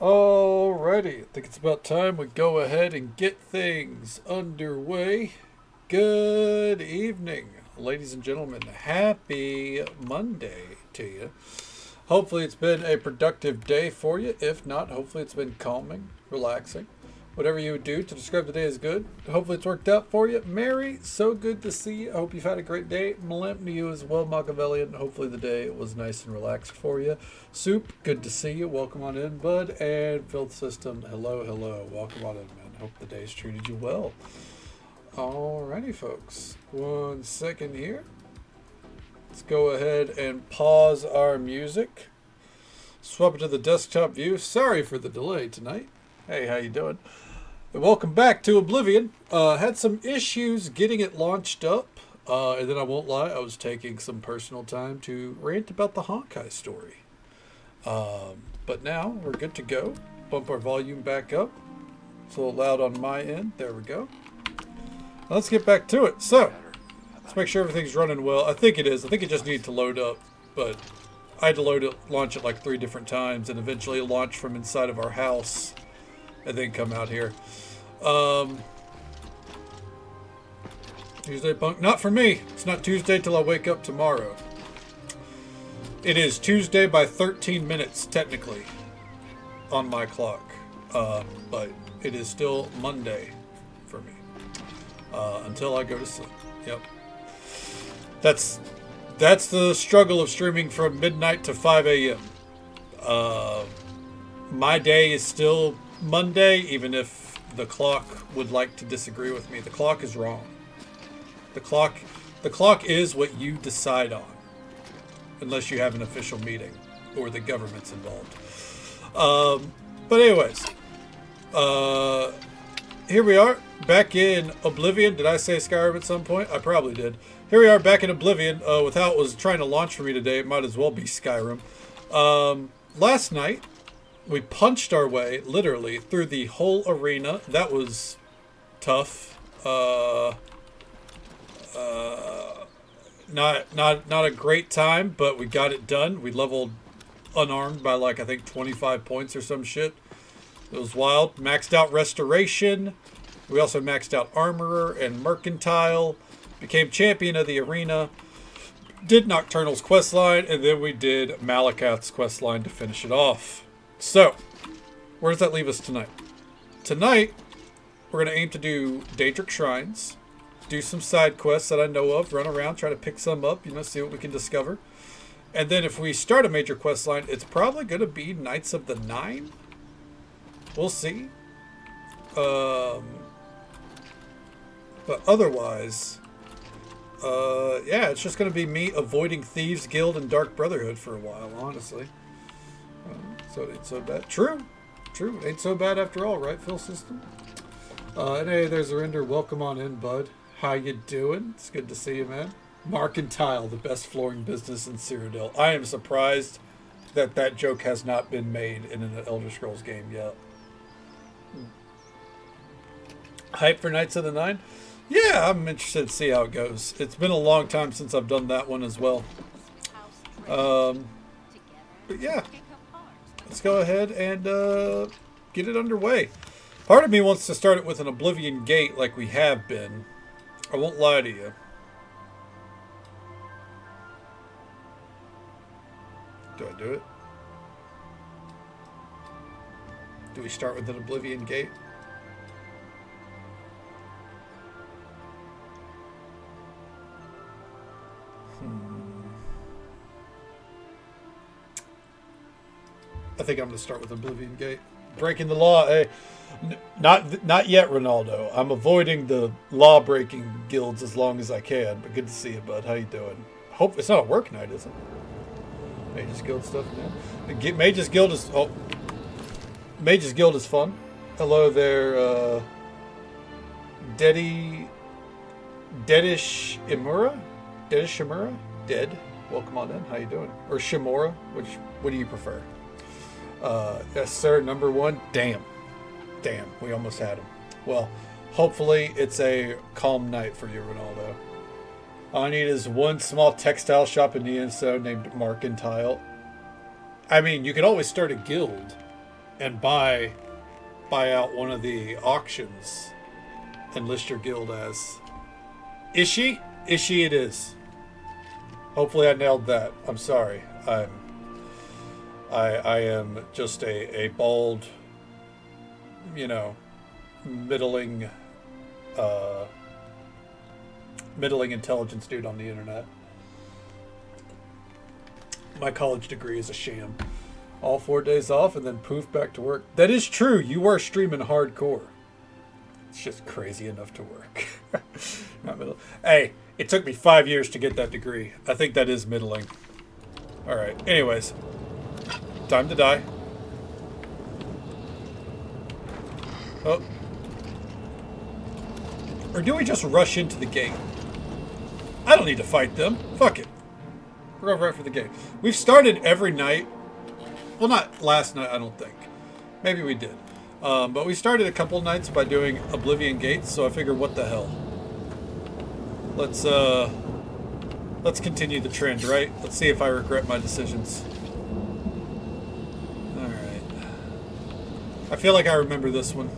Alrighty, I think it's about time we go ahead and get things underway. Good evening, ladies and gentlemen. Happy Monday to you. Hopefully, it's been a productive day for you. If not, hopefully, it's been calming, relaxing. Whatever you would do to describe the day as good. Hopefully, it's worked out for you. Mary, so good to see you. I hope you've had a great day. Malimp to you as well, Machiavellian. Hopefully, the day was nice and relaxed for you. Soup, good to see you. Welcome on in, bud. And Filth System, hello, hello. Welcome on in, man. Hope the day's treated you well. Alrighty, folks. 1 second here. Let's go ahead and pause our music. Swap it to the desktop view. Sorry for the delay tonight. Hey, how you doing? And welcome back to Oblivion. Had some issues getting it launched up. And then I won't lie, I was taking some personal time to rant about the Honkai story. But now we're good to go. Bump our volume back up. It's a little loud on my end. There we go. Now let's get back to it. So, let's make sure everything's running well. I think it is. I think it just needed to load up. But I had to launch it like 3 different times and eventually launch from inside of our house. And then come out here. Tuesday punk. Not for me. It's not Tuesday till I wake up tomorrow. It is Tuesday by 13 minutes, technically, on my clock. But it is still Monday for me. Until I go to sleep. Yep. That's the struggle of streaming from midnight to 5 a.m. My day is still Monday, even if the clock would like to disagree with me. The clock is wrong. The clock is what you decide on, unless you have an official meeting or the government's involved. But anyways, here we are back in Oblivion. Did I say Skyrim at some point? I probably did. Here we are back in Oblivion. With how it was trying to launch for me today, it might as well be Skyrim. Last night, we punched our way, literally, through the whole arena. That was tough. Not a great time, but we got it done. We leveled unarmed by like, I think 25 points or some shit. It was wild. Maxed out Restoration. We also maxed out Armorer and Mercantile. Became champion of the arena. Did Nocturnal's questline, and then we did Malakath's questline to finish it off. So, where does that leave us tonight? Tonight, we're going to aim to do Daedric Shrines, do some side quests that I know of, run around, try to pick some up, see what we can discover. And then if we start a major quest line, it's probably going to be Knights of the Nine. We'll see. But otherwise, yeah, it's just going to be me avoiding Thieves Guild and Dark Brotherhood for a while, honestly. So it ain't so bad. True. It ain't so bad after all, right, Phil System? And hey, there's Arinder. Welcome on in, bud. How you doing? It's good to see you, man. Mercantile, the best flooring business in Cyrodiil. I am surprised that joke has not been made in an Elder Scrolls game yet. Hype for Knights of the Nine? Yeah, I'm interested to see how it goes. It's been a long time since I've done that one as well. But yeah. Let's go ahead and get it underway. Part of me wants to start it with an Oblivion Gate like we have been. I won't lie to you. Do I do it? Do we start with an Oblivion Gate? I think I'm going to start with Oblivion Gate. Breaking the law. Hey, not yet, Ronaldo. I'm avoiding the law-breaking guilds as long as I can. But good to see you, bud. How you doing? Hope it's not a work night, is it? Mage's Guild stuff, man. Mage's Guild is... Oh. Mage's Guild is fun. Hello there, Dedish Imura? Dedish Imura? Dead. Welcome on in. How you doing? Or Shimura? What do you prefer? Yes, sir. Number 1. Damn. We almost had him. Well, hopefully it's a calm night for you, Ronaldo. All I need is one small textile shop in the Enso named Mercantile. I mean, you could always start a guild and buy out one of the auctions and list your guild as Ishi? Ishi it is. Hopefully I nailed that. I'm sorry. I am just a bald, you know, middling intelligence dude on the internet. My college degree is a sham. All 4 days off and then poof back to work. That is true. You are streaming hardcore. It's just crazy enough to work. Not middle. Hey, it took me 5 years to get that degree. I think that is middling. All right. Anyways, time to die. Oh. Or do we just rush into the gate? I don't need to fight them. Fuck it. We're going right for the gate. We've started every night. Well, not last night, I don't think. Maybe we did. But we started a couple nights by doing Oblivion gates, so I figured, what the hell? Let's continue the trend, right? Let's see if I regret my decisions. Alright. I feel like I remember this one.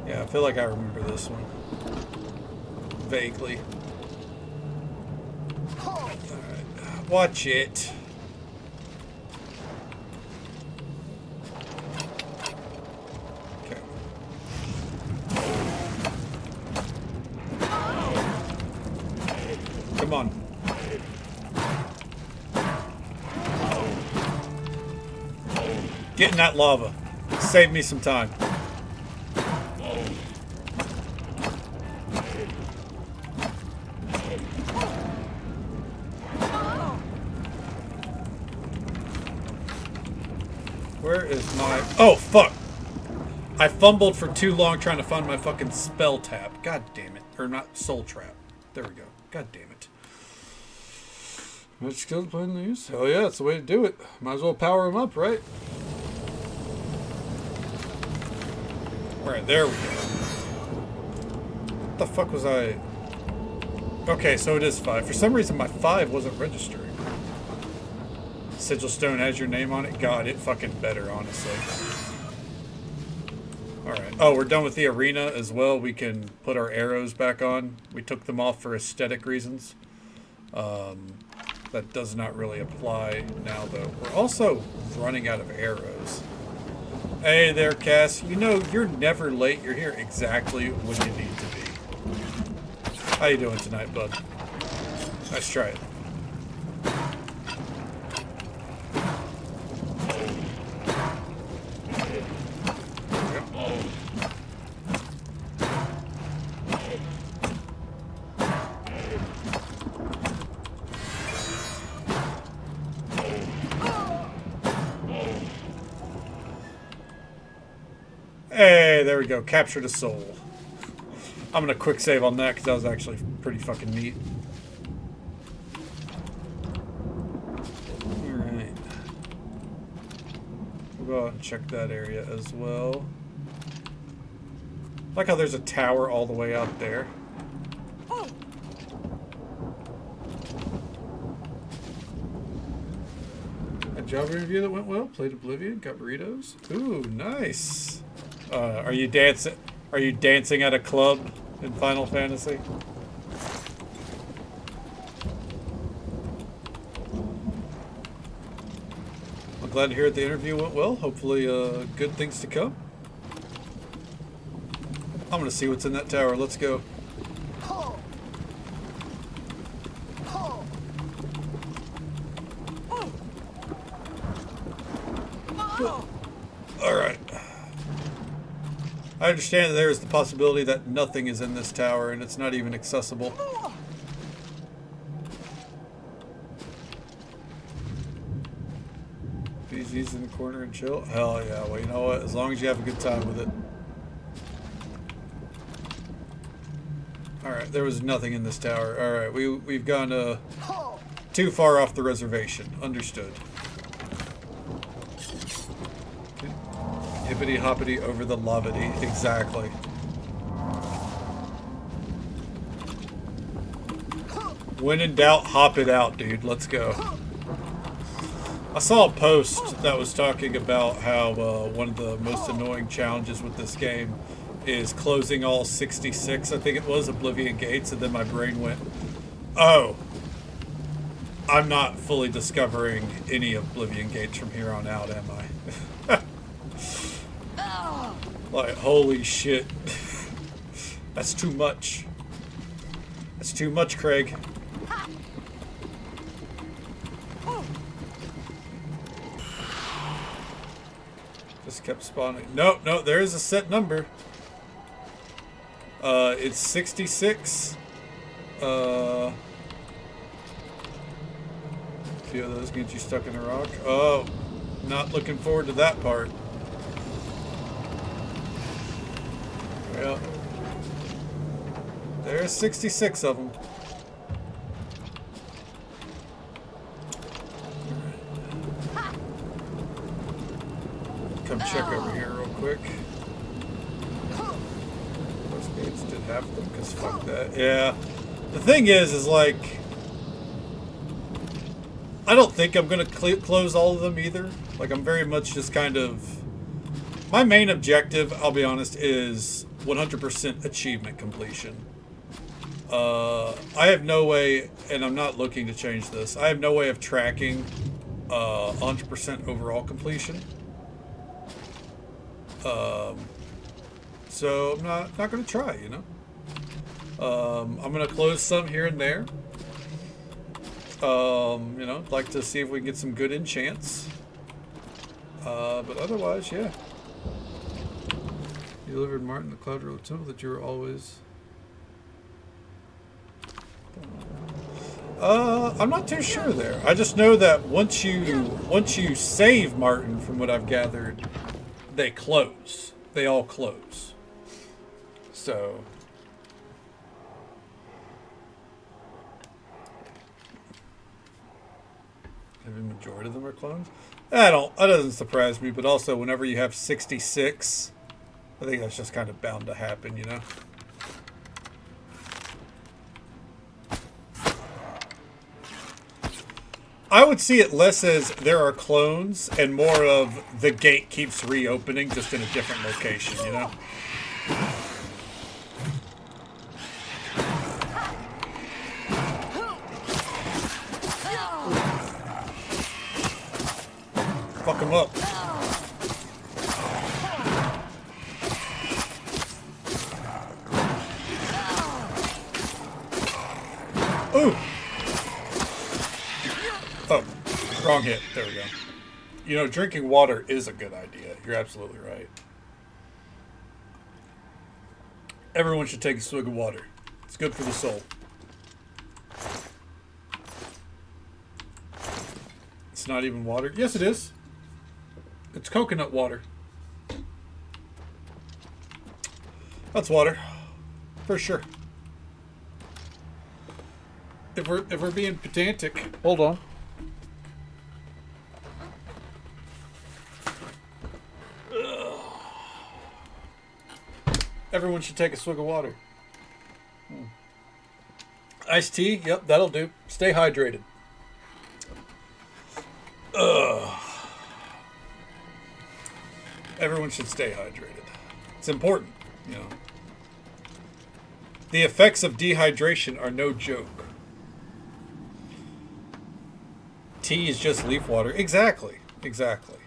Yeah, I feel like I remember this one. Vaguely. Alright. Watch it. Okay. Come on. Get in that lava. Save me some time. Where is my... Oh, fuck! I fumbled for too long trying to find my fucking spell tab. God damn it. Or not, soul trap. There we go. God damn it. Which skills playing these? Hell yeah, that's the way to do it. Might as well power them up, right? Alright, there we go. What the fuck was I... Okay, so it is 5. For some reason, my 5 wasn't registering. Sigil Stone has your name on it? God, it fucking better, honestly. Alright. Oh, we're done with the arena as well. We can put our arrows back on. We took them off for aesthetic reasons. That does not really apply now, though. We're also running out of arrows. Hey there, Cass. You know, you're never late. You're here exactly when you need to be. How you doing tonight, bud? Let's try it. Hey, there we go. Captured a soul. I'm gonna quick save on that because that was actually pretty fucking neat. Alright. We'll go out and check that area as well. I like how there's a tower all the way out there. A job interview that went well. Played Oblivion. Got burritos. Ooh, nice. Are you dancing? Are you dancing at a club in Final Fantasy? I'm glad to hear the interview went well. Hopefully, good things to come. I'm gonna see what's in that tower. Let's go. Alright. I understand that there is the possibility that nothing is in this tower and it's not even accessible. BZ's in the corner and chill? Hell yeah. Well, you know what? As long as you have a good time with it. Alright, there was nothing in this tower. Alright, we've gone too far off the reservation. Understood. Hippity hoppity over the lavity. Exactly. When in doubt, hop it out, dude. Let's go. I saw a post that was talking about how one of the most annoying challenges with this game is closing all 66, I think it was, Oblivion gates, and then my brain went, oh, I'm not fully discovering any Oblivion gates from here on out, am I? Like, holy shit. That's too much. That's too much, Craig. Just kept spawning. No, no, there is a set number. It's 66. A few of those get you stuck in a rock. Oh, not looking forward to that part. Well, there's 66 of them. Come check over here real quick. Those gates did have them, because fuck that. Yeah. The thing is like, I don't think I'm going to close all of them either. Like, I'm very much just kind of... My main objective, I'll be honest, is 100% achievement completion. I have no way, and I'm not looking to change this, I have no way of tracking 100% overall completion. So I'm not going to try, you know. I'm going to close some here and there. You know, like to see if we can get some good enchants. But otherwise, yeah. You delivered Martin the Cloud Road Temple that you were always... I'm not too sure there. I just know that once you save Martin, from what I've gathered, they close. They all close. So... Maybe the majority of them are clones? That doesn't surprise me, but also whenever you have 66, I think that's just kind of bound to happen, you know? I would see it less as there are clones and more of the gate keeps reopening just in a different location, you know? Fuck him up. Ooh! Oh, wrong hit. There we go. You know, drinking water is a good idea. You're absolutely right. Everyone should take a swig of water. It's good for the soul. It's not even water. Yes, it is. It's coconut water. That's water, for sure. If we're being pedantic, hold on. Everyone should take a swig of water. Iced tea, yep, that'll do. Stay hydrated. Everyone should stay hydrated. It's important, you know. The effects of dehydration are no joke. Tea is just leaf water. Exactly. Exactly.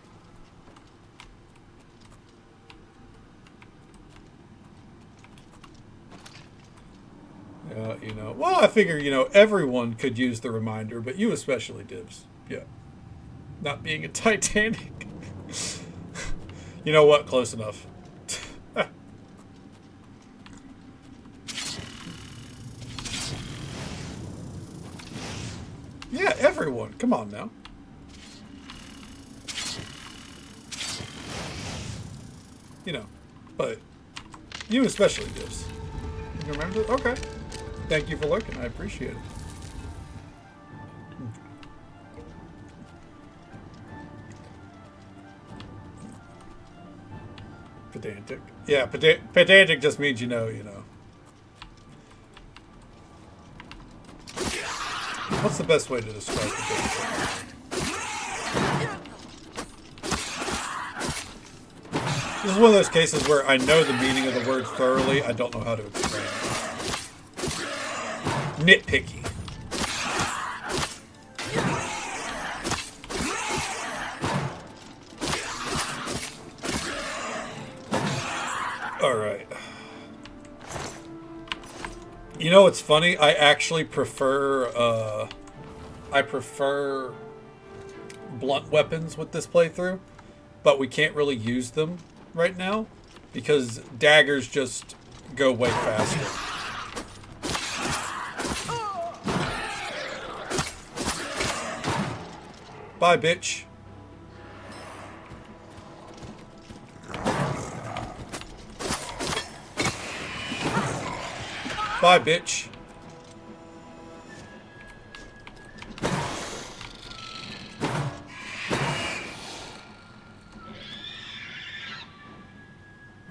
You know, well, I figure, you know, everyone could use the reminder, but you especially, Dibs. Yeah. Not being a Titanic. You know what? Close enough. Yeah, everyone. Come on now. You know, but you especially, Dibs. You remember? Okay. Thank you for looking. I appreciate it. Pedantic. Yeah, pedantic just means you know. What's the best way to describe the game? This is one of those cases where I know the meaning of the word thoroughly. I don't know how to explain it. Nitpicky. Alright. You know what's funny? I actually prefer, blunt weapons with this playthrough, but we can't really use them right now because daggers just go way faster. Bye, bitch. Bye, bitch.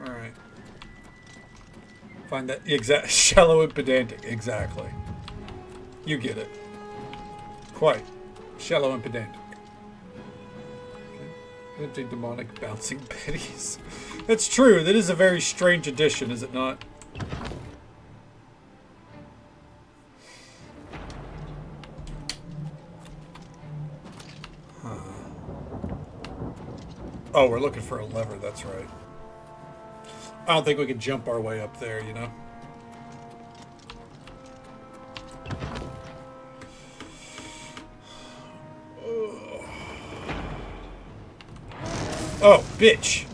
Alright. Find that exact shallow and pedantic. Exactly. You get it. Quite. Shallow and pedantic. Anti-demonic bouncing betties. That's true. That is a very strange addition, is it not? Oh, we're looking for a lever, that's right. I don't think we can jump our way up there, you know? Oh, bitch!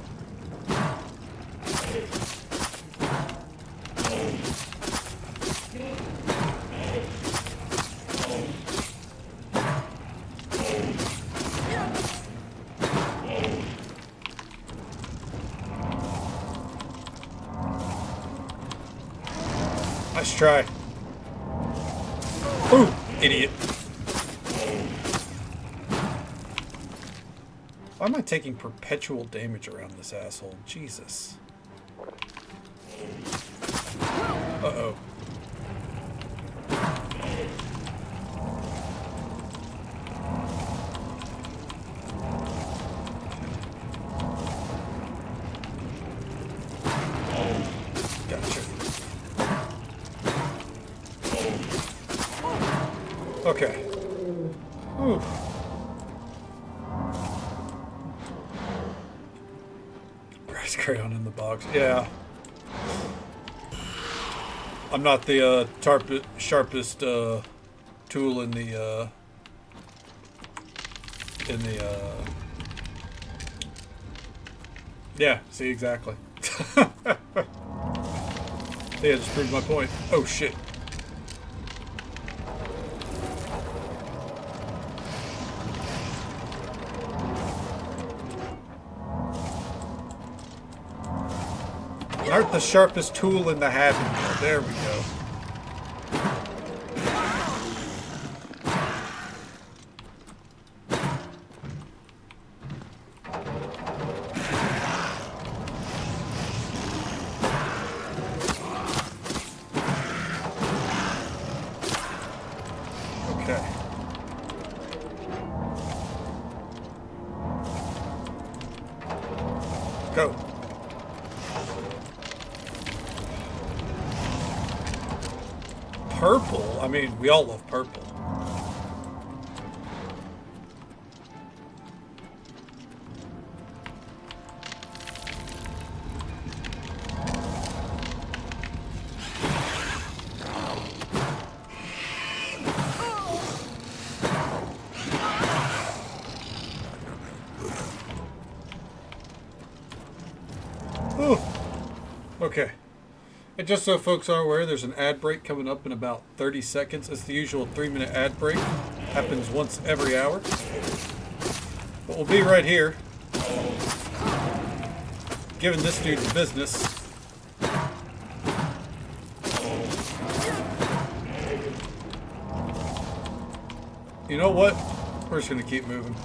Nice try. Ooh, idiot. Why am I taking perpetual damage around this asshole? Jesus. Uh-oh. Gotcha. Okay. Ooh. Brass crayon in the box. Yeah. I'm not the sharpest tool in the yeah, see, exactly. Yeah, just proved my point. Oh shit. Aren't the sharpest tool in the habit. There we go. Okay. Go. Purple? I mean, we all love purple. Ooh. Okay. And just so folks are aware, there's an ad break coming up in about 30 seconds. It's the usual 3-minute ad break. Happens once every hour. But we'll be right here. Giving this dude the business. You know what? We're just going to keep moving.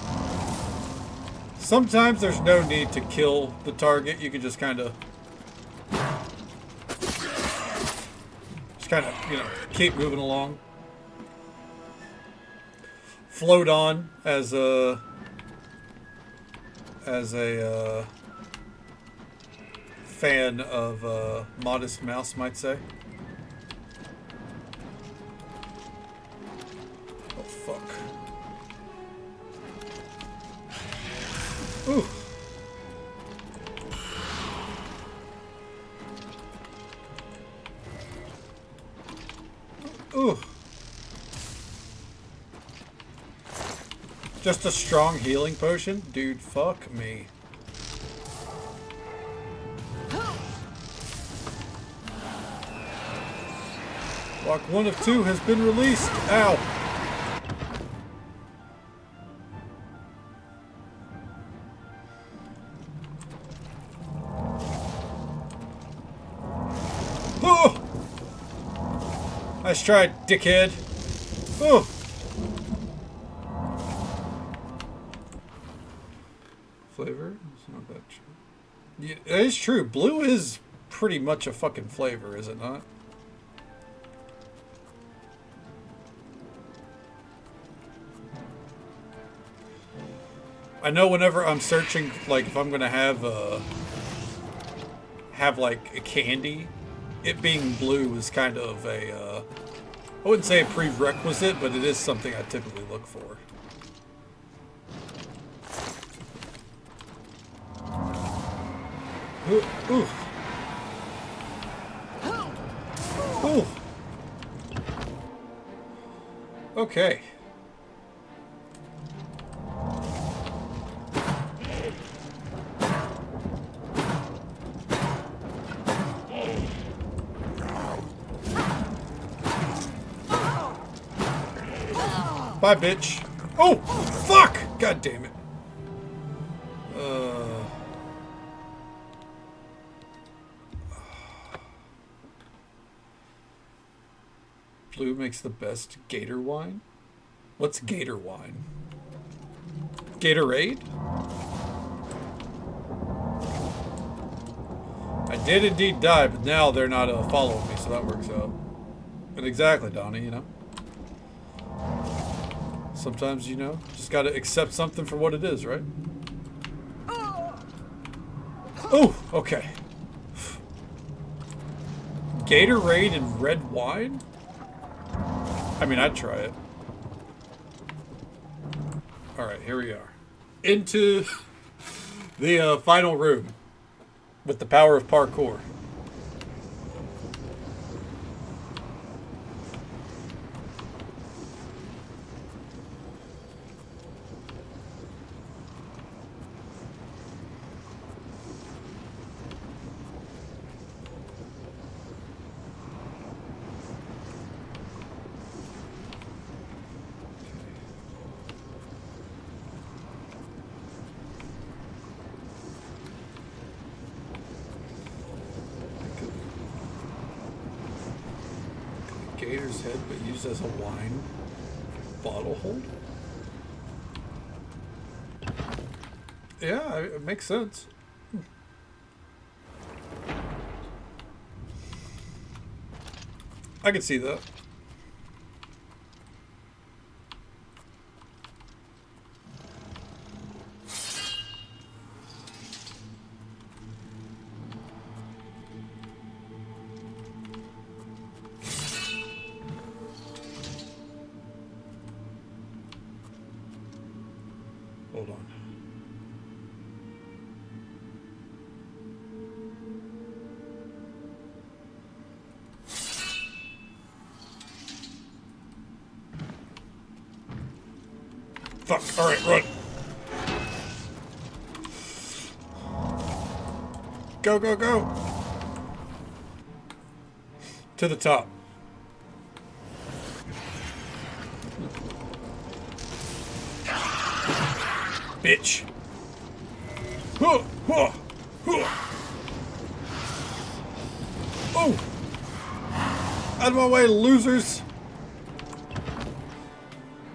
Sometimes there's no need to kill the target. You can just kind of... you know, keep moving along. float on as a fan of Modest Mouse might say. Oh fuck. Ooh. Ooh. Just a strong healing potion? Dude, fuck me. Block 1 of 2 has been released. Ow. Oh! Nice try, dickhead. Oh! Flavor? It's not that true. Yeah, it is true. Blue is pretty much a fucking flavor, is it not? I know whenever I'm searching, like, if I'm gonna have like a candy, it being blue is kind of a, I wouldn't say a prerequisite, but it is something I typically look for. Ooh. Ooh. Ooh. Okay. Bye, bitch. Oh, fuck! God damn it. Blue makes the best gator wine? What's gator wine? Gatorade? I did indeed die, but now they're not following me, so that works out. And exactly, Donnie, you know? Sometimes, you know, just gotta accept something for what it is, right? Oh, okay. Gatorade and red wine? I mean, I'd try it. Alright, here we are. Into the final room with the power of parkour. Gator's head, but used as a wine bottle holder? Yeah, it makes sense. I can see that. Hold on. Fuck. Alright, run. Go, go, go. To the top. Bitch. Huh, huh, huh. Oh! Out of my way, losers!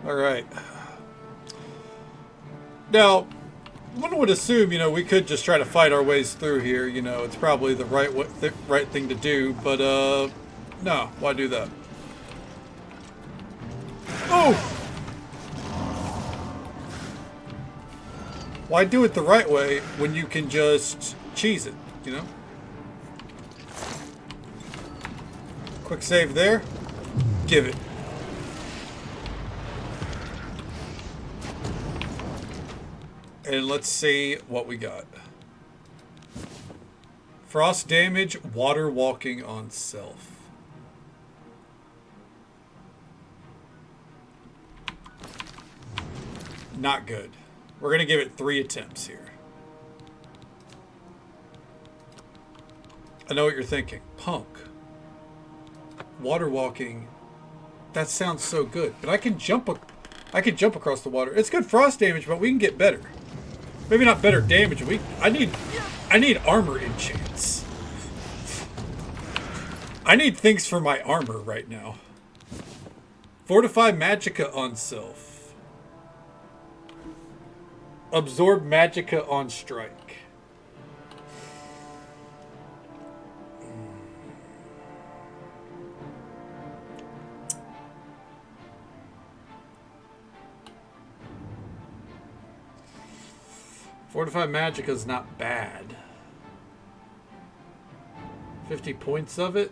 Alright. Now, one would assume, you know, we could just try to fight our ways through here. You know, it's probably the right thing to do, but, no. Why do that? Oh! Why do it the right way when you can just cheese it, you know? Quick save there. Give it. And let's see what we got. Frost damage, water walking on self. Not good. We're going to give it 3 attempts here. I know what you're thinking. Punk. Water walking. That sounds so good. But I can jump across the water. It's good frost damage, but we can get better. Maybe not better damage. I need armor enchants. I need things for my armor right now. Fortify Magicka on self. Absorb Magicka on strike. Fortify Magicka is not bad. 50 points of it.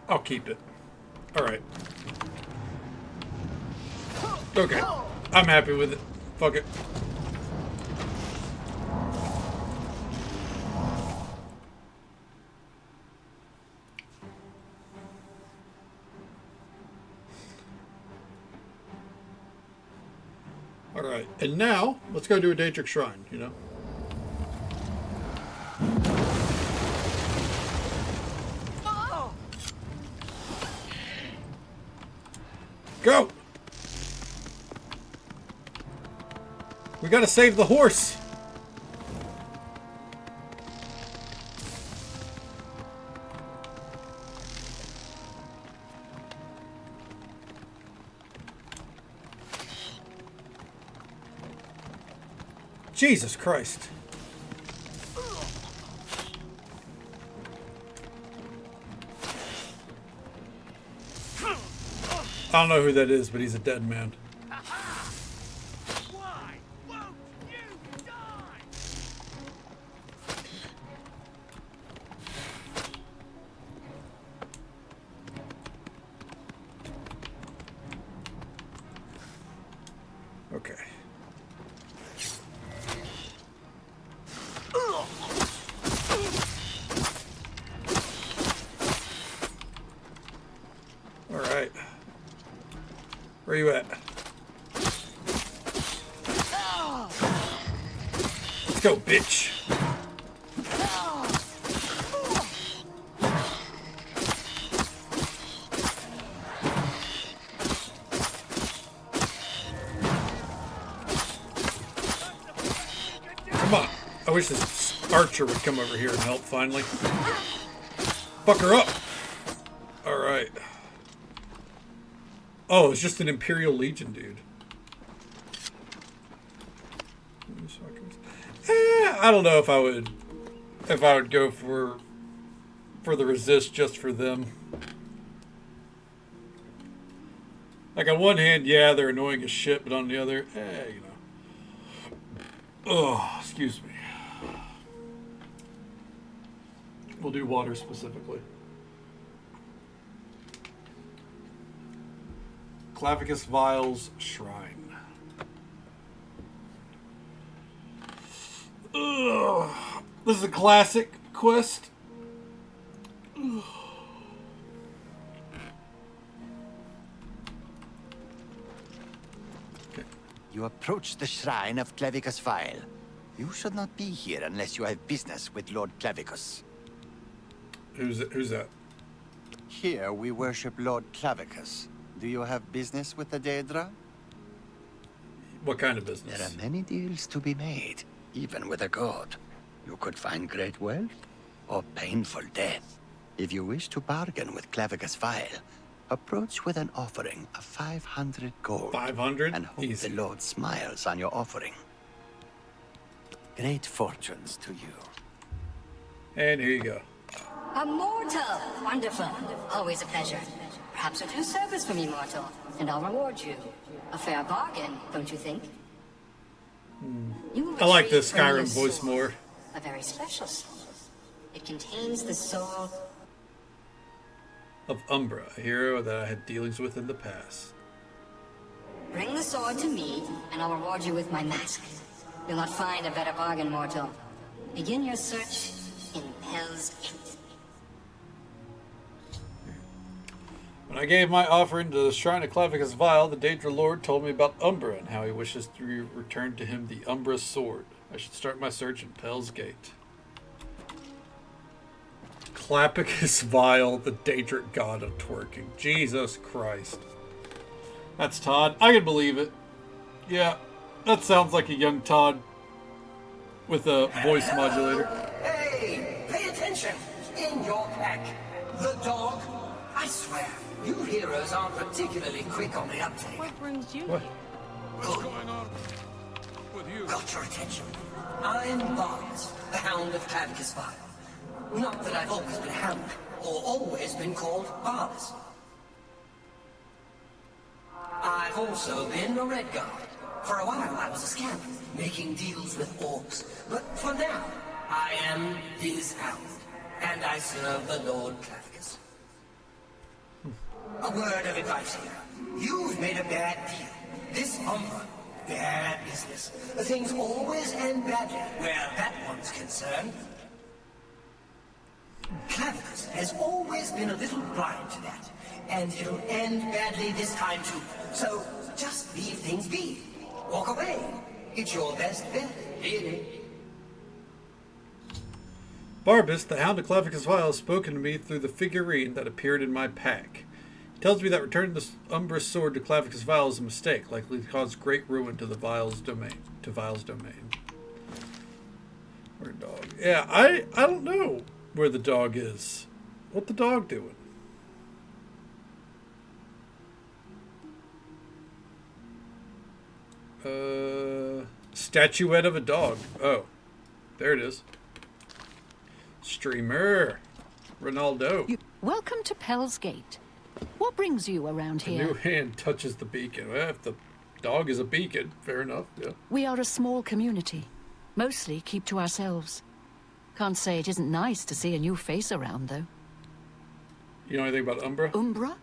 I'll keep it. All right. Okay. I'm happy with it. Fuck it. All right. And now, let's go do a Daedric Shrine, you know? Go! We gotta save the horse! Jesus Christ. I don't know who that is, but he's a dead man. Why won't you die? Okay. All right. Where you at? Let's go, bitch. Come on. I wish this archer would come over here and help finally. Fuck her up. All right. Oh, it's just an Imperial Legion, dude. I don't know if I would go for the resist just for them. Like on one hand, yeah, they're annoying as shit, but on the other, you know. Oh, excuse me. We'll do water specifically. Clavicus Vile's Shrine. Ugh. This is a classic quest. Ugh. Okay. You approach the shrine of Clavicus Vile. You should not be here unless you have business with Lord Clavicus. Who's that? Here we worship Lord Clavicus. Do you have business with the Daedra? What kind of business? There are many deals to be made, even with a god. You could find great wealth or painful death. If you wish to bargain with Clavicus Vile, Approach with an offering of 500 gold. 500? And hope Easy. the Lord smiles on your offering. Great fortunes to you. And here you go. A mortal! Wonderful. Always a pleasure. Perhaps you'll do service for me, mortal, and I'll reward you. A fair bargain, don't you think? You will I like this retrieve from Skyrim your voice soul more. A very special soul. It contains the soul Of Umbra, a hero that I had dealings with in the past. Bring the sword to me, and I'll reward you with my mask. You'll not find a better bargain, mortal. Begin your search in Hell's Gate. When I gave my offering to the shrine of Clavicus Vile, the Daedra Lord told me about Umbra and how he wishes to return to him the Umbra sword. I should start my search in Hell's Gate. Clavicus Vile, the Daedric god of twerking. Jesus Christ. That's Todd. I can believe it. Yeah, that sounds like a young Todd with a voice modulator. Hey, pay attention! In your pack, the dog. I swear, you heroes aren't particularly quick on the uptake. What brings you What? here? What's going on with you? Got your attention. I'm Barnes, the Hound of Clavicus Vile. Not that I've always been Hound, or always been called Barnes. I've also been a Red Guard. For a while I was a scamp, making deals with orcs. But for now, I am his Hound, and I serve the Lord Clavicus. A word of advice here. You've made a bad deal. This Umbra, bad business. Things always end badly where that one's concerned. Clavicus has always been a little blind to that, and it'll end badly this time too. So just leave things be. Walk away. It's your best bet, really. Barbus, the Hound of Clavicus Vile, has spoken to me through the figurine that appeared in my pack. He tells me that returning the Umbra sword to Clavicus Vile is a mistake, likely to cause great ruin to the Vile's domain. Where dog? Yeah, I don't know where the dog is. What the dog doing? Statuette of a dog. Oh, there it is. Streamer. Ronaldo. Welcome to Pell's Gate. What brings you around The here? new hand touches the beacon. Well, if the dog is a beacon, fair enough. Yeah. We are a small community. Mostly keep to ourselves. Can't say it isn't nice to see a new face around, though. You know anything about Umbra? Umbra?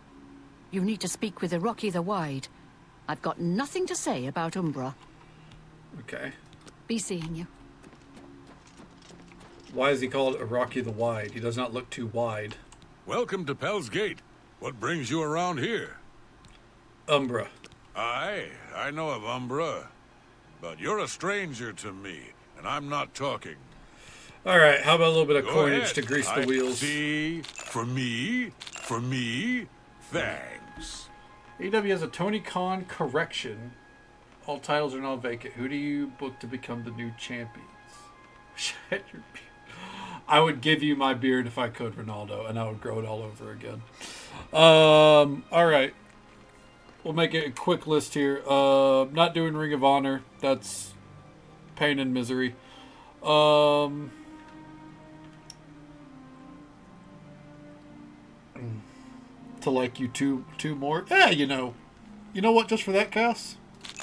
You need to speak with Iroki the Wide. I've got nothing to say about Umbra. Okay. Be seeing you. Why is he called Iraqi the Wide? He does not look too wide. Welcome to Pell's Gate. What brings you around here? Umbra. Aye, I know of Umbra. But you're a stranger to me, and I'm not talking. All right, how about a little bit of Go coinage ahead. to grease the I wheels? see. For me, thanks. AW has a Tony Khan correction. All titles are now vacant. Who do you book to become the new champions? Shut your beard. I would give you my beard if I could, Ronaldo, and I would grow it all over again. All right. We'll make it a quick list here. Not doing Ring of Honor. That's pain and misery. To like you two more. Yeah, you know what? Just for that, Cass,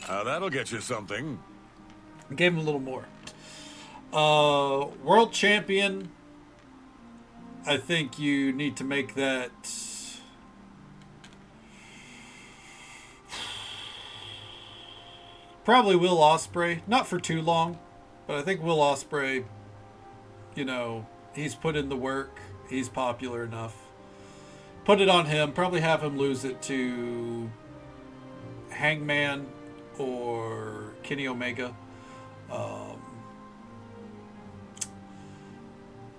That'll get you something. I gave him a little more. World champion. I think you need to make that. Probably Will Ospreay. Not for too long, but I think Will Ospreay. He's put in the work. He's popular enough. Put it on him. Probably have him lose it to Hangman or Kenny Omega.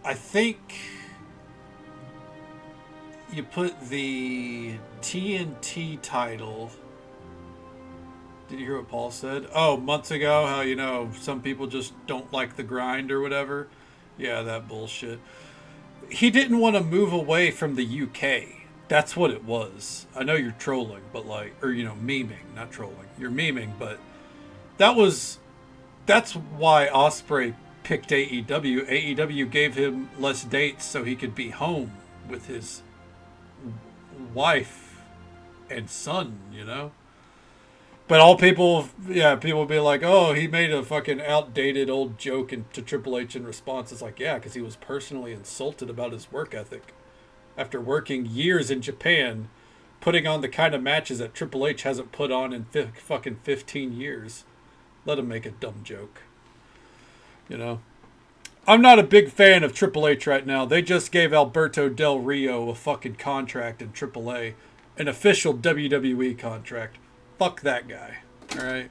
I think you put the TNT title. Did you hear what Paul said? Oh, months ago, how some people just don't like the grind or whatever. Yeah, that bullshit. He didn't want to move away from the UK. That's what it was. I know you're trolling, but like, or you know, memeing, not trolling. You're memeing, but that's why Osprey picked AEW. AEW gave him less dates so he could be home with his wife and son, you know? But all people, people be like, oh, he made a fucking outdated old joke to Triple H in response. It's like, yeah, because he was personally insulted about his work ethic. After working years in Japan, putting on the kind of matches that Triple H hasn't put on in fucking 15 years. Let him make a dumb joke. You know? I'm not a big fan of Triple H right now. They just gave Alberto Del Rio a fucking contract in AAA. An official WWE contract. Fuck that guy. Alright?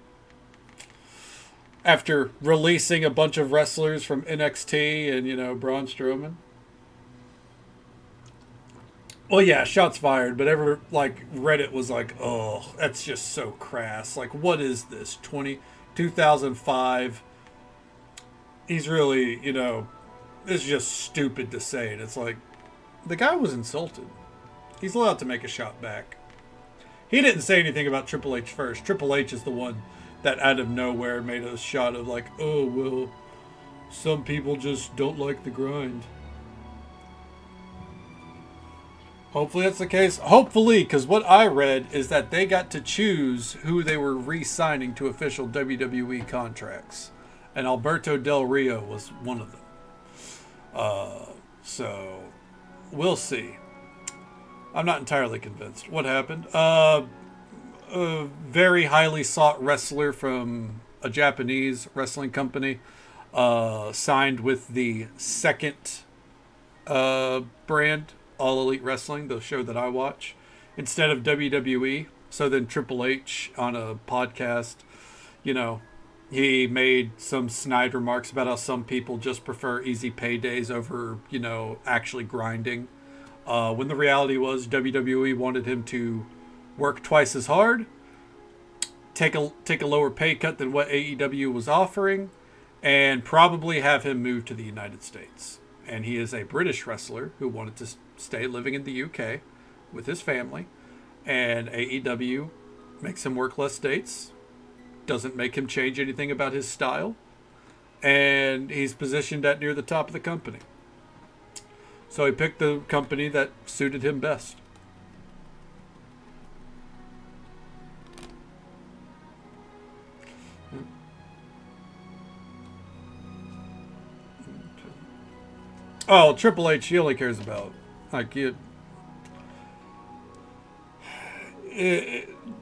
After releasing a bunch of wrestlers from NXT and, you know, Braun Strowman. Well, yeah, shots fired, but Reddit was like, oh, that's just so crass. Like, what is this? 2005. He's really, you know, it's just stupid to say it. It's like, the guy was insulted. He's allowed to make a shot back. He didn't say anything about Triple H first. Triple H is the one that out of nowhere made a shot of like, oh, well, some people just don't like the grind. Hopefully that's the case. Hopefully, because what I read is that they got to choose who they were re-signing to official WWE contracts. And Alberto Del Rio was one of them. So, we'll see. I'm not entirely convinced. What happened? A very highly sought wrestler from a Japanese wrestling company signed with the second brand, All Elite Wrestling, the show that I watch, instead of WWE. So then Triple H on a podcast, you know, he made some snide remarks about how some people just prefer easy paydays over, you know, actually grinding. When the reality was WWE wanted him to work twice as hard, take a lower pay cut than what AEW was offering, and probably have him move to the United States. And he is a British wrestler who wanted to stay living in the UK with his family, and AEW makes him work less dates, doesn't make him change anything about his style, and he's positioned at near the top of the company. So he picked the company that suited him best. Oh, Triple H, he only cares about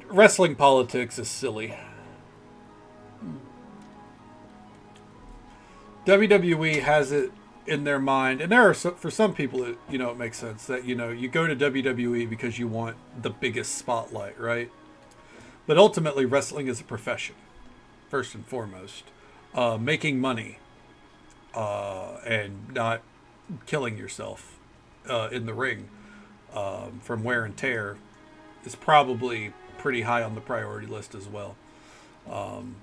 wrestling politics is silly. WWE has it in their mind, and there are for some people, it makes sense that you go to WWE because you want the biggest spotlight, right? But ultimately, wrestling is a profession, first and foremost. Making money and not killing yourself in the ring from wear and tear is probably pretty high on the priority list as well. And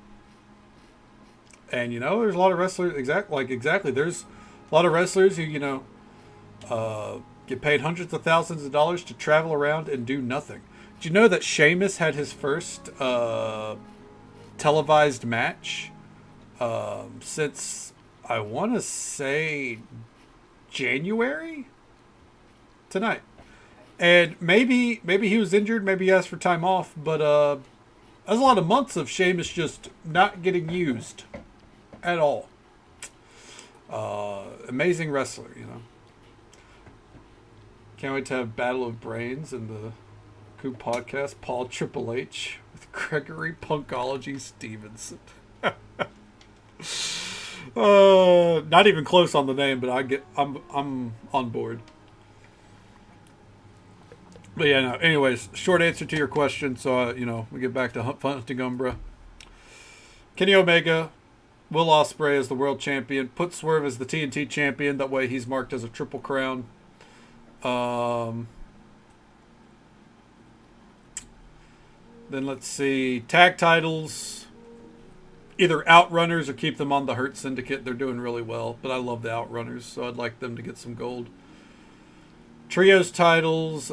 there's a lot of wrestlers exactly. There's a lot of wrestlers who get paid hundreds of thousands of dollars to travel around and do nothing. Did you know that Sheamus had his first televised match since I want to say January? Tonight. And maybe he was injured, maybe he asked for time off, but there's a lot of months of Sheamus just not getting used at all. Amazing wrestler, Can't wait to have Battle of Brains in the Coop podcast. Paul Triple H with Gregory Punkology Stevenson. Not even close on the name, but I'm on board. But yeah, no. Anyways, short answer to your question. So we get back to Hunting Umbra. Kenny Omega, Will Ospreay as the world champion. Put Swerve as the TNT champion. That way he's marked as a triple crown. Then let's see. Tag titles. Either Outrunners or keep them on the Hurt Syndicate. They're doing really well. But I love the Outrunners, so I'd like them to get some gold. Trios titles.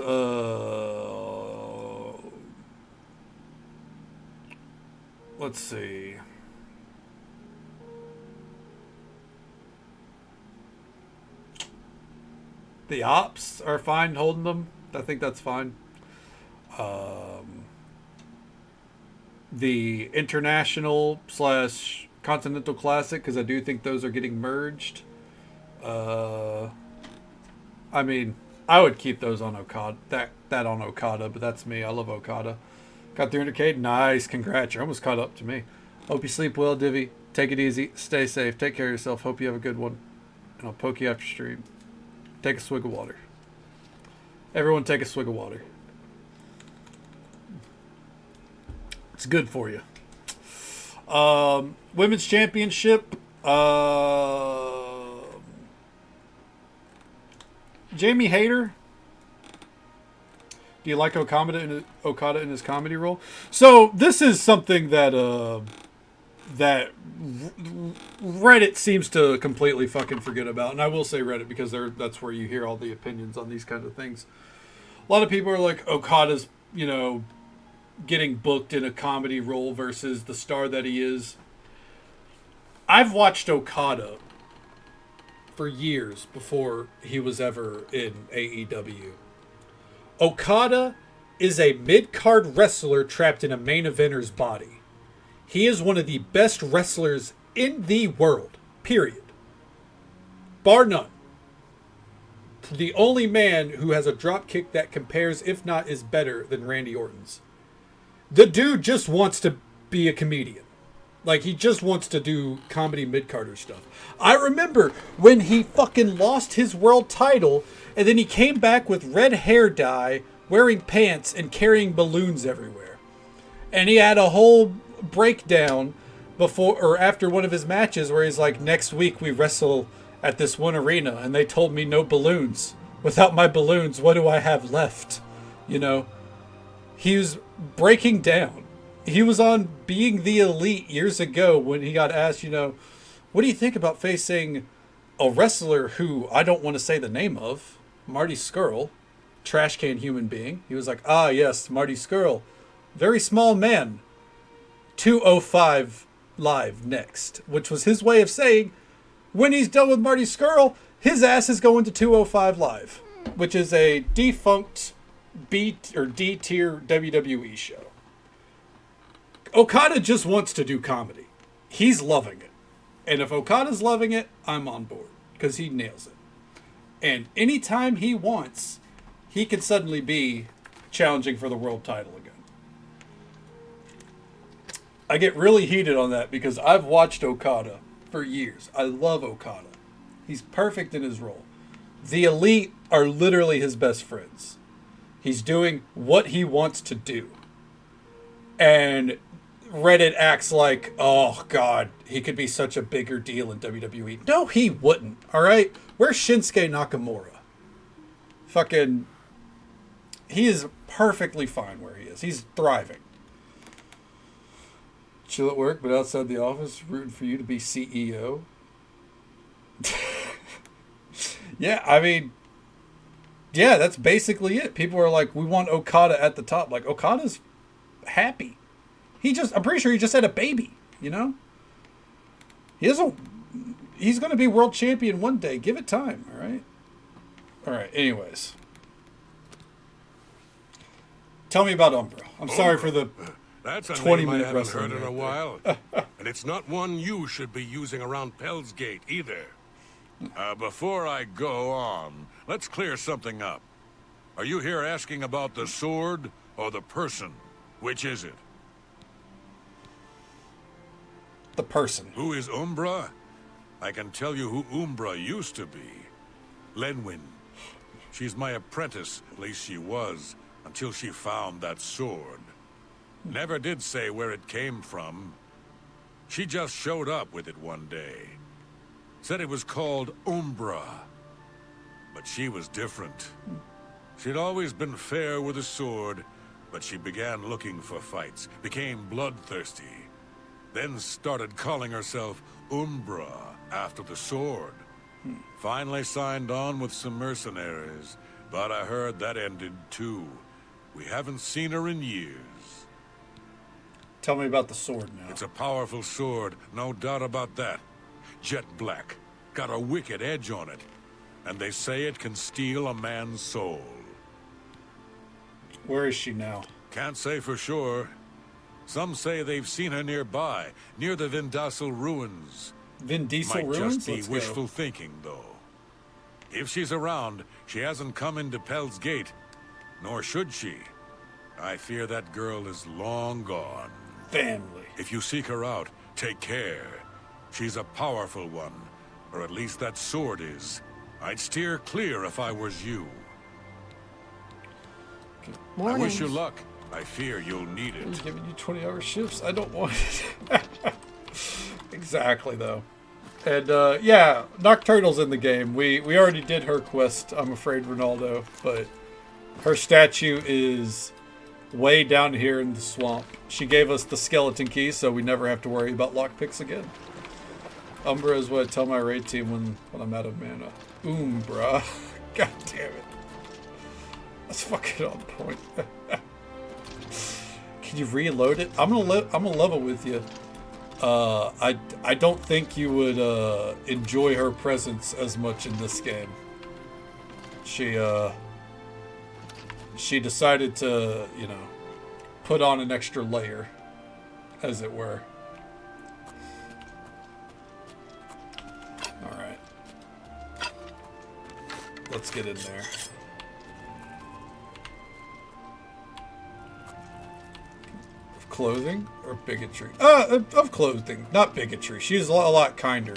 Let's see. The Ops are fine holding them. I think that's fine. The International / Continental Classic, because I do think those are getting merged. I mean, I would keep those on Okada. That on Okada, but that's me. I love Okada. Got 300k? Nice. Congrats. You're almost caught up to me. Hope you sleep well, Divvy. Take it easy. Stay safe. Take care of yourself. Hope you have a good one. And I'll poke you after stream. Take a swig of water. Everyone take a swig of water. It's good for you. Women's Championship. Jamie Hayter. Do you like Okada in his comedy role? So this is something that that Reddit seems to completely fucking forget about, and I will say Reddit because that's where you hear all the opinions on these kind of things. A lot of people are like, Okada's, getting booked in a comedy role versus the star that he is. I've watched Okada for years before he was ever in AEW. Okada is a mid-card wrestler trapped in a main eventer's body. He is one of the best wrestlers in the world, period. Bar none. The only man who has a drop kick that compares, if not is better than Randy Orton's. The dude just wants to be a comedian. Like, he just wants to do comedy mid-carder stuff. I remember when he fucking lost his world title, and then he came back with red hair dye, wearing pants, and carrying balloons everywhere. And he had a whole breakdown before or after one of his matches where he's like, next week we wrestle at this one arena, and they told me no balloons. Without my balloons, what do I have left? He was breaking down. He was on Being the Elite years ago when he got asked, what do you think about facing a wrestler who I don't want to say the name of, Marty Scurll, trash can human being. He was like, yes, Marty Scurll, very small man, 205 live next, which was his way of saying when he's done with Marty Scurll, his ass is going to 205 live, which is a defunct B or D tier WWE show. Okada just wants to do comedy. He's loving it. And if Okada's loving it, I'm on board because he nails it. And anytime he wants, he could suddenly be challenging for the world title again. I get really heated on that because I've watched Okada for years. I love Okada. He's perfect in his role. The Elite are literally his best friends. He's doing what he wants to do. And Reddit acts like, oh God, he could be such a bigger deal in WWE. No, he wouldn't. All right? Where's Shinsuke Nakamura? Fucking, he is perfectly fine where he is. He's thriving. Chill at work, but outside the office, rooting for you to be CEO. Yeah, I mean, yeah, that's basically it. People are like, we want Okada at the top. Like, Okada's happy. I'm pretty sure he just had a baby, He's going to be world champion one day. Give it time, all right? All right, anyways. Tell me about Umbra. I'm sorry for the That's a 20-minute name I haven't wrestling heard in a right while. And it's not one you should be using around Pell's Gate either. Before I go on, let's clear something up. Are you here asking about the sword or the person? Which is it? The person. Who is Umbra? I can tell you who Umbra used to be. Lenwyn. She's my apprentice, at least she was, until she found that sword. Never did say where it came from. She just showed up with it one day. Said it was called Umbra. But she was different. She'd always been fair with a sword, but she began looking for fights, became bloodthirsty. Then started calling herself Umbra after the sword. Finally signed on with some mercenaries, But I heard that ended too. We haven't seen her in years. Tell me about the sword now. It's a powerful sword, no doubt about that. Jet black. Got a wicked edge on it. And they say it can steal a man's soul. Where is she now? Can't say for sure. Some say they've seen her nearby, near the Vindasal ruins. Vin Diesel Might ruins? just be Let's wishful go. thinking, though. If she's around, she hasn't come into Pel's Gate. Nor should she. I fear that girl is long gone. Family. If you seek her out, take care. She's a powerful one. Or at least that sword is. I'd steer clear if I was you. Morning. I wish you luck. I fear you'll need I'm it. giving you 20-hour shifts. I don't want it. Exactly, though. And, yeah, Nocturnal's in the game. We already did her quest, I'm afraid, Ronaldo. But her statue is way down here in the swamp. She gave us the skeleton key, so we never have to worry about lockpicks again. Umbra is what I tell my raid team when I'm out of mana. Umbra. God damn it. That's fucking on point. Can you reload it? I'm gonna level with you. I don't think you would enjoy her presence as much in this game. She decided to, you know, put on an extra layer, as it were. All right. Let's get in there. Clothing or bigotry? Of clothing, not bigotry. She's a lot kinder.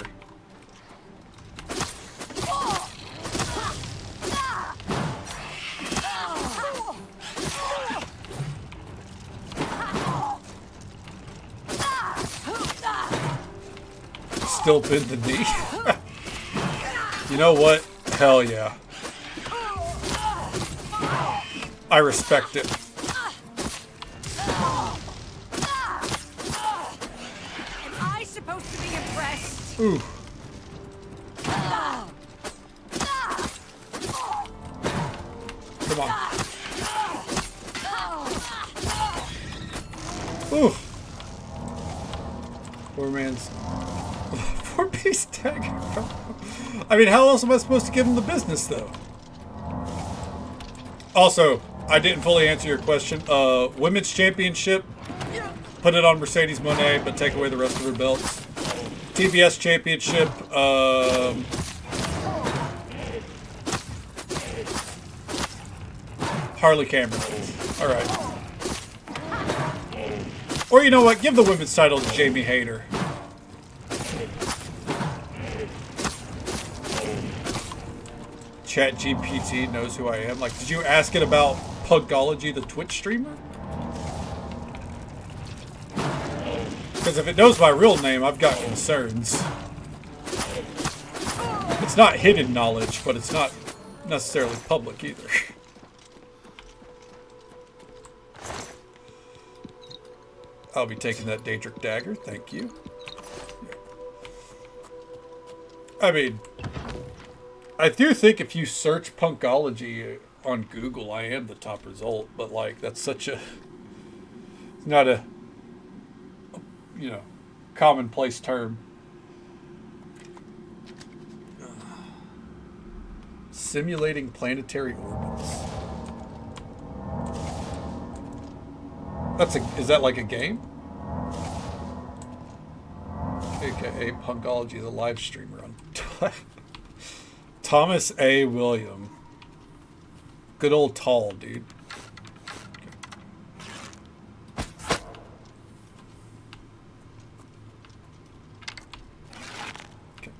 Still bend the knee. You know what? Hell yeah. I respect it. Ooh. Come on. Ooh. Poor man's... Poor piece dagger. I mean, how else am I supposed to give him the business, though? Also, I didn't fully answer your question. Women's Championship. Put it on Mercedes Moné, but take away the rest of her belts. TBS Championship, Harley Cameron. Alright. Or you know what, give the women's title to Jamie Hayter. ChatGPT knows who I am. Like, did you ask it about Pugology, the Twitch streamer? Because if it knows my real name, I've got concerns. It's not hidden knowledge, but it's not necessarily public either. I'll be taking that Daedric dagger, thank you. I mean, I do think if you search Punkology on Google, I am the top result, but like, that's such a... It's not a... you know, commonplace term. Simulating planetary orbits. Is that like a game? AKA Punkology is a live streamer on Thomas A. William. Good old tall dude.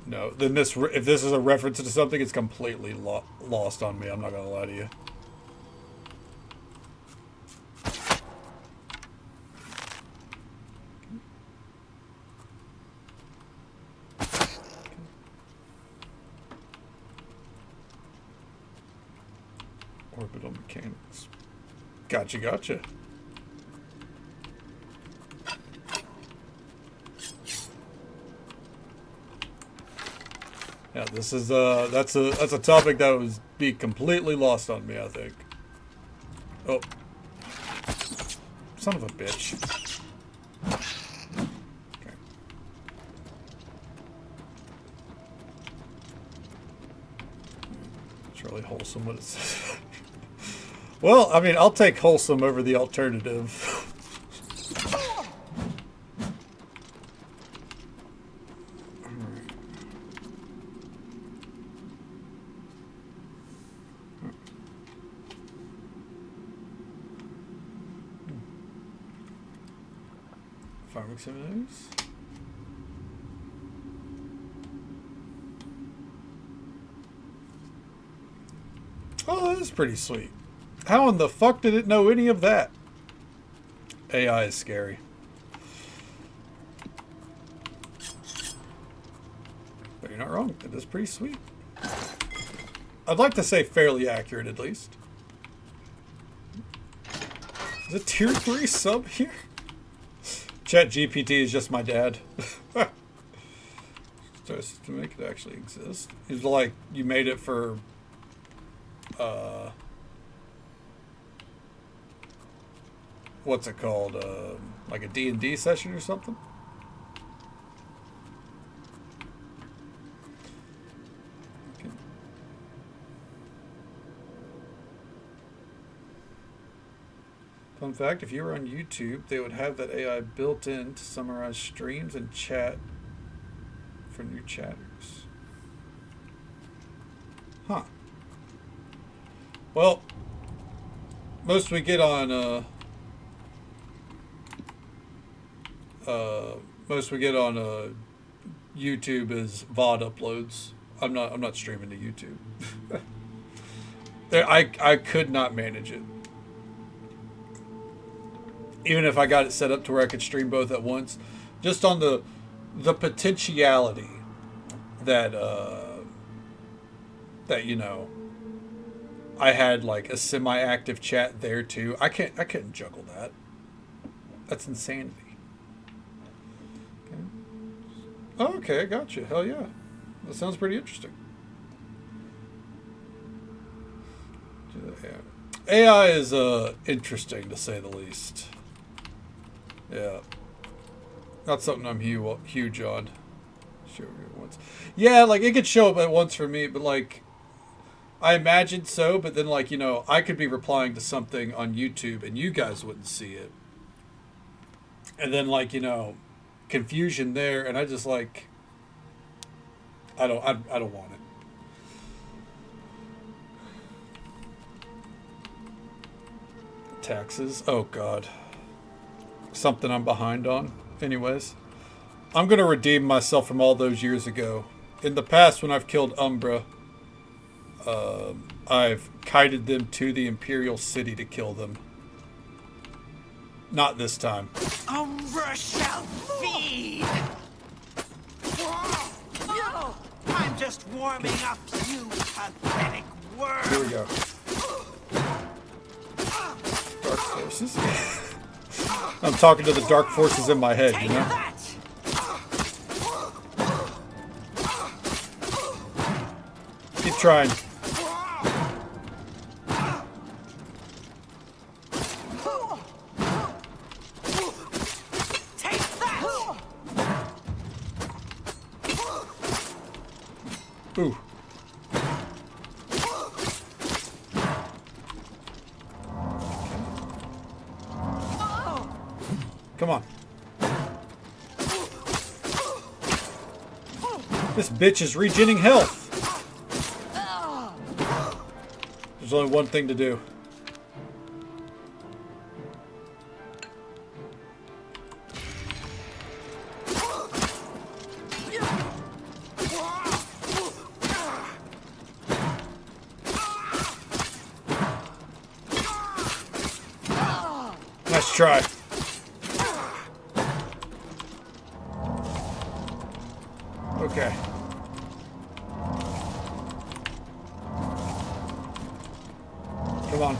No, then if this is a reference to something, it's completely lost on me. I'm not gonna lie to you. Orbital mechanics. Gotcha. Yeah, this is that's a topic that was be completely lost on me, I think. Oh. Son of a bitch. Okay. It's really wholesome what it says. Well, I mean, I'll take wholesome over the alternative. Farming simulators. Oh, that is pretty sweet. How in the fuck did it know any of that? AI is scary. But you're not wrong. It is pretty sweet. I'd like to say fairly accurate, at least. Is it tier 3 sub here? ChatGPT is just my dad. Starts to make it actually exist. It's like you made it for what's it called? Like a D&D session or something? Okay. Fun fact, if you were on YouTube, they would have that AI built in to summarize streams and chat for new chatters. Huh. Well, most we get on YouTube is VOD uploads. I'm not streaming to YouTube. I could not manage it. Even if I got it set up to where I could stream both at once, just on the potentiality that that you know I had like a semi-active chat there too. I couldn't juggle that. That's insanity. Okay. Okay, gotcha. Hell yeah. That sounds pretty interesting. AI is interesting to say the least. Yeah. Not something I'm huge on. Show it once. Yeah, like it could show up at once for me, but like I imagined so, but then like, you know, I could be replying to something on YouTube and you guys wouldn't see it. And then like, you know, confusion there, and I just like I don't want it. Taxes. Oh god. Something I'm behind on. Anyways, I'm gonna redeem myself from all those years ago. In the past, when I've killed Umbra, I've kited them to the Imperial City to kill them. Not this time. Umbra shall feed! No! I'm just warming up, you pathetic worm! Here we go. Dark forces. I'm talking to the dark forces in my head, you know? That! Keep trying. Take that! Ooh. Come on. This bitch is regenerating health. There's only one thing to do. Nice try. Okay. Come on.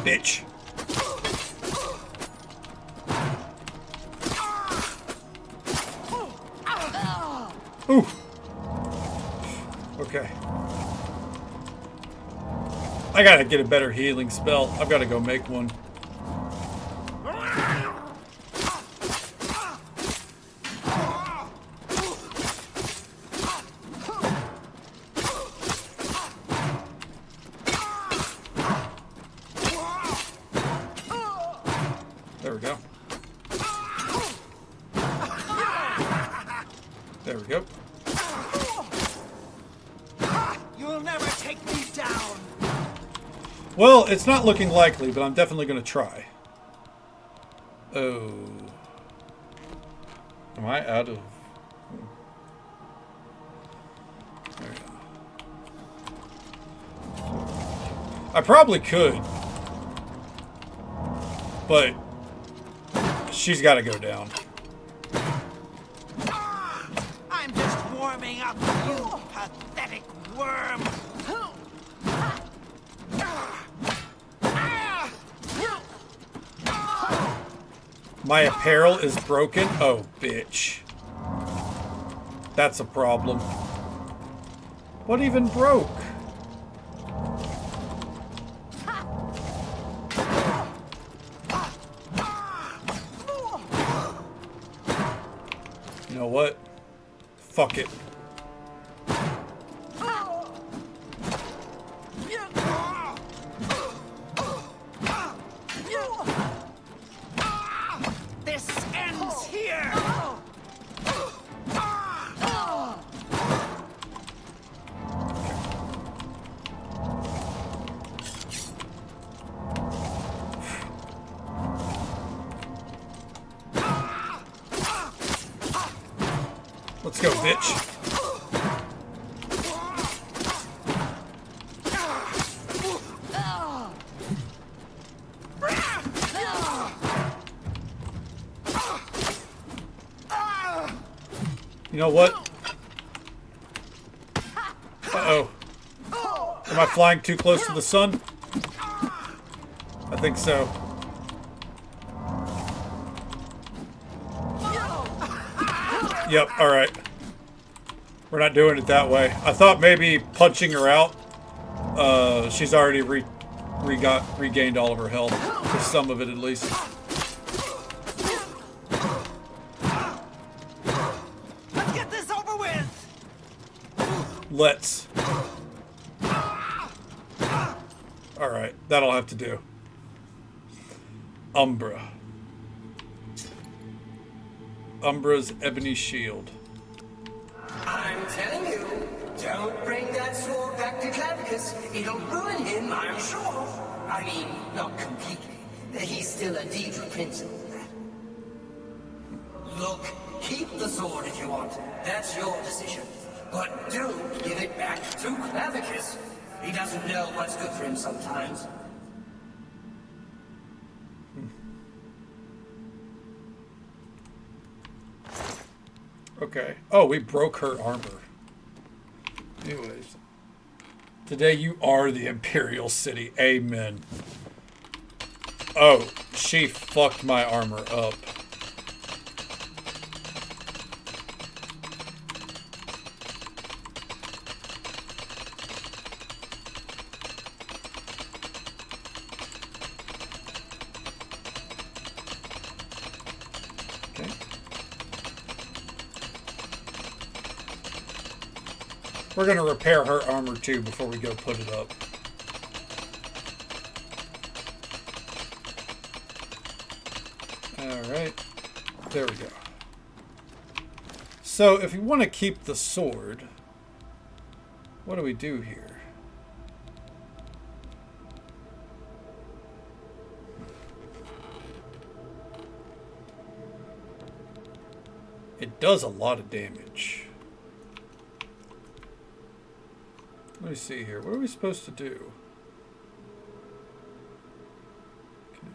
bitch. Ooh. Okay. I gotta get a better healing spell. I've gotta go make one. There we go. There we go. You'll never take me down. Well, it's not looking likely, but I'm definitely going to try. Oh. Am I out of... There we go. I probably could. But she's got to go down. I'm just warming up, you pathetic worm. My apparel is broken? Oh, bitch. That's a problem. What even broke? You know what? Fuck it. This ends here. Let's go, bitch. You know what? Uh-oh. Am I flying too close to the sun? I think so. Yep, alright. We're not doing it that way. I thought maybe punching her out, she's already regained all of her health. For some of it, at least. Let's get this over with. Let's. Alright, that'll have to do. Umbra. Umbra's ebony shield. I'm telling you, don't bring that sword back to Clavicus. It'll ruin him, I'm sure. I mean, not completely. He's still a Daedra prince and all that. Look, keep the sword if you want. That's your decision. But don't give it back to Clavicus. He doesn't know what's good for him sometimes. Okay. Oh, we broke her armor. Anyways. Today you are the Imperial City. Amen. Oh, she fucked my armor up. Okay. We're going to repair her armor too before we go put it up. Alright. There we go. So, if we want to keep the sword, what do we do here? It does a lot of damage. Let me see here. What are we supposed to do? Okay.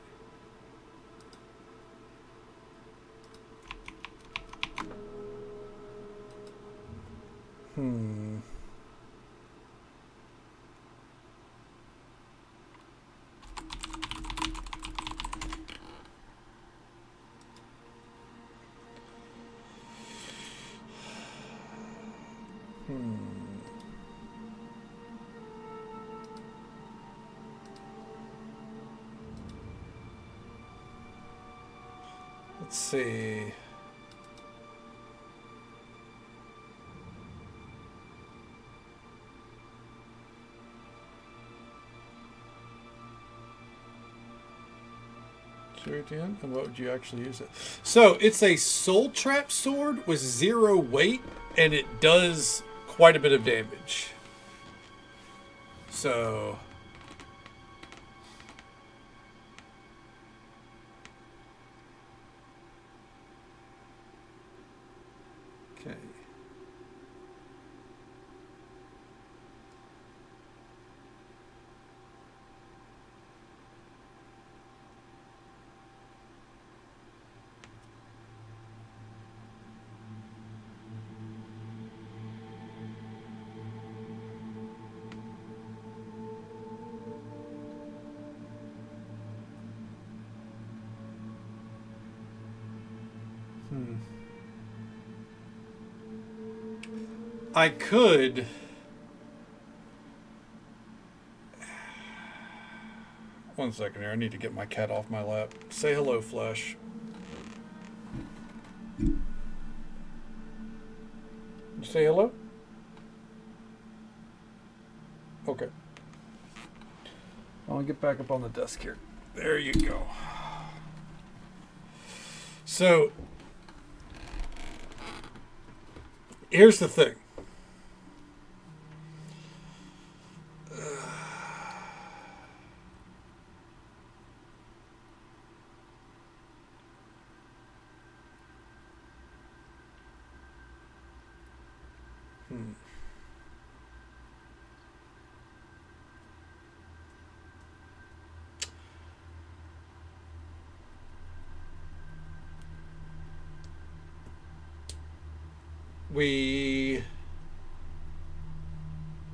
Let's see. And what would you actually use it? So it's a soul trap sword with 0 weight, and it does quite a bit of damage. So okay. I could. One second here. I need to get my cat off my lap. Say hello, Flesh. Did you say hello? Okay. I'll get back up on the desk here. There you go. So, here's the thing.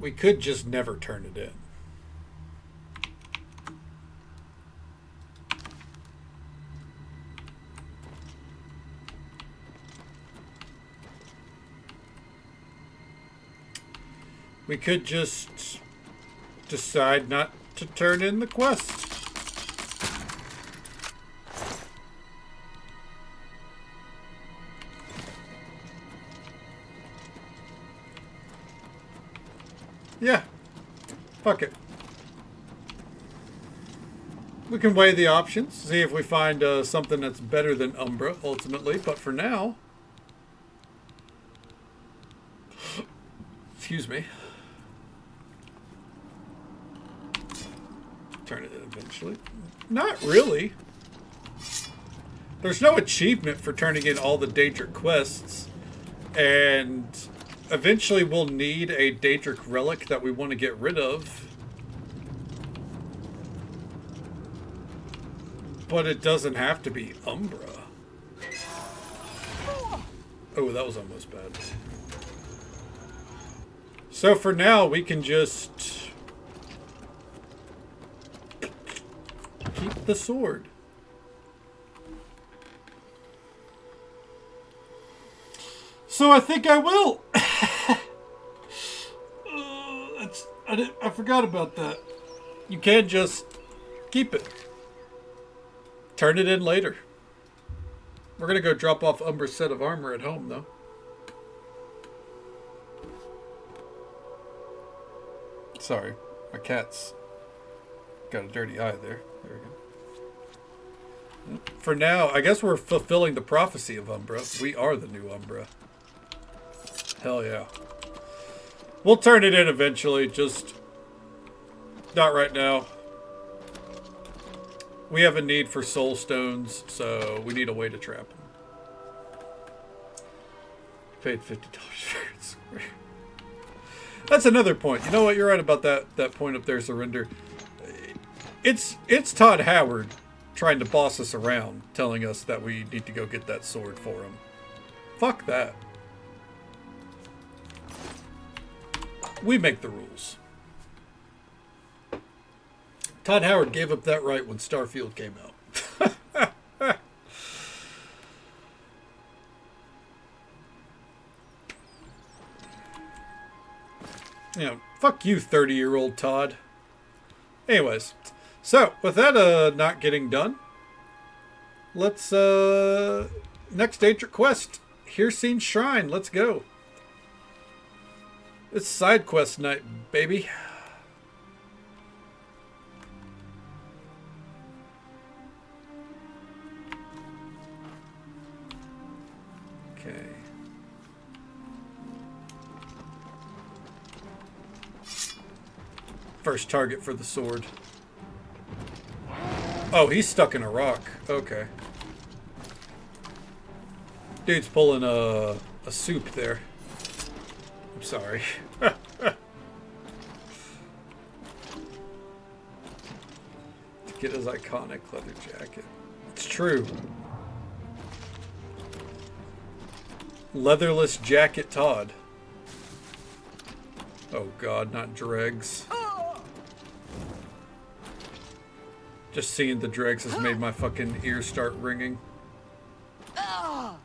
We could just never turn it in. We could just decide not to turn in the quest. Yeah. Fuck it. We can weigh the options, see if we find something that's better than Umbra, ultimately. But for now... Excuse me. Turn it in eventually. Not really. There's no achievement for turning in all the Daedric quests. And... eventually we'll need a Daedric relic that we want to get rid of. But it doesn't have to be Umbra. Oh, that was almost bad. So for now, we can just keep the sword. So I think I will. I forgot about that. You can just keep it. Turn it in later. We're going to go drop off Umbra's set of armor at home, though. Sorry. My cat's got a dirty eye there. There we go. For now, I guess we're fulfilling the prophecy of Umbra. We are the new Umbra. Hell yeah. We'll turn it in eventually, just not right now. We have a need for soul stones, so we need a way to trap them. Paid $50 for it. Square. That's another point. You know what? You're right about that point up there, Surrender. It's Todd Howard trying to boss us around, telling us that we need to go get that sword for him. Fuck that. We make the rules. Todd Howard gave up that right when Starfield came out. You know, fuck you, 30-year-old Todd. Anyways, so with that not getting done, let's next Daedric quest, Hircine Shrine. Let's go. It's side quest night, baby. Okay. First target for the sword. Oh, he's stuck in a rock. Okay. Dude's pulling a soup there. I'm sorry. To get his iconic leather jacket. It's true. Leatherless jacket Todd. Oh god, not dregs. Just seeing the dregs has made my fucking ears start ringing. Alright.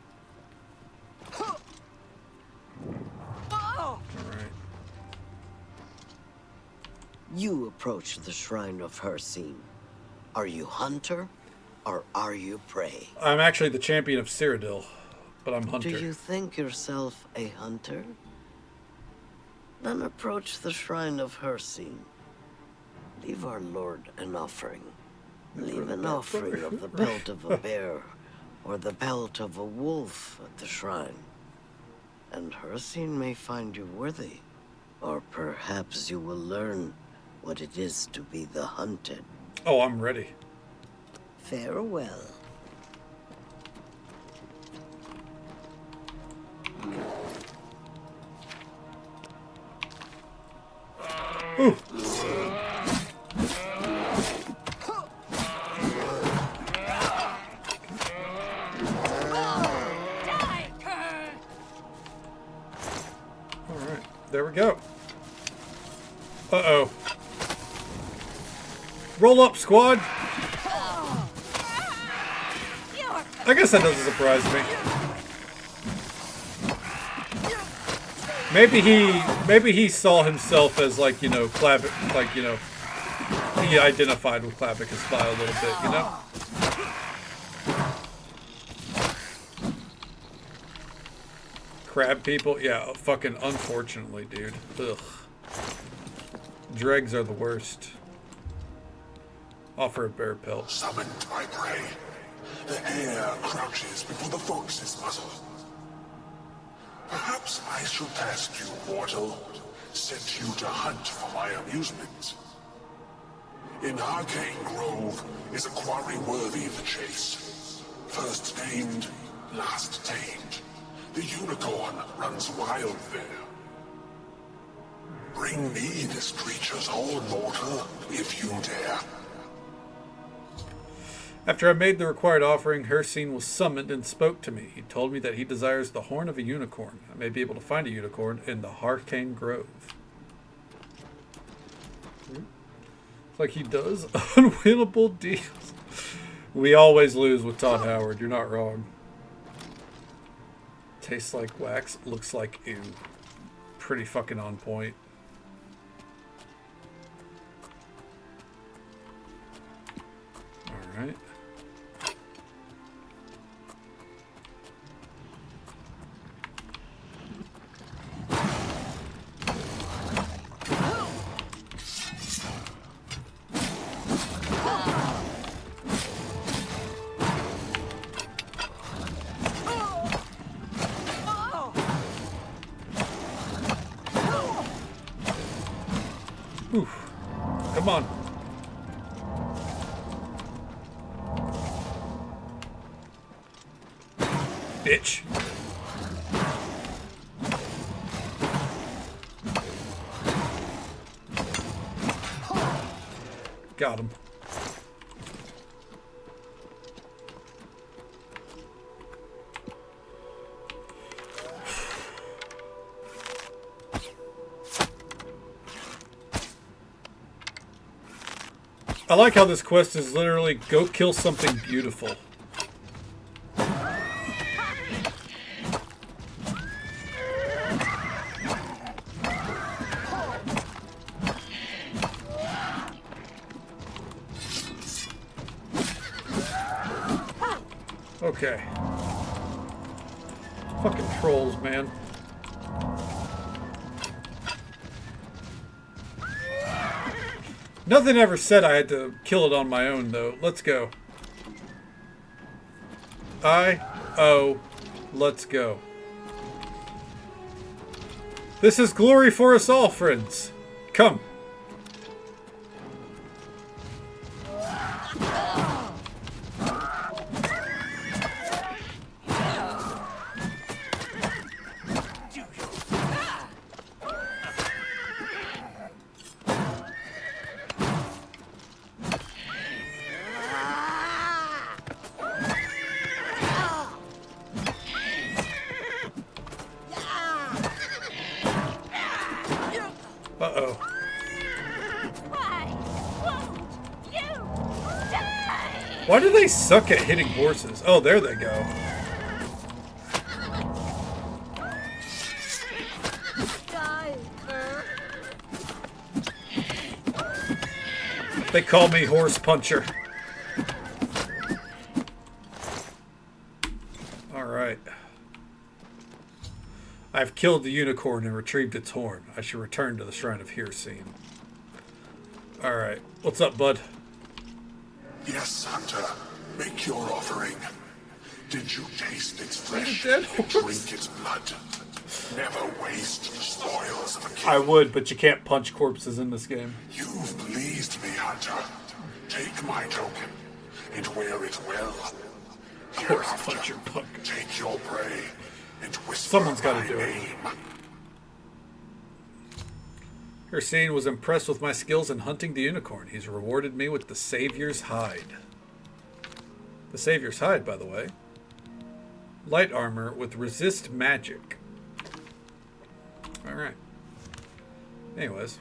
You approach the shrine of Hircine. Are you hunter, or are you prey? I'm actually the champion of Cyrodiil, but I'm hunter. Do you think yourself a hunter? Then approach the shrine of Hircine. Leave our lord an offering. Leave an offering of the pelt of a bear, or the pelt of a wolf at the shrine. And Hircine may find you worthy. Or perhaps you will learn what it is to be the hunted. Oh, I'm ready. Farewell. Ooh. Alright, there we go. Uh-oh. Roll up, squad! I guess that doesn't surprise me. Maybe he saw himself as, like, you know, like, you know, he identified with Clavic's style a little bit, you know? Crab people? Yeah, fucking unfortunately, dude. Ugh. Dregs are the worst. Offer a bear pelt. Summoned my prey. The hare crouches before the fox's muzzle. Perhaps I should test you, mortal. Sent you to hunt for my amusement. In Arcane Grove is a quarry worthy the chase. First named, last tamed. The unicorn runs wild there. Bring me this creature's horn, mortal, if you dare. After I made the required offering, Hircine was summoned and spoke to me. He told me that he desires the horn of a unicorn. I may be able to find a unicorn in the Arcane Grove. It's like he does unwinnable deals. We always lose with Todd Howard. You're not wrong. Tastes like wax. Looks like ew. Pretty fucking on point. Alright. Oof. Come on. Bitch. Got him. I like how this quest is literally go kill something beautiful. Okay. Fucking trolls, man. Nothing ever said I had to kill it on my own, though. Let's go. Let's go. This is glory for us all, friends. Come. Uh-oh. Why do they suck at hitting horses? Oh, there they go. They call me Horse Puncher. Alright. I've killed the unicorn and retrieved its horn. I should return to the Shrine of Hircine. Alright. What's up, bud? Yes, Hunter. Make your offering. Did you taste its flesh dead and drink its blood? Never waste the spoils of a king. I would, but you can't punch corpses in this game. You've pleased me, Hunter. Take my token and wear it well. Horse puncher punk. Take your prey and whisper Someone's got my to do it. name. Hircine was impressed with my skills in hunting the unicorn. He's rewarded me with the Savior's Hide. The Savior's Hide, by the way. Light armor with resist magic. Alright. Anyways.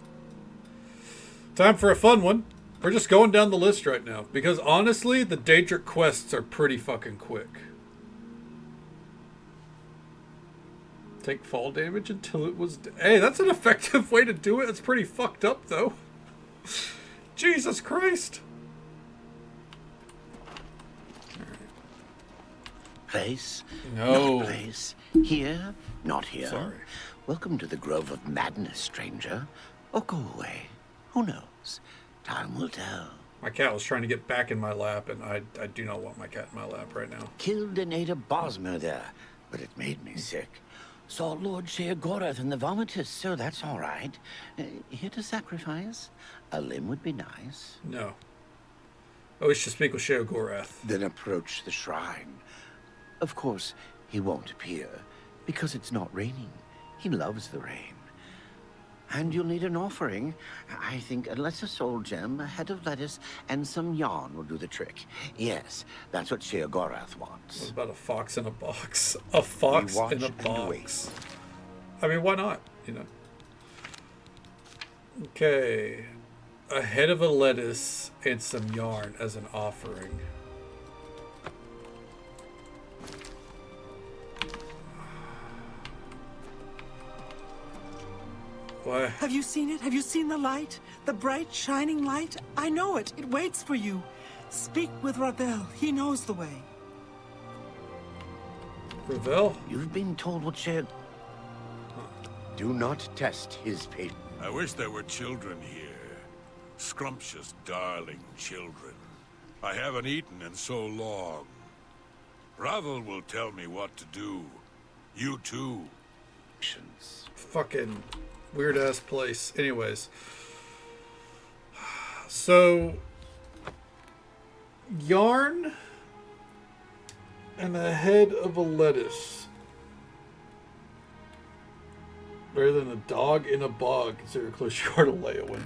Time for a fun one. We're just going down the list right now. Because honestly, the Daedric quests are pretty fucking quick. Take fall damage until it was... Hey, that's an effective way to do it. It's pretty fucked up, though. Jesus Christ. Place? No. Not place. Here? Not here. Sorry. Welcome to the Grove of Madness, stranger. Or go away. Who knows? Time will tell. My cat was trying to get back in my lap, and I do not want my cat in my lap right now. Killed and ate a Bosmer there, but it made me sick. Saw Lord Sheogorath in the vomitous, so that's all right. Here to sacrifice? A limb would be nice. No. I wish to speak with Sheogorath. Then approach the shrine. Of course, he won't appear, because it's not raining. He loves the rain. And you'll need an offering. I think a lesser soul gem, a head of lettuce, and some yarn will do the trick. Yes, that's what Sheogorath wants. What about a fox in a box? A fox in a box. I mean, why not? You know. Okay. A head of a lettuce and some yarn as an offering. What? Have you seen it? Have you seen the light? The bright, shining light? I know it. It waits for you. Speak with Ravel. He knows the way. Ravel? You've been told what Sheog... Do not test his patience. I wish there were children here. Scrumptious, darling children. I haven't eaten in so long. Ravel will tell me what to do. You too. Fucking weird ass place. Anyways. So yarn and a head of a lettuce. Better than a dog in a bog. Consider how close you are to Leowin.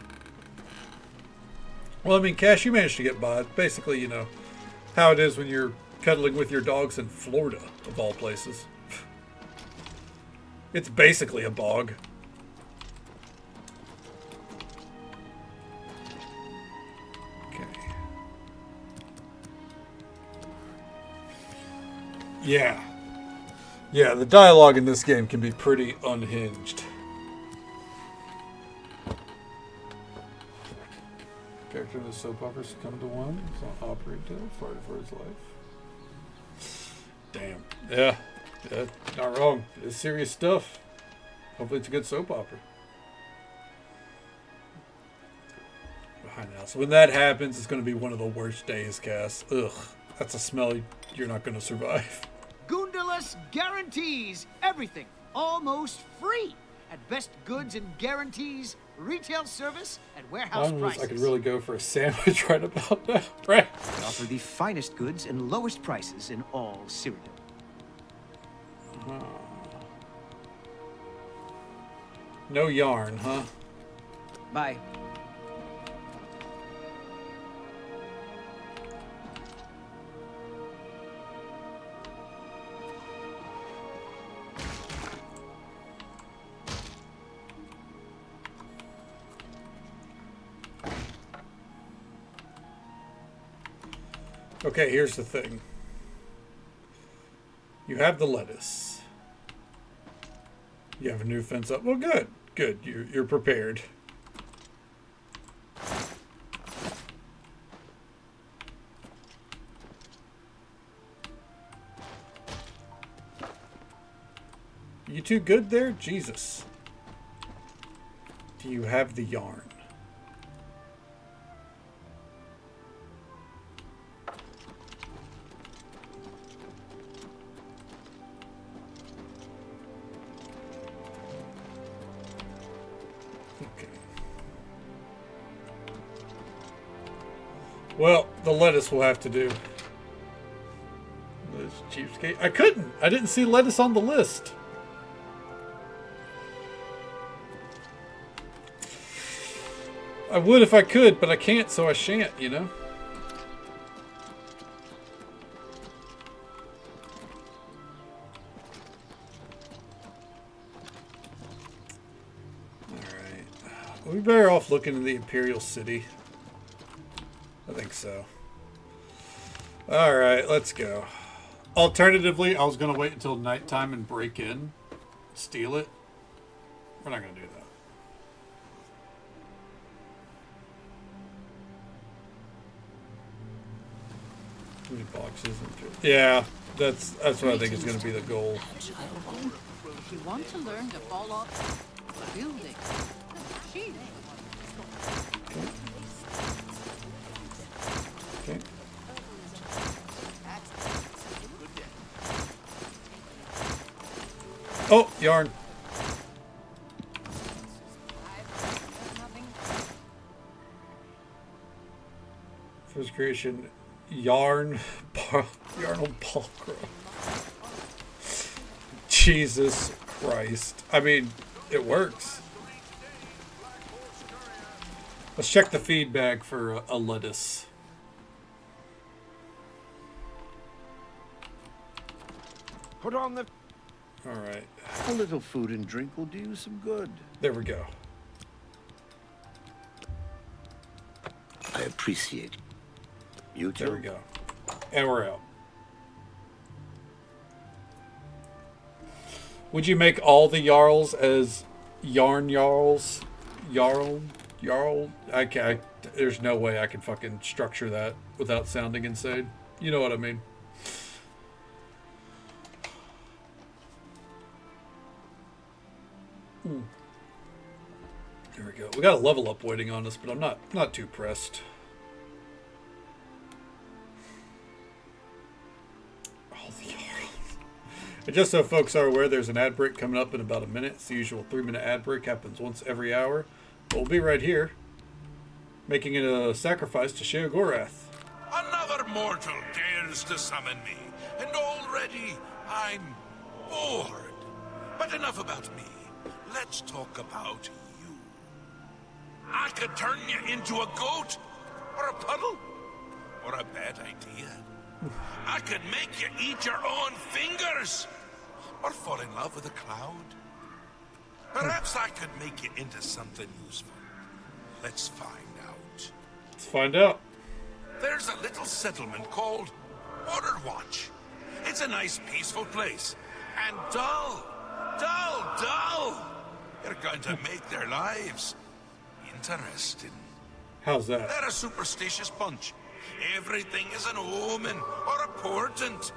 Well, I mean, Cash, you managed to get by. Basically, you know, how it is when you're cuddling with your dogs in Florida, of all places. It's basically a bog. Okay. Yeah. Yeah, the dialogue in this game can be pretty unhinged. Character of the soap opera succumbed to one. He's on operating tail, fighting for his life. Damn. Yeah. Yeah. Not wrong. It's serious stuff. Hopefully it's a good soap opera. Behind the house. When that happens, it's going to be one of the worst days, Cass. Ugh. That's a smell you're not going to survive. Goondalus guarantees everything almost free at Best Goods and Guarantees retail service and warehouse prices. I could really go for a sandwich right about now. Right. We offer the finest goods and lowest prices in all Cyrodiil. No yarn, huh? Bye. Okay, here's the thing. You have the lettuce. You have a new fence up. Well, good. Good. You're prepared. You too good there? Jesus. Do you have the yarn? Well, the lettuce will have to do. This cheapskate. I couldn't. I didn't see lettuce on the list. I would if I could, but I can't, so I shan't, you know? Alright. We're better off looking in the Imperial City. I think so. Alright, let's go. Alternatively, I was going to wait until nighttime and break in. Steal it. We're not going to do that. How many boxes? Yeah, that's what I think is going to be the goal. If you want to learn to fall off building, Okay. Oh, yarn. First creation, yarn on Palcro. Jesus Christ. I mean, it works. Let's check the feedback for a lettuce. Put on the... All right. A little food and drink will do you some good. There we go. I appreciate it. You too. There we go. And we're out. Would you make all the Jarls as yarn Jarls? Jarl? There's no way I can fucking structure that without sounding insane. You know what I mean? There we go. We got a level up waiting on us, but I'm not too pressed. All the Jarls. And just so folks are aware, there's an ad break coming up in about a minute. It's the usual 3-minute ad break. Happens once every hour. But we'll be right here, making it a sacrifice to Sheogorath. Another mortal dares to summon me, and already I'm bored. But enough about me. Let's talk about you. I could turn you into a goat, or a puddle, or a bad idea. I could make you eat your own fingers, or fall in love with a cloud. Perhaps I could make you into something useful. Let's find out. Let's find out. There's a little settlement called Waterwatch. It's a nice, peaceful place. And dull. You're going to make their lives interesting. How's that? They're a superstitious bunch. Everything is an omen or a portent.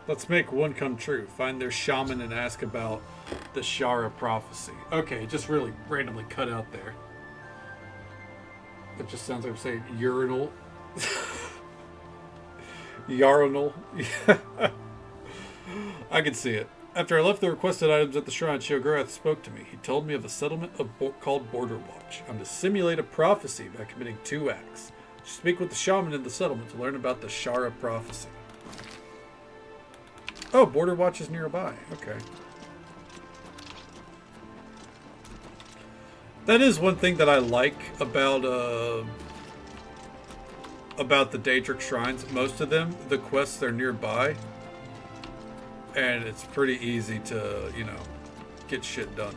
Let's make one come true. Find their shaman and ask about the Shara prophecy. Okay, it just really randomly cut out there. It just sounds like I'm saying urinal. Urinal. I can see it. After I left the requested items at the shrine, Sheogorath spoke to me. He told me of a settlement called Border Watch. I'm to simulate a prophecy by committing 2 acts. Speak with the shaman in the settlement to learn about the Shara prophecy. Oh, Border Watch is nearby. Okay. That is one thing that I like about the Daedric Shrines. Most of them, the quests are nearby. And it's pretty easy to, you know, get shit done.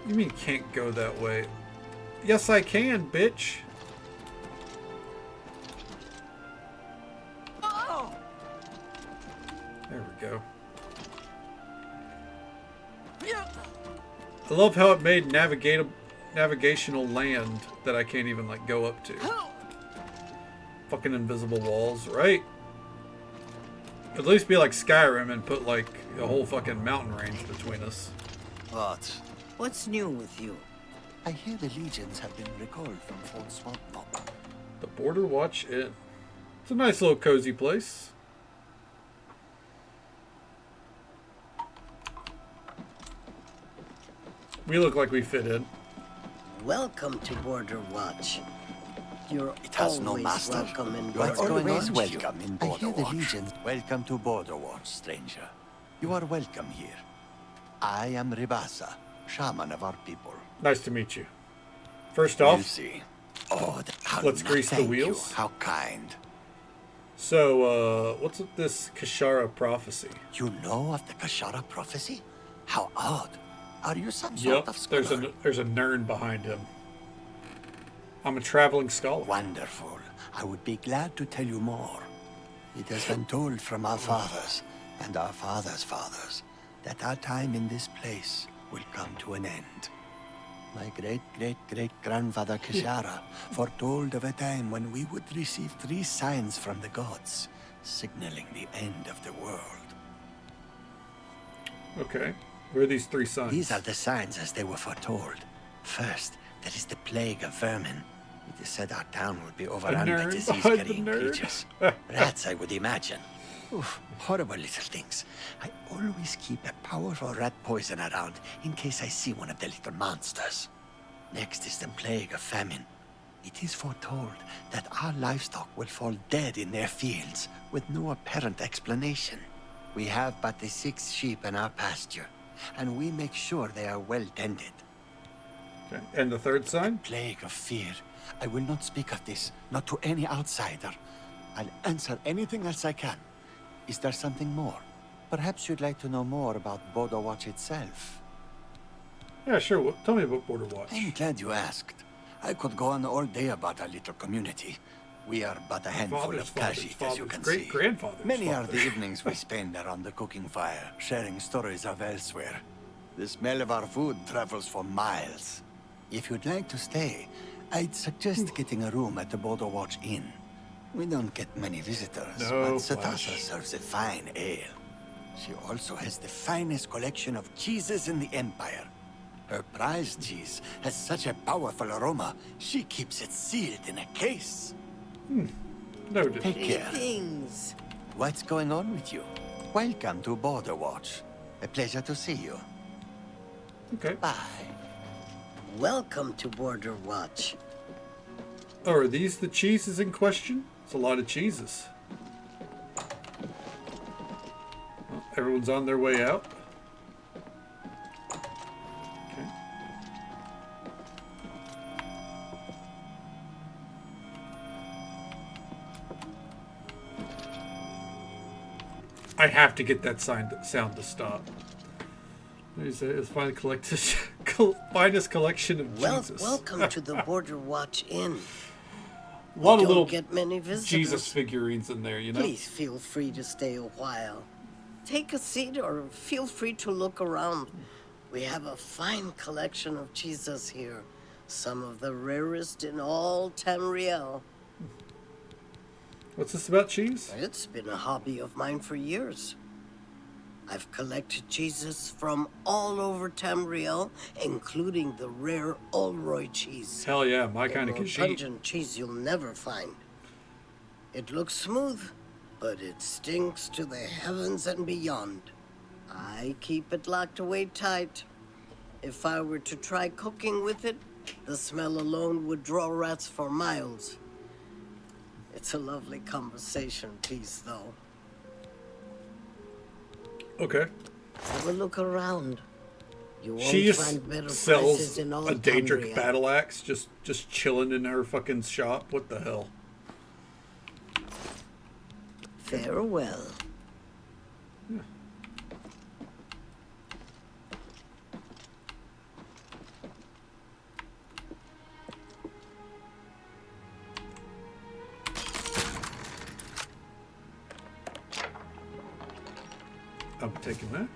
You mean can't go that way? Yes, I can, bitch. Oh! There we go. I love how it made navigational land that I can't even, like, go up to. Fucking invisible walls, right? At least be like Skyrim and put, like, a whole fucking mountain range between us. What? What's new with you? I hear the legions have been recalled from Fort Swampknob. The Border Watch Inn. It's a nice little cozy place. We look like we fit in. Welcome to Border Watch. You're It has no always master. welcome in You Border are always Watch. welcome in Border Watch. I hear the legions. Welcome to Border Watch, stranger. You are welcome here. I am Ribasa, shaman of our people. Nice to meet you. First We'll off, see. Oh, let's grease the thank wheels. You. How kind. So, what's with this Kashara prophecy? You know of the Kashara prophecy? How odd. Are you some sort of scholar? There's a Nern behind him. I'm a traveling scholar. Wonderful. I would be glad to tell you more. It has been told from our fathers and our fathers' fathers that our time in this place will come to an end. My great-great-great-grandfather Kishara foretold of a time when we would receive 3 signs from the gods, signaling the end of the world. Okay. Where are these 3 signs? These are the signs as they were foretold. First, there is the plague of vermin. It is said our town will be overrun by disease-carrying creatures. Rats, I would imagine. Oof, horrible little things. I always keep a powerful rat poison around in case I see one of the little monsters. Next is the plague of famine. It is foretold that our livestock will fall dead in their fields with no apparent explanation. We have but the 6 sheep in our pasture, and we make sure they are well tended. Okay. And the 3rd sign? Plague of fear. I will not speak of this, not to any outsider. I'll answer anything else I can. Is there something more? Perhaps you'd like to know more about Border Watch itself. Yeah, sure. Well, tell me about Border Watch. I'm glad you asked. I could go on all day about our little community. We are but a handful of Khajiit, as you can see. Many are the evenings we spend around the cooking fire, sharing stories of elsewhere. The smell of our food travels for miles. If you'd like to stay, I'd suggest getting a room at the Border Watch Inn. We don't get many visitors, but Satasa serves a fine ale. She also has the finest collection of cheeses in the Empire. Her prize cheese has such a powerful aroma, she keeps it sealed in a case. Noted. Take care. Things. What's going on with you? Welcome to Border Watch. A pleasure to see you. Okay. Bye. Welcome to Border Watch. Oh, are these the cheeses in question? It's a lot of cheeses. Well, everyone's on their way out. Okay. I have to get that sound to stop. It's finest collection of Jesus. Welcome to the Border Watch Inn. A lot We of little don't get many visitors. Jesus figurines in there, you know? Please feel free to stay a while. Take a seat or feel free to look around. We have a fine collection of Jesus here. Some of the rarest in all Tamriel. What's this about cheese? It's been a hobby of mine for years. I've collected cheeses from all over Tamriel, including the rare Olroy cheese. Hell yeah, my kind of cuisine. Pungent cheese you'll never find. It looks smooth, but it stinks to the heavens and beyond. I keep it locked away tight. If I were to try cooking with it, the smell alone would draw rats for miles. It's a lovely conversation piece, though. Okay. Have a look around. You won't She find better sells prices in all a Daedric Tamriel. battle axe just chilling in her fucking shop. What the hell? Farewell. Yeah. I'm taking that.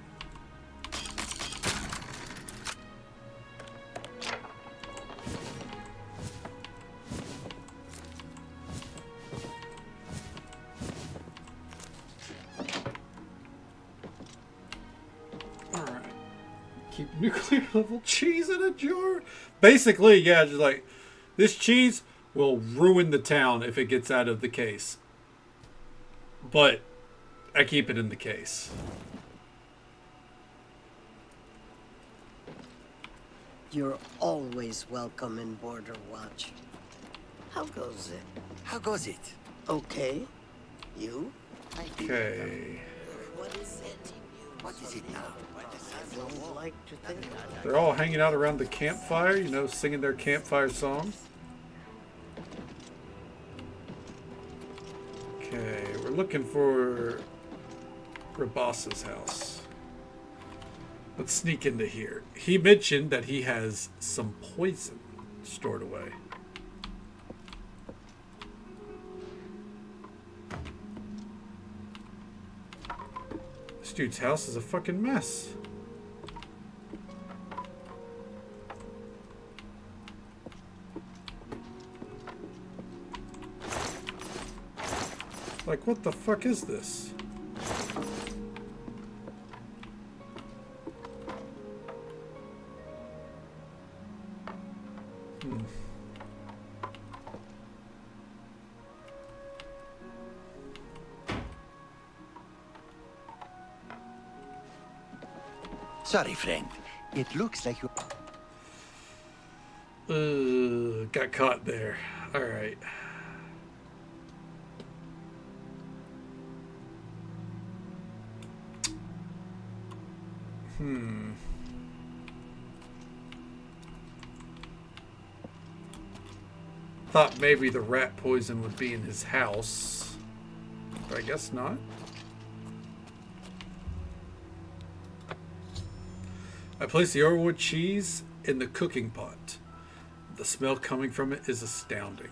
Alright. Keep nuclear level cheese in a jar. Basically, yeah, just like this cheese will ruin the town if it gets out of the case. But I keep it in the case. You're always welcome in Border Watch. How goes it? How goes it? Okay. You? Okay. What is it? What is it now? I don't like to think. They're all hanging out around the campfire, you know, singing their campfire song. Okay, we're looking for Rabas's house. Let's sneak into here. He mentioned that he has some poison stored away. This dude's house is a fucking mess. Like, what the fuck is this? Sorry, friend. It looks like you... Got caught there. Alright. Thought maybe the rat poison would be in his house. But I guess not. I place the Orwood cheese in the cooking pot. The smell coming from it is astounding.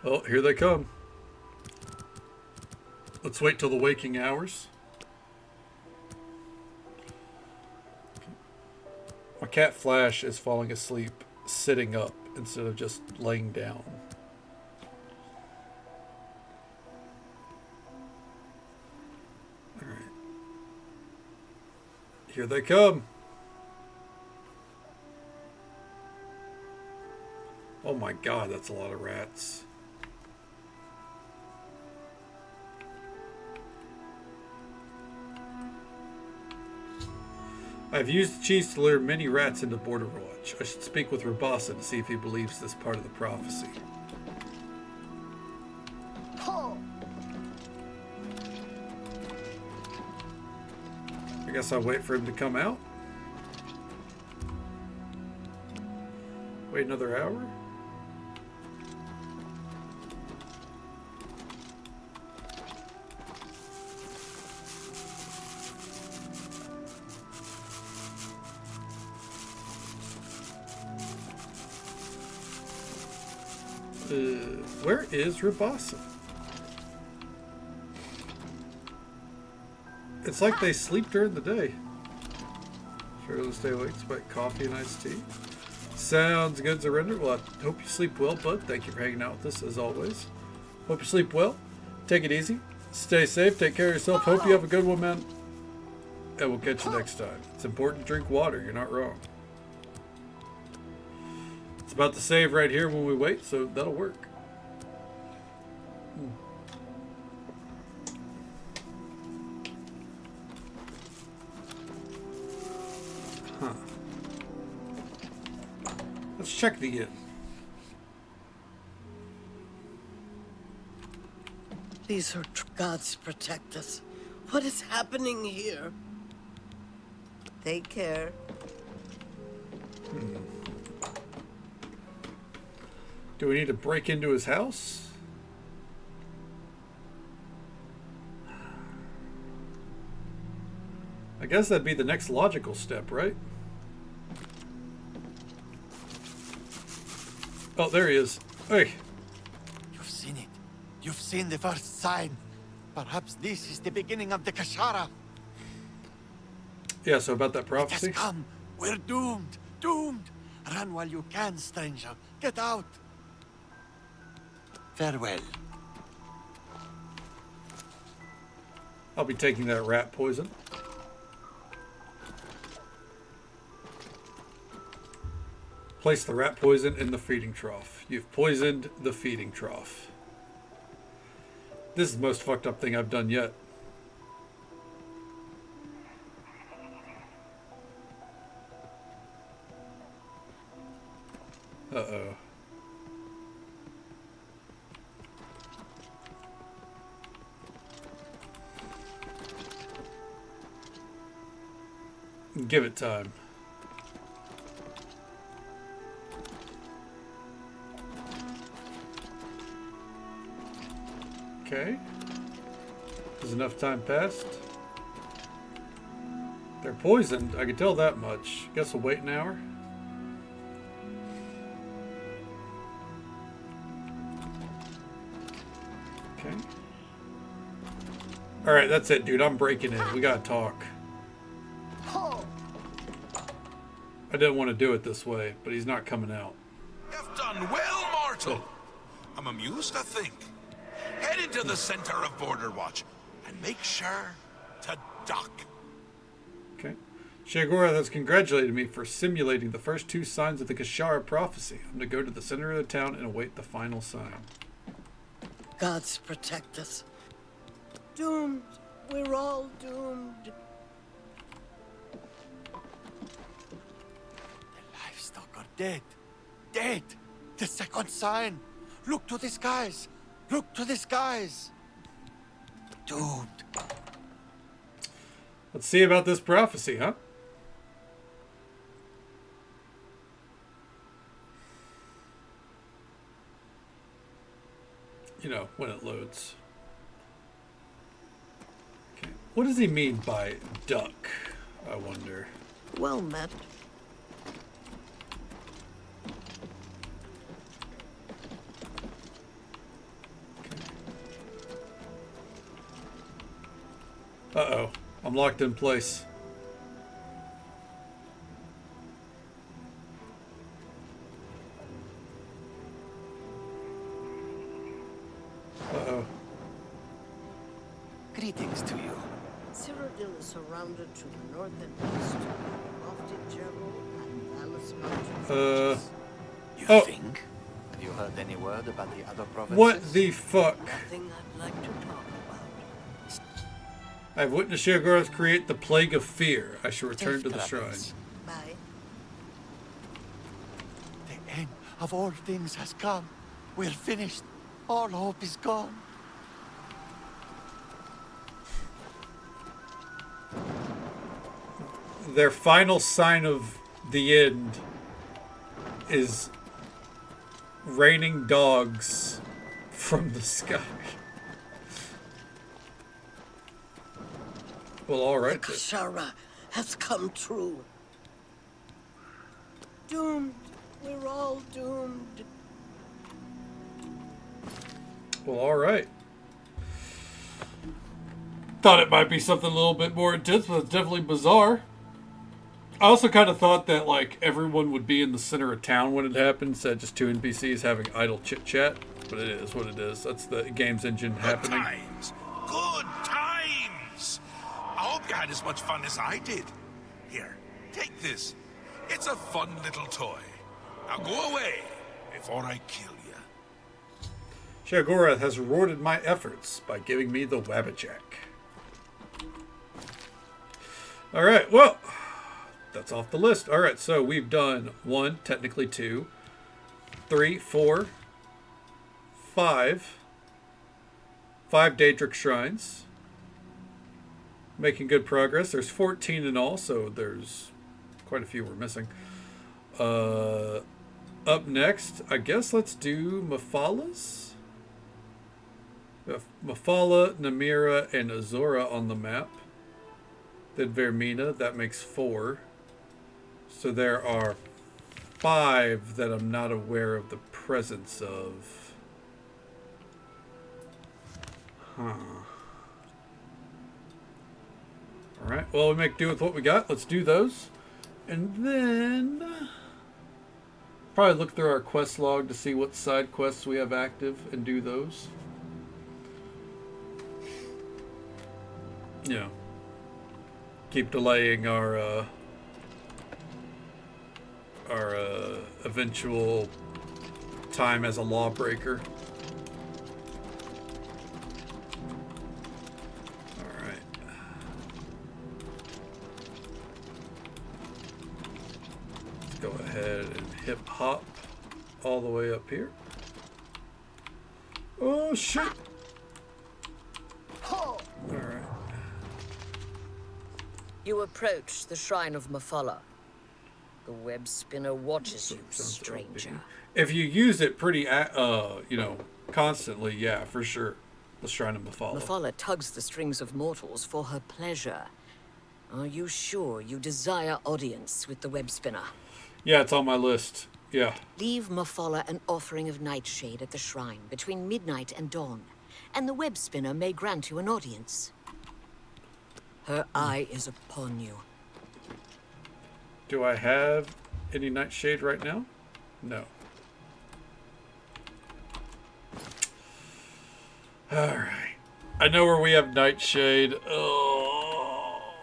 Oh, here they come. Let's wait till the waking hours. My cat Flash is falling asleep sitting up instead of just laying down. Alright. Here they come. Oh my god, that's a lot of rats. I've used the cheese to lure many rats into Border Watch. I should speak with Rabasa to see if he believes this part of the prophecy. I guess I'll wait for him to come out. Wait another hour? Where is Rabasa? It's like they sleep during the day. Struggle to stay awake despite coffee and iced tea. Sounds good, Surrender. Well, I hope you sleep well, bud. Thank you for hanging out with us, as always. Hope you sleep well. Take it easy. Stay safe. Take care of yourself. Hope you have a good one, man. And we'll catch you next time. It's important to drink water. You're not wrong. It's about to save right here when we wait, so that'll work. Huh. Let's check the inn. These are gods protect us. What is happening here? Take care. Do we need to break into his house? I guess that'd be the next logical step, right? Oh, there he is. Hey. You've seen it. You've seen the first sign. Perhaps this is the beginning of the Kashara. Yeah, so about that prophecy? It has come. We're doomed. Doomed. Run while you can, stranger. Get out. Farewell. I'll be taking that rat poison. Place the rat poison in the feeding trough. You've poisoned the feeding trough. This is the most fucked up thing I've done yet. Uh-oh. Give it time. Okay. Has enough time passed? They're poisoned. I can tell that much. Guess we'll wait an hour. Okay. Alright, that's it, dude. I'm breaking in. We gotta talk. I didn't want to do it this way, but he's not coming out. You've done well, mortal. I'm amused to think. Head into the center of Border Watch and make sure to duck. Okay. Shagora has congratulated me for simulating the first two signs of the Kashara prophecy. I'm to go to the center of the town and await the final sign. Gods protect us. Doomed. We're all doomed. Dead. Dead. The second sign. Look to the skies. Look to the skies. Doomed. Let's see about this prophecy, huh? You know, when it loads. Okay. What does he mean by duck, I wonder? Well met. Uh-oh. I'm locked in place. Uh-oh. Greetings to you. Cyrodiil is surrounded to the north and east. Lofty Gerbil and Alice Mountains. You think? Have you heard any word about the other provinces? What the fuck? Nothing I'd like to talk about. I've witnessed Sheogorath create the plague of fear. I shall return to the shrine. Bye. The end of all things has come. We're finished. All hope is gone. Their final sign of the end is raining dogs from the sky. Well, all right. The Kashara has come true. Doomed. We're all doomed. Well, all right. Thought it might be something a little bit more intense, but it's definitely bizarre. I also kind of thought that like everyone would be in the center of town when it happened, instead of just two NPCs having idle chit chat. But it is what it is. That's the game's engine happening. Good times. I hope you had as much fun as I did. Here, take this. It's a fun little toy. Now go away before I kill you. Sheogorath has rewarded my efforts by giving me the Wabbajack. Alright, well, that's off the list. Alright, so we've done 1, technically 2, 3, 4, 5 Daedric Shrines. Making good progress. There's 14 in all, so there's quite a few we're missing. Up next, I guess let's do Mephalas. Mephala, Namira, and Azora on the map. Then Vermina, that makes 4. So there are 5 that I'm not aware of the presence of. Huh. Alright, well, we make do with what we got. Let's do those. And then probably look through our quest log to see what side quests we have active and do those. Yeah. Keep delaying our eventual time as a lawbreaker. Alright. Let's go ahead and hip hop all the way up here. Oh shit! Alright. You approach the shrine of Mephala. The web spinner watches you, stranger. If you use it pretty, constantly, yeah, for sure. The shrine of Mephala. Mephala tugs the strings of mortals for her pleasure. Are you sure you desire audience with the web spinner? Yeah, it's on my list. Yeah. Leave Mephala an offering of nightshade at the shrine between midnight and dawn, and the web spinner may grant you an audience. Her eye is upon you. Do I have any nightshade right now? No. Alright. I know where we have nightshade. Oh.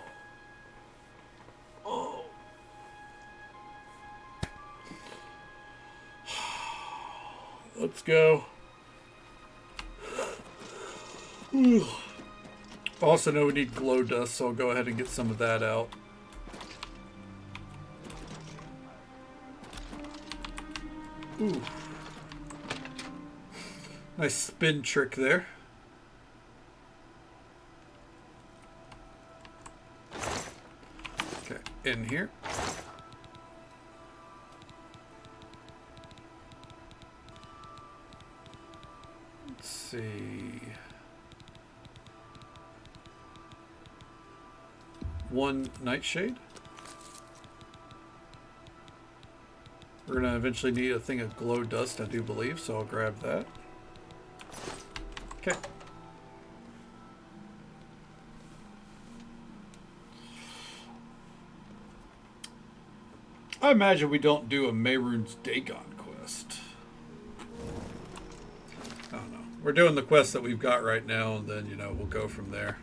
Oh. Let's go. Also know we need glow dust, so I'll go ahead and get some of that out. Ooh. Nice spin trick there. Okay, in here. Let's see. 1 nightshade. We're going to eventually need a thing of glow dust, I do believe, so I'll grab that. Okay. I imagine we don't do a Mehrunes Dagon quest. I don't know. We're doing the quest that we've got right now, and then, we'll go from there.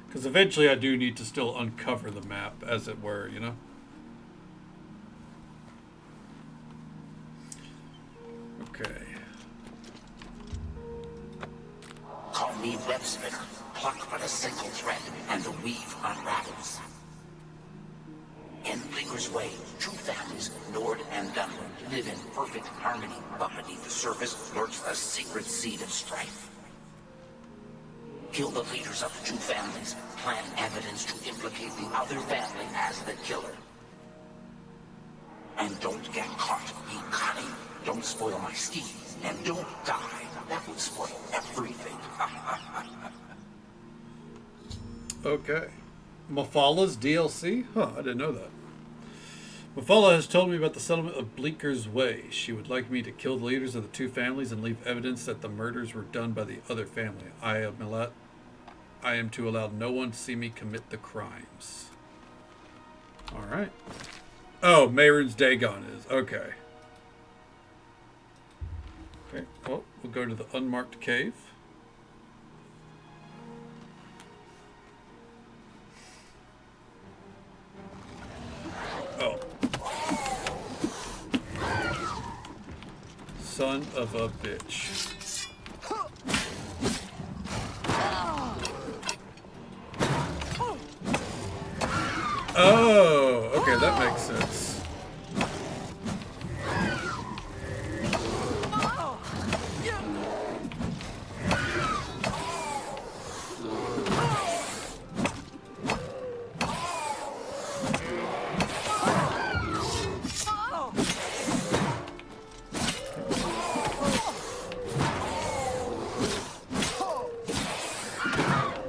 Because eventually I do need to still uncover the map, as it were, Okay. Call me web spinner. Pluck but a single thread, and the weave unravels. In Blinker's Way, two families, Nord and Dunlin, live in perfect harmony, but beneath the surface lurks the secret seed of strife. Kill the leaders of the two families, plant evidence to implicate the other family as the killer. And don't get caught. Be cunning. Don't spoil my schemes. And don't die. That would spoil everything. Okay. Mephala's DLC? Huh, I didn't know that. Mephala has told me about the settlement of Bleaker's Way. She would like me to kill the leaders of the two families and leave evidence that the murders were done by the other family. I am to allow no one to see me commit the crimes. All right. Oh, Mehrunes Dagon is. Okay. Okay. Well, we'll go to the unmarked cave. Oh. Son of a bitch. Oh, okay, that makes sense.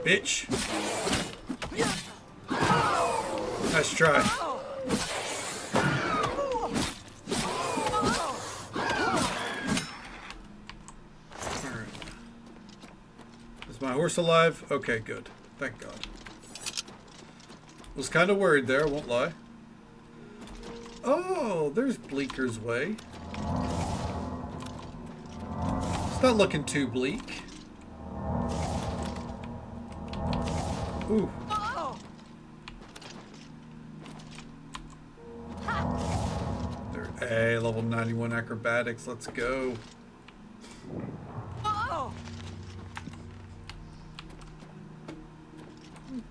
Bitch. Nice try. Alright. Is my horse alive? Okay, good. Thank God. Was kind of worried there, I won't lie. Oh, there's Bleaker's Way. It's not looking too bleak. Ooh. Hey, level 91 acrobatics. Let's go.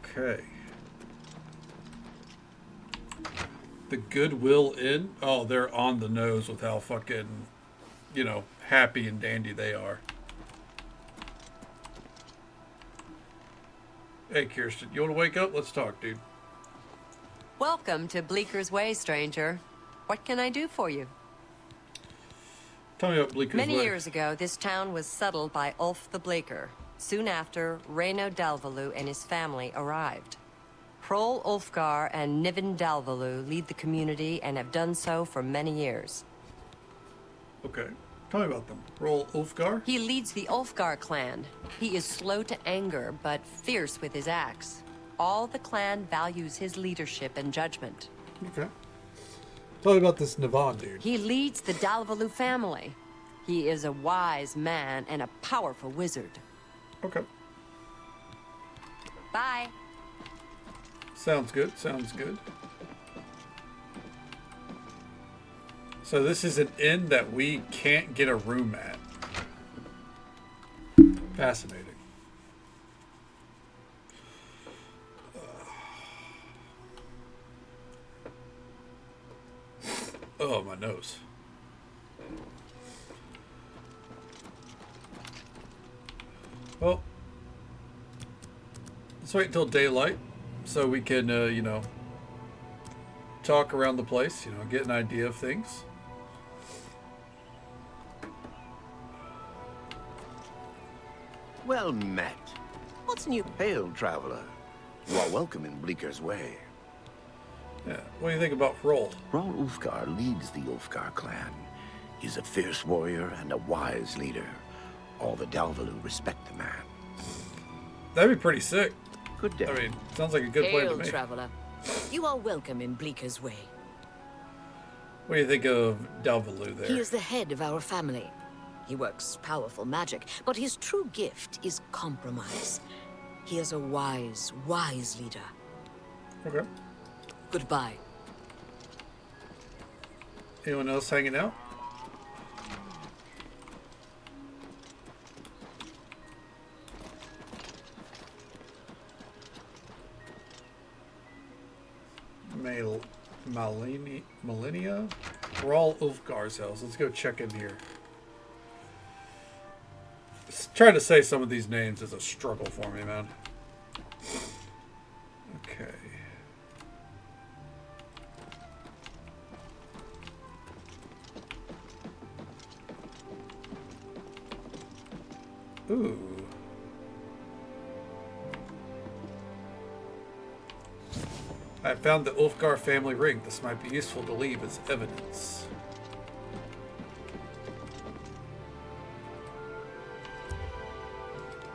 Okay. The Goodwill Inn. Oh, they're on the nose with how fucking, you know, happy and dandy they are. Hey, Kirsten, you want to wake up? Let's talk, dude. Welcome to Bleaker's Way, stranger. What can I do for you? Tell me about Bleaker's Way. Many years ago, this town was settled by Ulf the Bleaker. Soon after, Reno Dalvalu and his family arrived. Hrol Ulfgar and Niven Dalvalu lead the community and have done so for many years. Okay. Tell me about them. Hrol Ulfgar? He leads the Ulfgar clan. He is slow to anger, but fierce with his axe. All the clan values his leadership and judgment. Okay. Tell me about this Nivan dude. He leads the Dalvalu family. He is a wise man and a powerful wizard. Okay. Bye. Sounds good. Sounds good. So this is an inn that we can't get a room at. Fascinating. Oh, my nose. Well, let's wait until daylight so we can, you know, talk around the place, you know, get an idea of things. Well met. What's new? Hail, traveler. You are welcome in Bleaker's Way. Yeah. What do you think about Hrol? Hrol Ulfgar leads the Ulfgar clan. He's a fierce warrior and a wise leader. All the Dalvalu respect the man. That'd be pretty sick. Good day. I mean, sounds like a good plan to me. Traveler. You are welcome in Bleaker's Way. What do you think of Dalvalu there? He is the head of our family. He works powerful magic, but his true gift is compromise. He is a wise, wise leader. Okay. Goodbye. Anyone else hanging out? Millennia? We're all Ulfgar's house. Let's go check in here. Trying to say some of these names is a struggle for me, man. Okay. Ooh. I found the Ulfgar family ring. This might be useful to leave as evidence.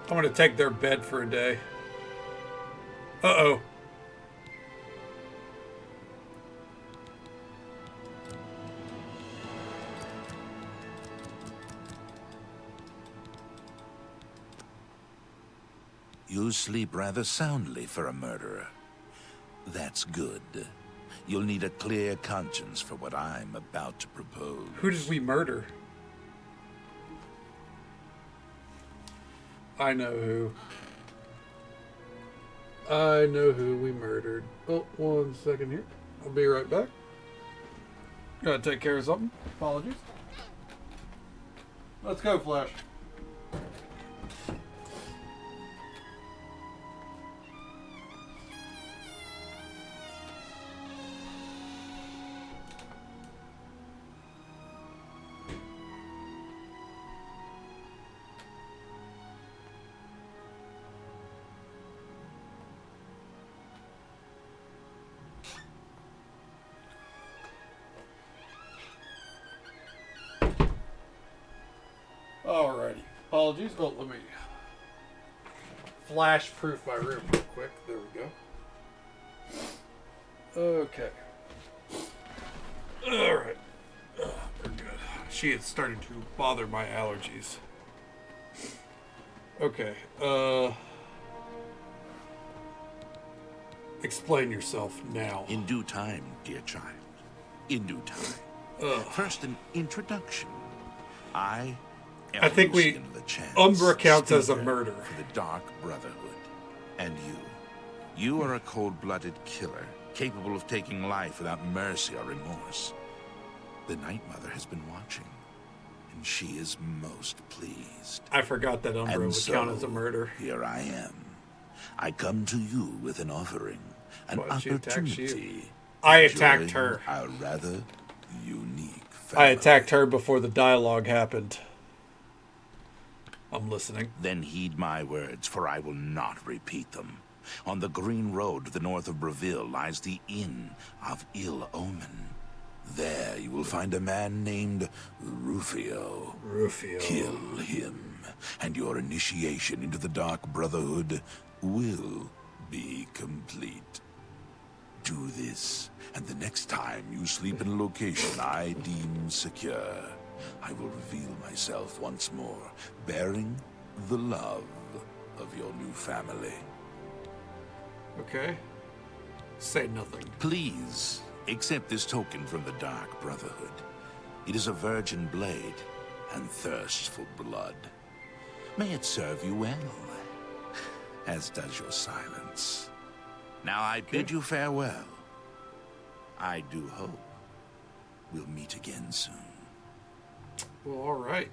I'm gonna take their bed for a day. Uh-oh. You sleep rather soundly for a murderer. That's good. You'll need a clear conscience for what I'm about to propose. Who did we murder? I know who. I know who we murdered. Oh, 1 second here. I'll be right back. Gotta take care of something. Apologies. Let's go, Flash. Alrighty. Apologies. Oh, let me flash proof my room real quick. There we go. Okay. Alright. We're good. She is starting to bother my allergies. Okay. Explain yourself now. In due time, dear child. In due time. First, an introduction. I think Umbra counts as a murder. For the Dark Brotherhood. And you are a cold-blooded killer, capable of taking life without mercy or remorse. The Night Mother has been watching, and she is most pleased. I forgot that Umbra would count as a murder. Here I am. I come to you with an offering, an opportunity. I attacked her. A rather unique family. I attacked her before the dialogue happened. I'm listening. Then heed my words, for I will not repeat them. On the green road to the north of Breville lies the Inn of Ill Omen. There you will find a man named Rufio. Rufio. Kill him, and your initiation into the Dark Brotherhood will be complete. Do this, and the next time you sleep in a location I deem secure, I will reveal myself once more, bearing the love of your new family. Okay. Say nothing. Please, accept this token from the Dark Brotherhood. It is a virgin blade, and thirsts for blood. May it serve you well, as does your silence. Now I bid you farewell. I do hope we'll meet again soon. Well, alright.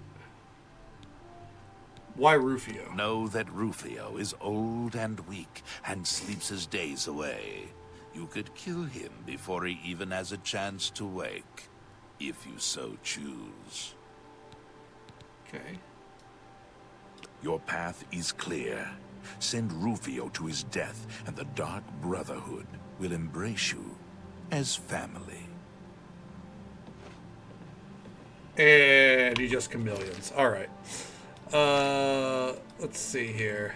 Why Rufio? Know that Rufio is old and weak and sleeps his days away. You could kill him before he even has a chance to wake, if you so choose. Okay. Your path is clear. Send Rufio to his death, and the Dark Brotherhood will embrace you as family. And he just chameleons. Alright. Let's see here.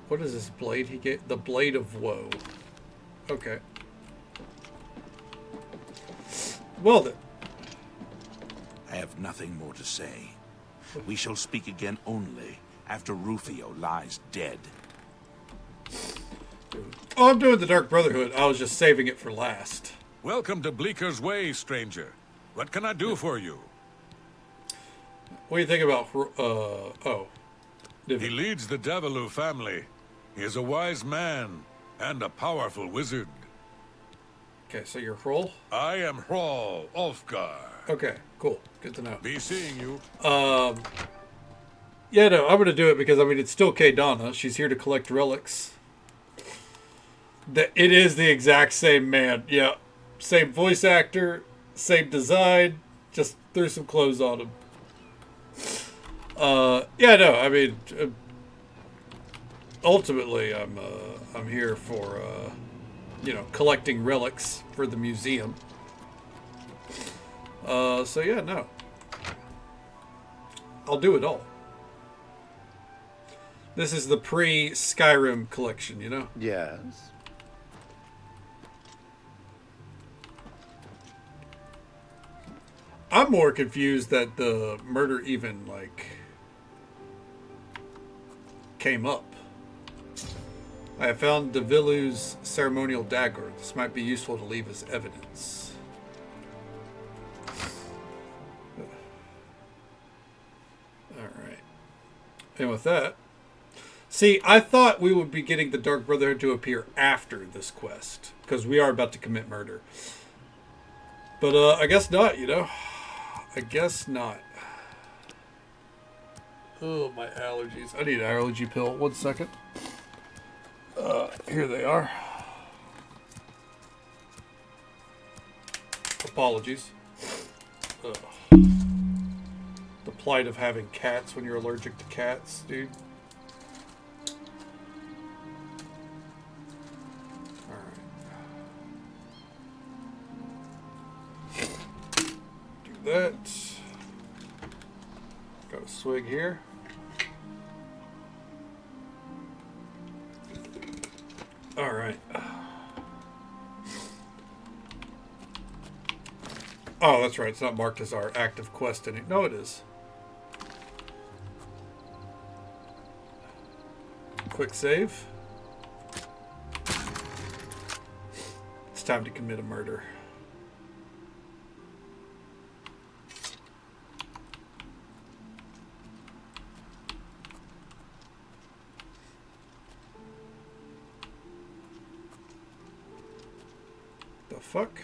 What is this blade he gave? The Blade of Woe. Okay. Well then. I have nothing more to say. We shall speak again only after Rufio lies dead. Oh, I'm doing the Dark Brotherhood. I was just saving it for last. Welcome to Bleeker's Way, stranger. What can I do for you? What do you think about, oh. He leads the Davalou family. He is a wise man and a powerful wizard. Okay, so you're Hrol? I am Hrol Ulfgar. Okay, cool. Good to know. Be seeing you. Yeah, no, I'm gonna do it because, I mean, it's still Kaydana. She's here to collect relics. It is the exact same man. Yeah. Same voice actor, same design, just threw some clothes on him. Yeah, no, I mean, ultimately, I'm here for, you know, collecting relics for the museum. So yeah, no. I'll do it all. This is the pre-Skyrim collection, you know? Yes. I'm more confused that the murder even, like... came up. I have found Davilu's ceremonial dagger. This might be useful to leave as evidence. Alright. And with that... See, I thought we would be getting the Dark Brotherhood to appear after this quest. Because we are about to commit murder. But, I guess not, you know? I guess not. Oh, my allergies. I need an allergy pill. 1 second. Here they are. Apologies. Ugh. The plight of having cats when you're allergic to cats, dude. That. Got a swig here. All right. Oh, that's right. It's not marked as our active quest any. No, it is. Quick save. It's time to commit a murder. Fuck.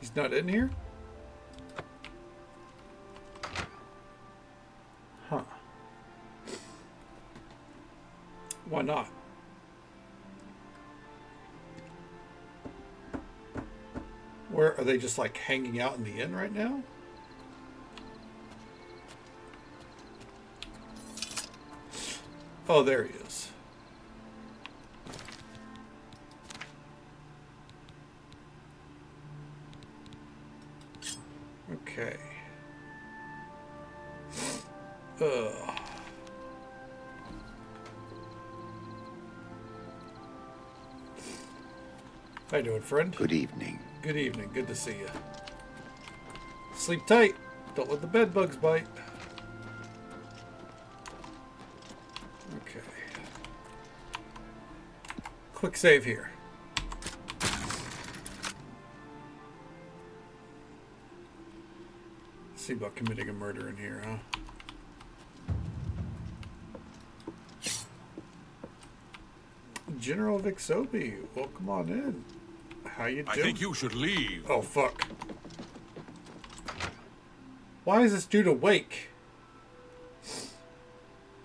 He's not in here? Huh. Why not? Where are they, just like hanging out in the inn right now? Oh, there he is. Okay. How you doing, friend? Good evening. Good evening. Good to see you. Sleep tight. Don't let the bed bugs bite. Okay. Quick save here. Let's see about committing a murder in here, huh? General Vixobi, welcome on in. How you doing? I think you should leave. Oh, fuck. Why is this dude awake?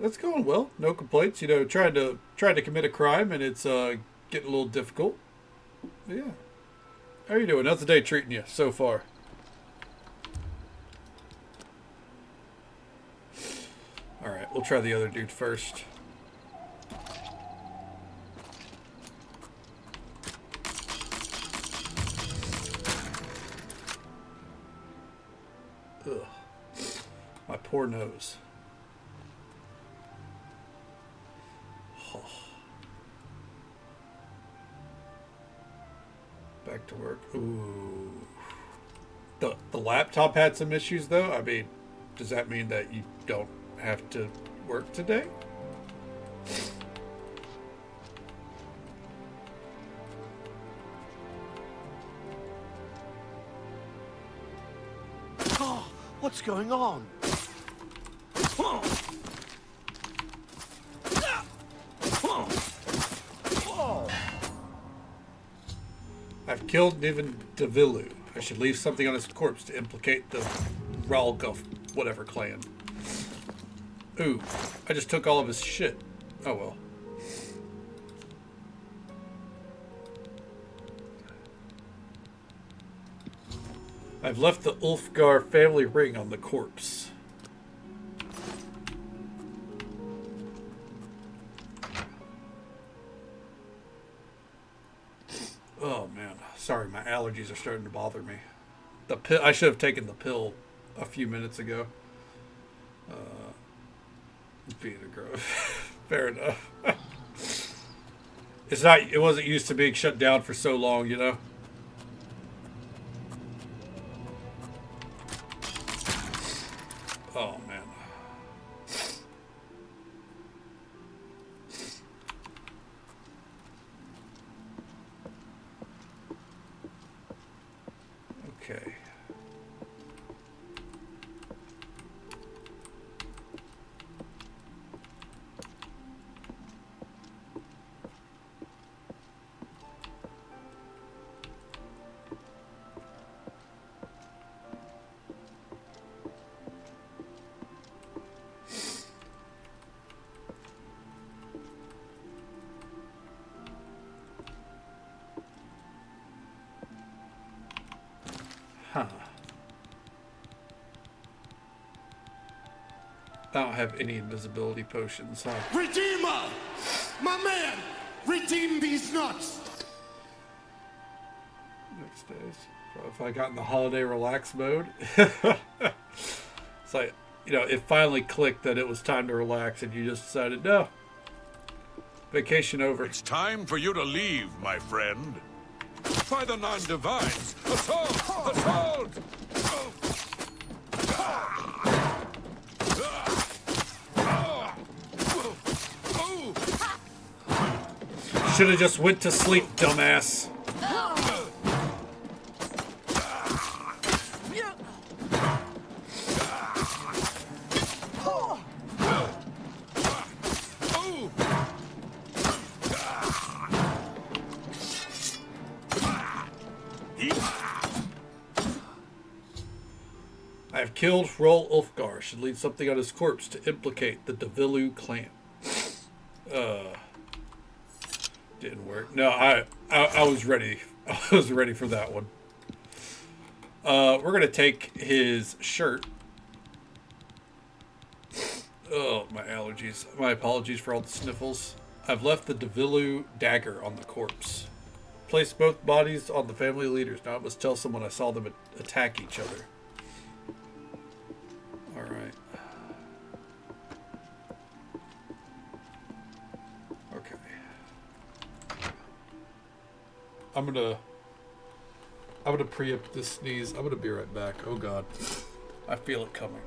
That's going well. No complaints. You know, trying to commit a crime, and it's getting a little difficult. Yeah. How you doing? How's the day treating you so far? All right, we'll try the other dude first. Ugh. My poor nose. Oh. Back to work. Ooh. The laptop had some issues though. I mean, does that mean that you don't have to work today? Oh, what's going on? I've killed Niven Davilu. I should leave something on his corpse to implicate the Ralguf whatever clan. Ooh, I just took all of his shit. Oh well. I've left the Ulfgar family ring on the corpse. Oh man, sorry, my allergies are starting to bother me. The pill, I should have taken the pill a few minutes ago. Being a grove. Fair enough. It's not. It wasn't used to being shut down for so long, you know. Oh man. Okay. Huh. I don't have any invisibility potions, huh? Redeemer! My man! Redeem these nuts! Next days. So if I got in the holiday relax mode. It's like, you know, it finally clicked that it was time to relax and you just decided, no. Vacation over. It's time for you to leave, my friend. By the nine divines! Assault! Assault! Should have just went to sleep, dumbass. I have killed Roll Ulfgar. Should lead something on his corpse to implicate the Davilu clan. Didn't work. No, I was ready. I was ready for that one. We're gonna take his shirt. Oh, my allergies. My apologies for all the sniffles. I've left the Davilu dagger on the corpse. Place both bodies on the family leaders. Now I must tell someone I saw them attack each other. Alright. Okay. I'm gonna preempt this sneeze. I'm gonna be right back. Oh god. I feel it coming.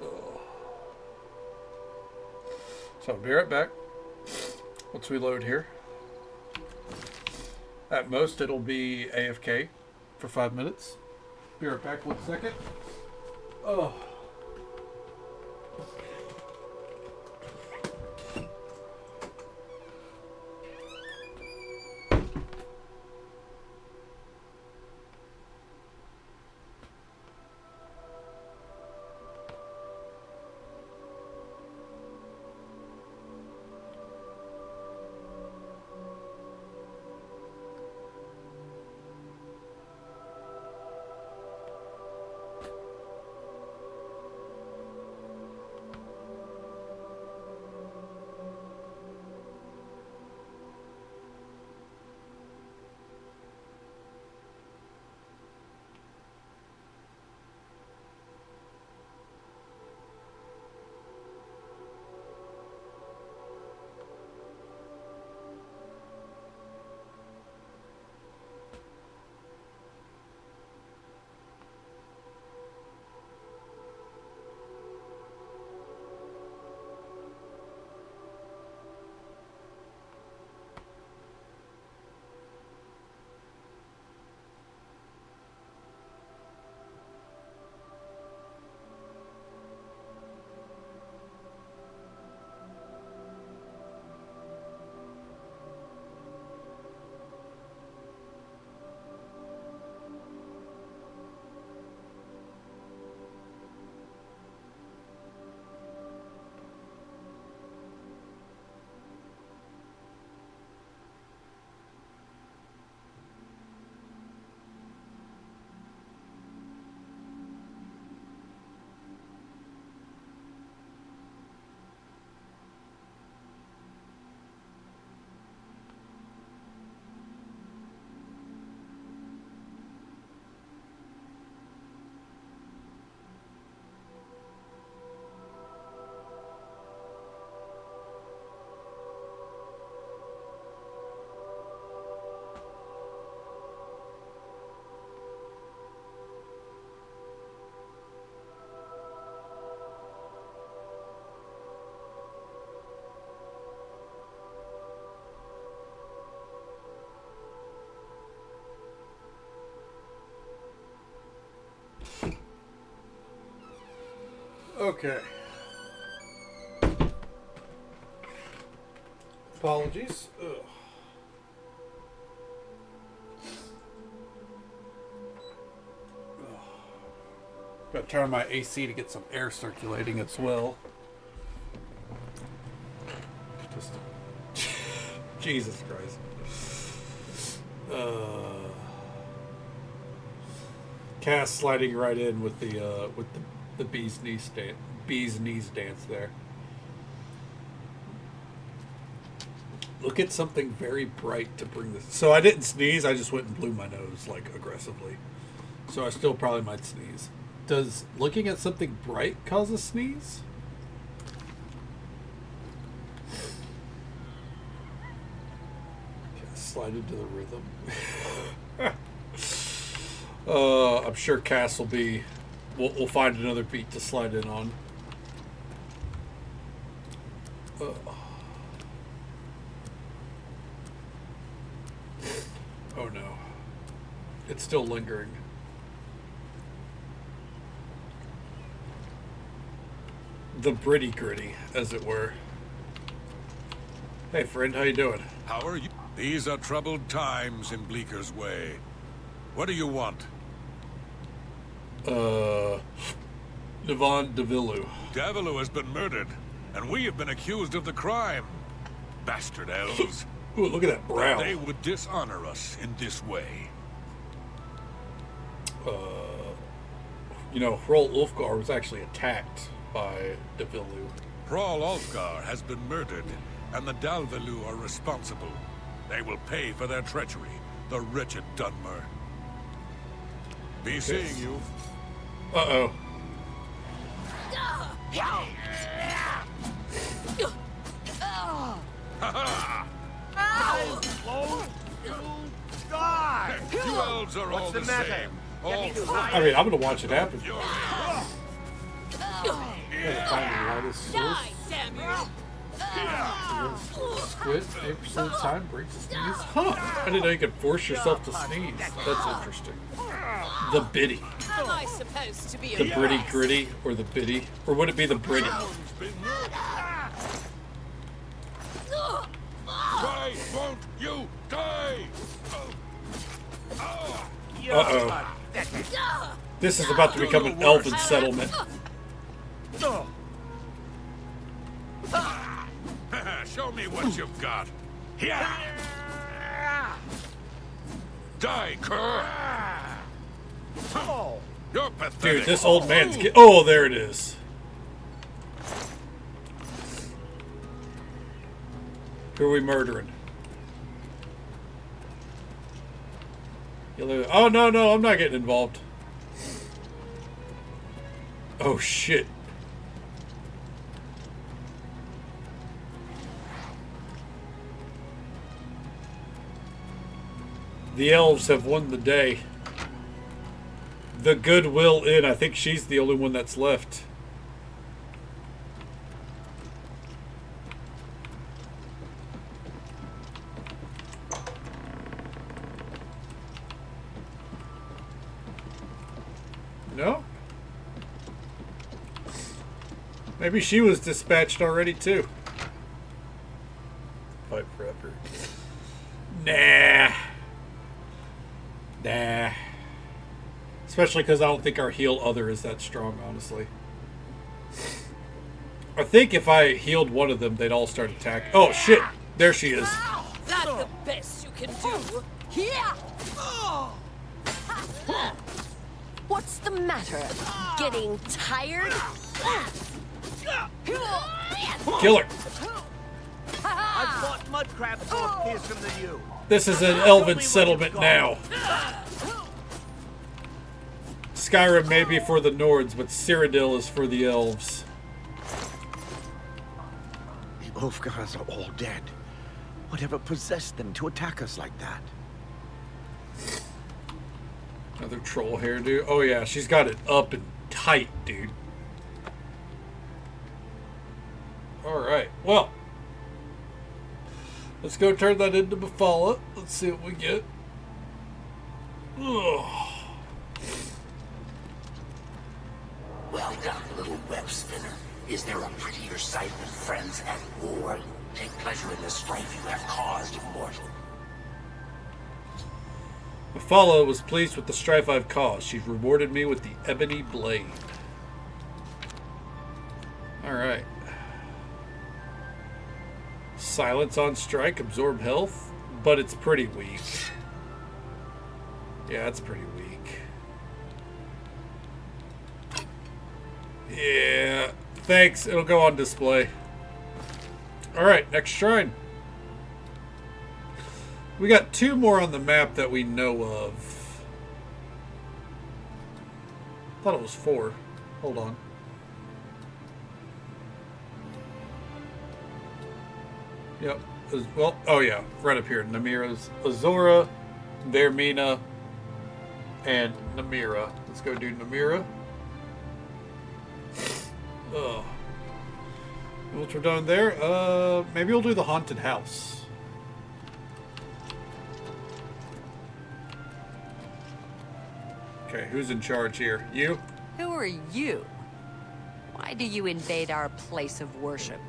Ugh. So I'll be right back. Once we load here. At most it'll be AFK for 5 minutes. Be right back 1 second. Oh. Okay. Apologies. Ugh. Gotta turn on my AC to get some air circulating as well. Just Jesus Christ. Cass sliding right in with the bee's knees dance there. Look at something very bright to bring this. So I didn't sneeze. I just went and blew my nose like aggressively. So I still probably might sneeze. Does looking at something bright cause a sneeze? Okay, slide into the rhythm. I'm sure Cass will be. We'll find another beat to slide in on. Oh no. It's still lingering. The Britty Gritty, as it were. Hey friend, how you doing? How are you? These are troubled times in Bleeker's Way. What do you want? Nivon Davilu. Davilu has been murdered, and we have been accused of the crime. Bastard elves. Ooh, look at that brow. They would dishonor us in this way. You know, Hrol Ulfgar was actually attacked by Davilu. Hrol Ulfgar has been murdered, and the Dalvilu are responsible. They will pay for their treachery, the wretched Dunmer. Be seeing you. Uh-oh. You elves are all the same. I mean, I'm gonna watch it happen. Squid, 8% of the time breaks a sneeze. Huh. I didn't know you could force yourself to sneeze. That's interesting. The biddy. Am I supposed to be The Britty Gritty or the biddy? Or would it be the Britty? Why won't you die? Uh-oh. This is about to become an elven settlement. Show me what you've got. Yeah. Die, cur. You're pathetic. Dude, this old man's oh, there it is. Who are we murdering? Oh, no, I'm not getting involved. Oh, shit. The elves have won the day. The Goodwill Inn. I think she's the only one that's left. No? Maybe she was dispatched already too. Fight forever. Nah. Nah. Especially because I don't think our heal other is that strong, honestly. I think if I healed one of them, they'd all start attacking. Oh, shit. There she is. That's the best you can do. Yeah. What's the matter? Getting tired? Kill her. I've fought mud crabs more fearsome than you. This is an elven settlement now. Skyrim may be for the Nords, but Cyrodiil is for the elves. The Ulfgars are all dead. Whatever possessed them to attack us like that? Another troll hairdo. Oh yeah, she's got it up and tight, dude. Alright, well. Let's go turn that into Bafala. Let's see what we get. Ugh. Well done, little web spinner. Is there a prettier sight than friends at war? Take pleasure in the strife you have caused, mortal. Mephala was pleased with the strife I've caused. She's rewarded me with the ebony blade. Alright. Silence on strike, absorb health, but it's pretty weak. Yeah, it's pretty weak. Yeah, thanks. It'll go on display. Alright, next shrine. We got 2 more on the map that we know of. Thought it was 4. Hold on. Yep. Well, oh yeah, right up here. Namira's Azora, Vermina, and Namira. Let's go do Namira. Oh. Once we're done there, maybe we'll do the haunted house. Okay, who's in charge here? You? Who are you? Why do you invade our place of worship?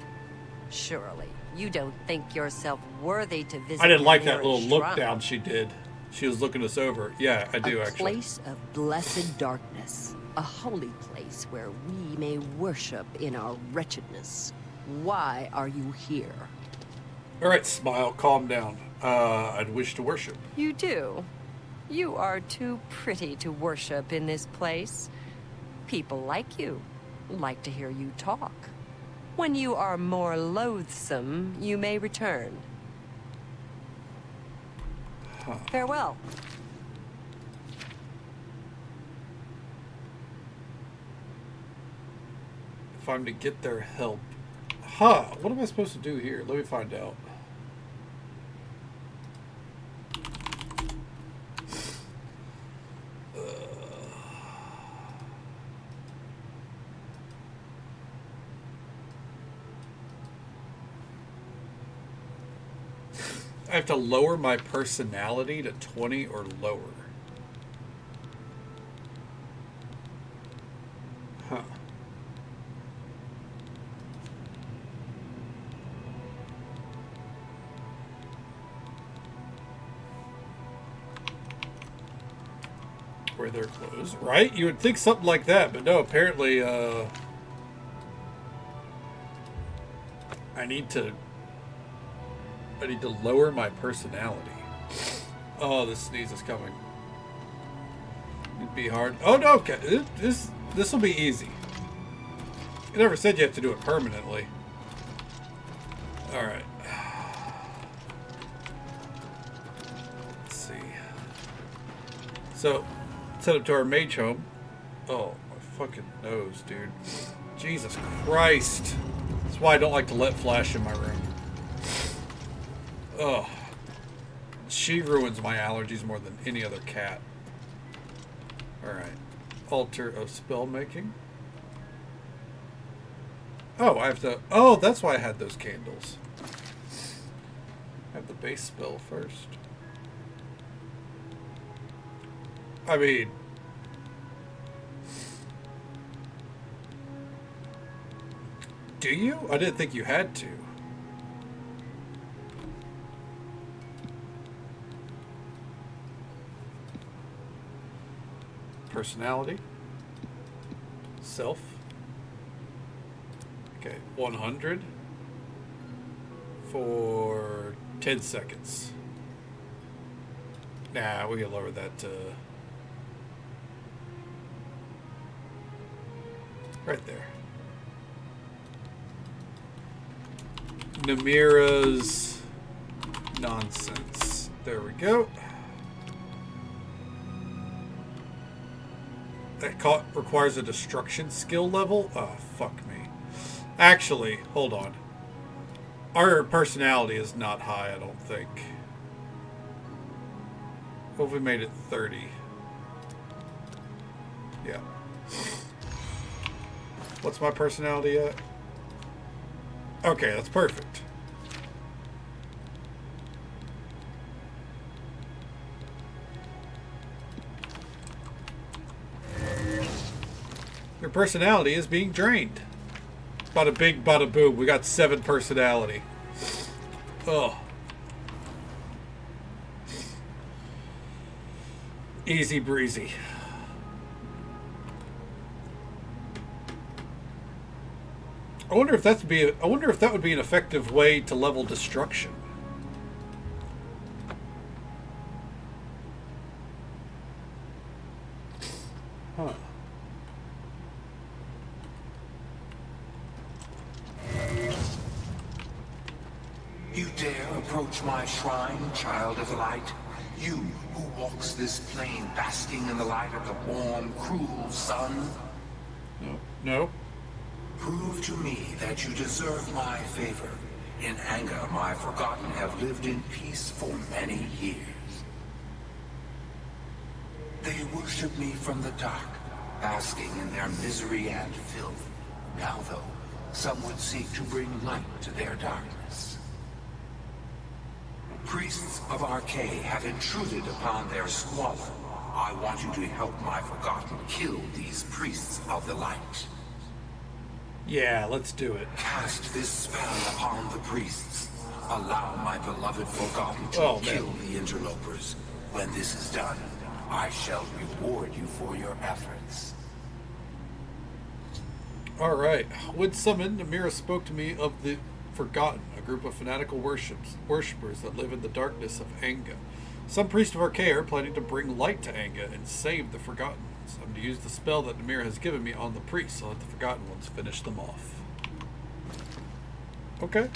Surely, you don't think yourself worthy to visit. I didn't like that nearest little look shrine. down she did. She was looking us over. Yeah, I do A actually. place of blessed darkness. A holy place where we may worship in our wretchedness. Why are you here? Alright, Smile, calm down. I'd wish to worship. You do. You are too pretty to worship in this place. People like you, like to hear you talk. When you are more loathsome, you may return. Farewell. If I'm to get their help. Huh, what am I supposed to do here? Let me find out. I have to lower my personality to 20 or lower. Huh. Wear their clothes, right? You would think something like that, but no, apparently, I need to lower my personality. Oh, the sneeze is coming. It'd be hard. Oh no, okay. This will be easy. It never said you have to do it permanently. Alright. Let's see. So, let's head up to our mage home. Oh, my fucking nose, dude. Jesus Christ. That's why I don't like to let flash in my room. Ugh. She ruins my allergies more than any other cat. Alright. Altar of spell making. Oh, I have to... Oh, that's why I had those candles. I have the base spell first. I mean... Do you? I didn't think you had to. Personality. Self. Okay, 100 for 10 seconds. Nah, we can lower that to right there. Namira's nonsense. There we go. That requires a destruction skill level? Oh, fuck me. Actually, hold on. Our personality is not high, I don't think. What if we made it 30? Yeah. What's my personality at? Okay, that's perfect. They're Your personality is being drained. Bada big, bada boom. We got 7 personality. Oh. Easy breezy. I wonder if that would be an effective way to level destruction. Huh. You dare approach my shrine, child of light? You who walks this plain basking in the light of the warm, cruel sun? No. Prove to me that you deserve my favor. In anger, my forgotten have lived in peace for many years. They worship me from the dark, basking in their misery and filth. Now, though, some would seek to bring light to their darkness. Priests of Arcade have intruded upon their squalor. I want you to help my forgotten kill these priests of the light. Yeah, let's do it. Cast this spell upon the priests. Allow my beloved forgotten to kill the interlopers. When this is done, I shall reward you for your efforts. Alright. When summoned, Namira spoke to me of the Forgotten, a group of fanatical worshippers that live in the darkness of Anga. Some priests of Arcade are planning to bring light to Anga and save the Forgotten ones. I'm to use the spell that Namira has given me on the priests, so let the Forgotten ones finish them off. Okay.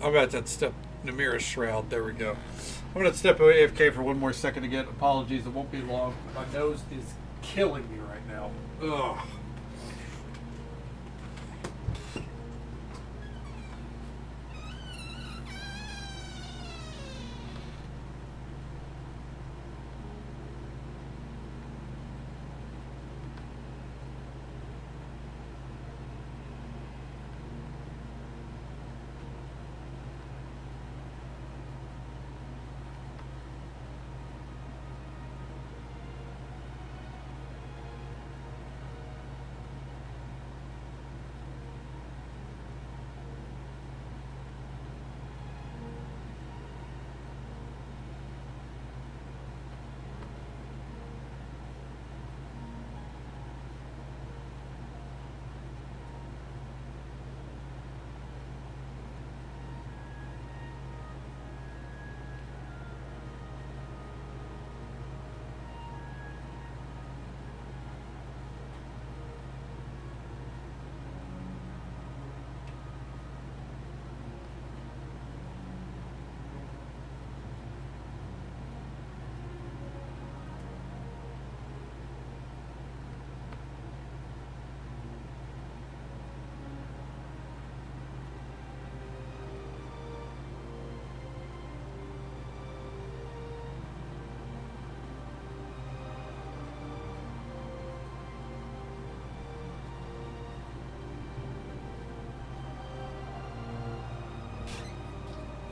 I'm about to step Namira's shroud. There we go. I'm going to step away AFK for one more second again. Apologies, it won't be long. My nose is killing me right now. Ugh.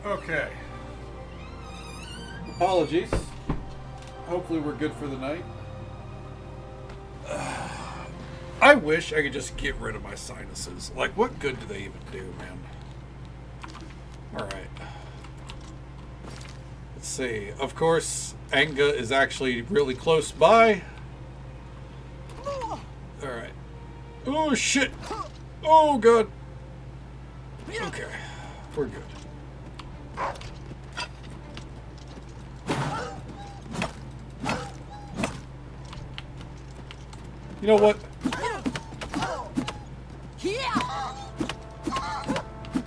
Okay. Apologies. Hopefully we're good for the night. I wish I could just get rid of my sinuses. Like, what good do they even do, man? Alright. Let's see. Of course, Anga is actually really close by. Alright. Oh, shit! Oh, God! Okay. We're good. You know what?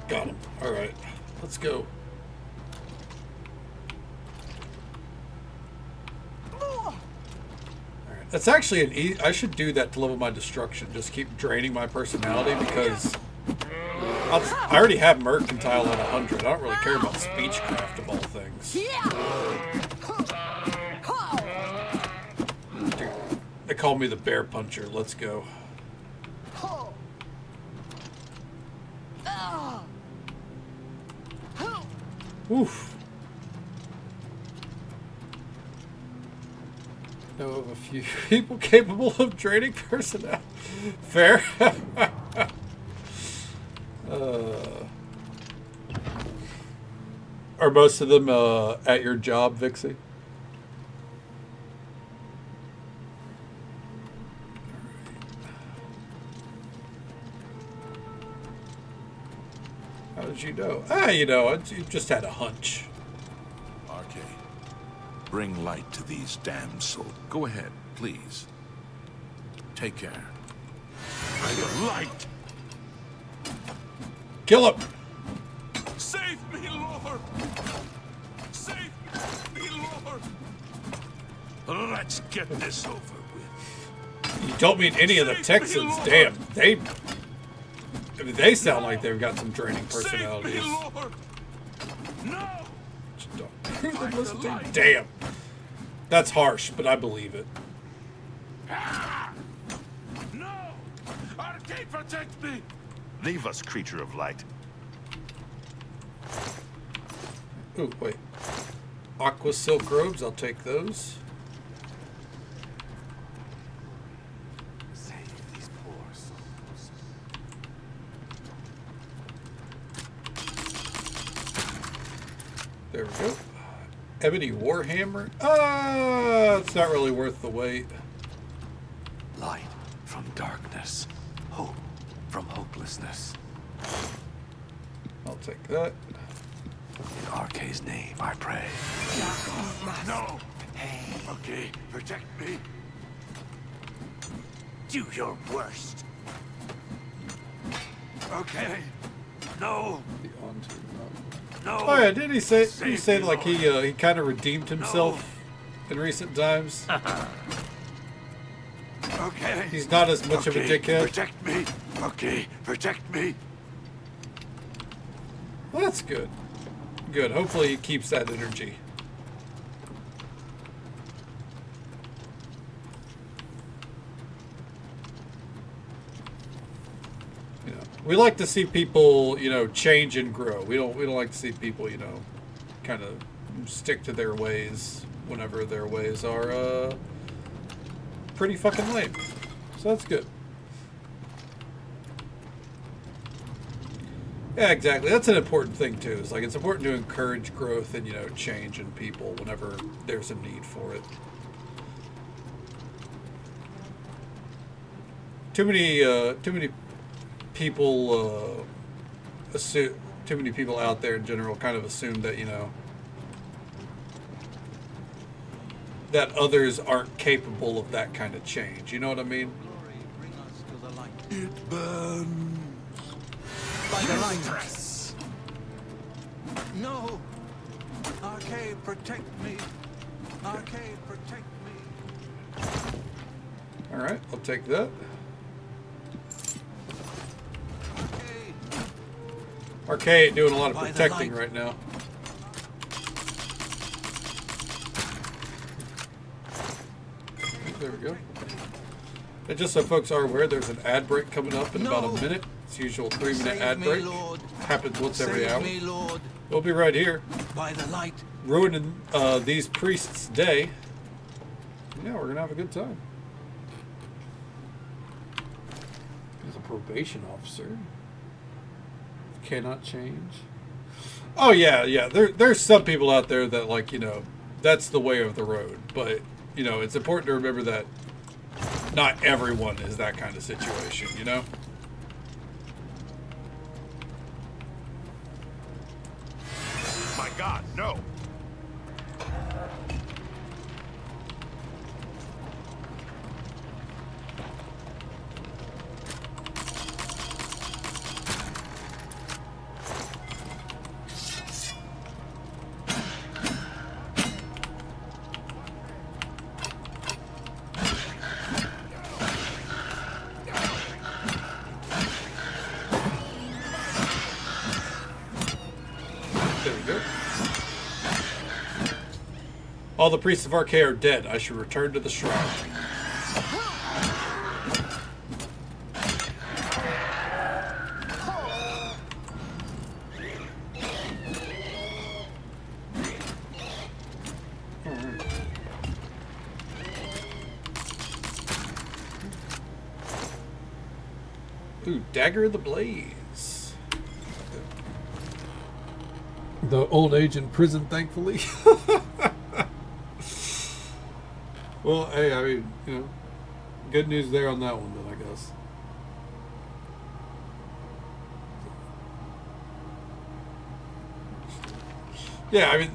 Got him. Alright. Let's go. Alright. That's actually an I should do that to level my destruction. Just keep draining my personality because I already have Mercantile at 100. I don't really care about Speechcraft of all things. Dude, they call me the Bear Puncher. Let's go. Oof. know of a few people capable of training personnel. Fair. Are most of them at your job, Vixie? How did you know? You know, you just had a hunch. RK, bring light to these damn souls. Go ahead, please. Take care. By the light! Kill him! Save me, Lord! Save me, Lord! Let's get this over with. You don't mean any of the Texans. Damn, I mean, they sound like they've got some draining personalities. No! Damn. That's harsh, but I believe it. No! RK, protect me! Leave us, creature of light. Ooh, wait. Aqua silk robes, I'll take those. Save these poor souls. There we go. Ebony Warhammer. It's not really worth the wait. Light from darkness. Hope from hopelessness. I'll take that. In RK's name, I pray. No! Okay, protect me. Do your worst. Okay. No. No. Oh yeah, didn't he say like he kind of redeemed himself in recent times? Okay. He's not as much of a dickhead. Protect me. Okay, protect me. Well, that's good. Good. Hopefully he keeps that energy. You know, we like to see people, you know, change and grow. We don't like to see people, you know, kind of stick to their ways whenever their ways are pretty fucking lame. So that's good. Yeah, exactly. That's an important thing too. It's like it's important to encourage growth and, you know, change in people whenever there's a need for it. Too many people assume. Too many people out there in general kind of assume that, you know, that others aren't capable of that kind of change. You know what I mean? It burns. By the light. No. Arcade, protect me. Arcade, protect me. All right, I'll take that. Arcade doing a lot of protecting right now. There we go. And just so folks are aware, there's an ad break coming up in about a minute. It's usual 3-minute ad break. Happens once every hour. We'll be right here. By the light. Ruining these priests' day. Yeah, we're gonna have a good time. He's a probation officer. Cannot change. Oh yeah. There's some people out there that, like, you know, that's the way of the road. But, you know, it's important to remember that not everyone is that kind of situation, you know? My God, no. All the priests of RK are dead. I should return to the shrine. Ooh, Dagger of the Blaze. The old age in prison, thankfully. Well, hey, I mean, you know, good news there on that one, then, I guess. Yeah, I mean,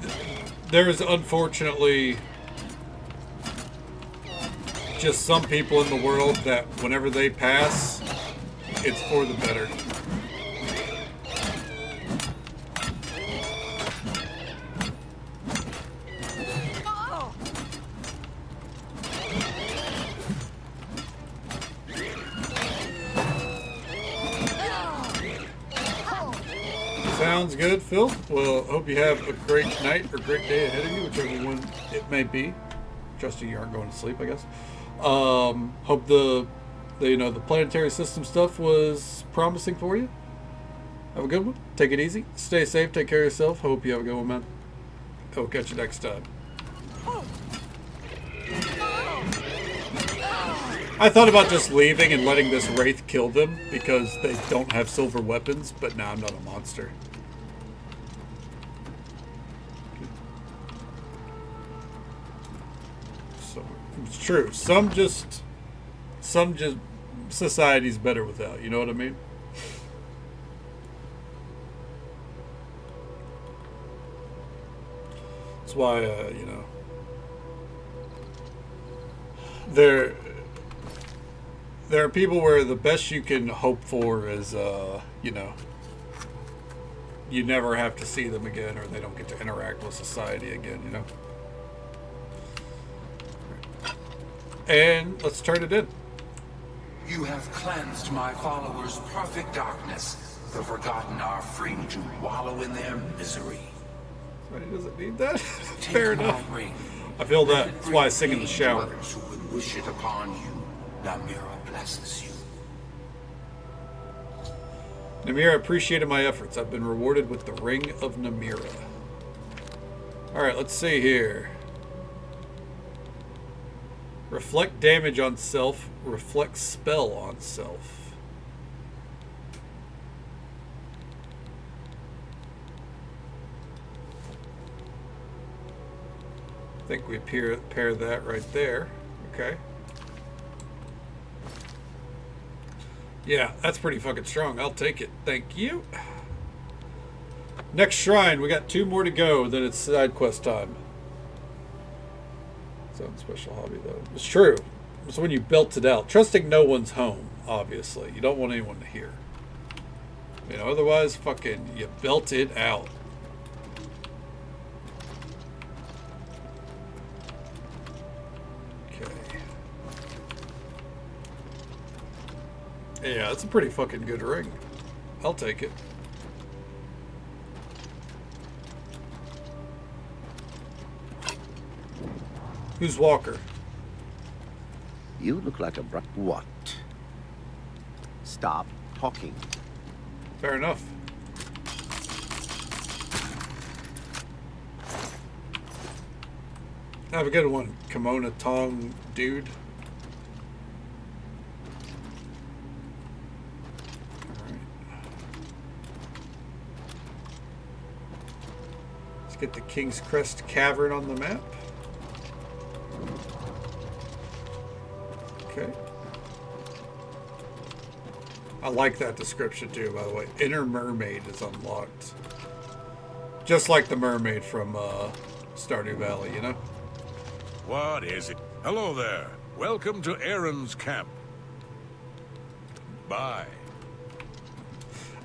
there is unfortunately just some people in the world that whenever they pass, it's for the better. Sounds good, Phil. Well, hope you have a great night or great day ahead of you, whichever one it may be. Trusting you aren't going to sleep, I guess. Hope the planetary system stuff was promising for you. Have a good one. Take it easy. Stay safe. Take care of yourself. Hope you have a good one, man. I'll catch you next time. I thought about just leaving and letting this Wraith kill them because they don't have silver weapons, but now I'm not a monster. So, it's true. Some just society's better without, you know what I mean? That's why, you know, there are people where the best you can hope for is, you know, you never have to see them again or they don't get to interact with society again, you know? And let's turn it in. You have cleansed my followers' perfect darkness. The forgotten are free to wallow in their misery. He doesn't need that. Fair enough. I feel that. That's why I sing in the shower. Others who would wish it upon you. Namira blesses you. Namira appreciated my efforts. I've been rewarded with the Ring of Namira. Alright, let's see here. Reflect damage on self. Reflect spell on self. I think we pair that right there. Okay. Yeah, that's pretty fucking strong. I'll take it. Thank you. Next shrine. We got 2 more to go. Then it's side quest time. Sounds special hobby, though. It's true. It's when you belt it out. Trusting no one's home, obviously. You don't want anyone to hear. You know, otherwise, fucking, you belt it out. Yeah, it's a pretty fucking good ring. I'll take it. Who's Walker? You look like a what? Stop talking. Fair enough. Have a good one, Kimono Tong dude. Get the King's Crest Cavern on the map. Okay. I like that description too, by the way. Inner Mermaid is unlocked. Just like the mermaid from Stardew Valley, you know? What is it? Hello there. Welcome to Aaron's camp. Bye.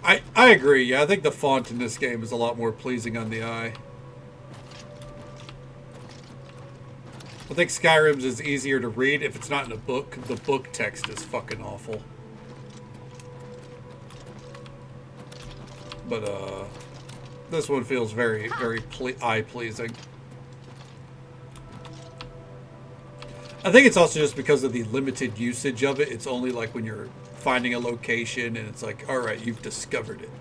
I agree. Yeah, I think the font in this game is a lot more pleasing on the eye. I think Skyrim's is easier to read if it's not in a book. The book text is fucking awful. But, this one feels very, very eye-pleasing. I think it's also just because of the limited usage of it. It's only like when you're finding a location and it's like, alright, you've discovered it.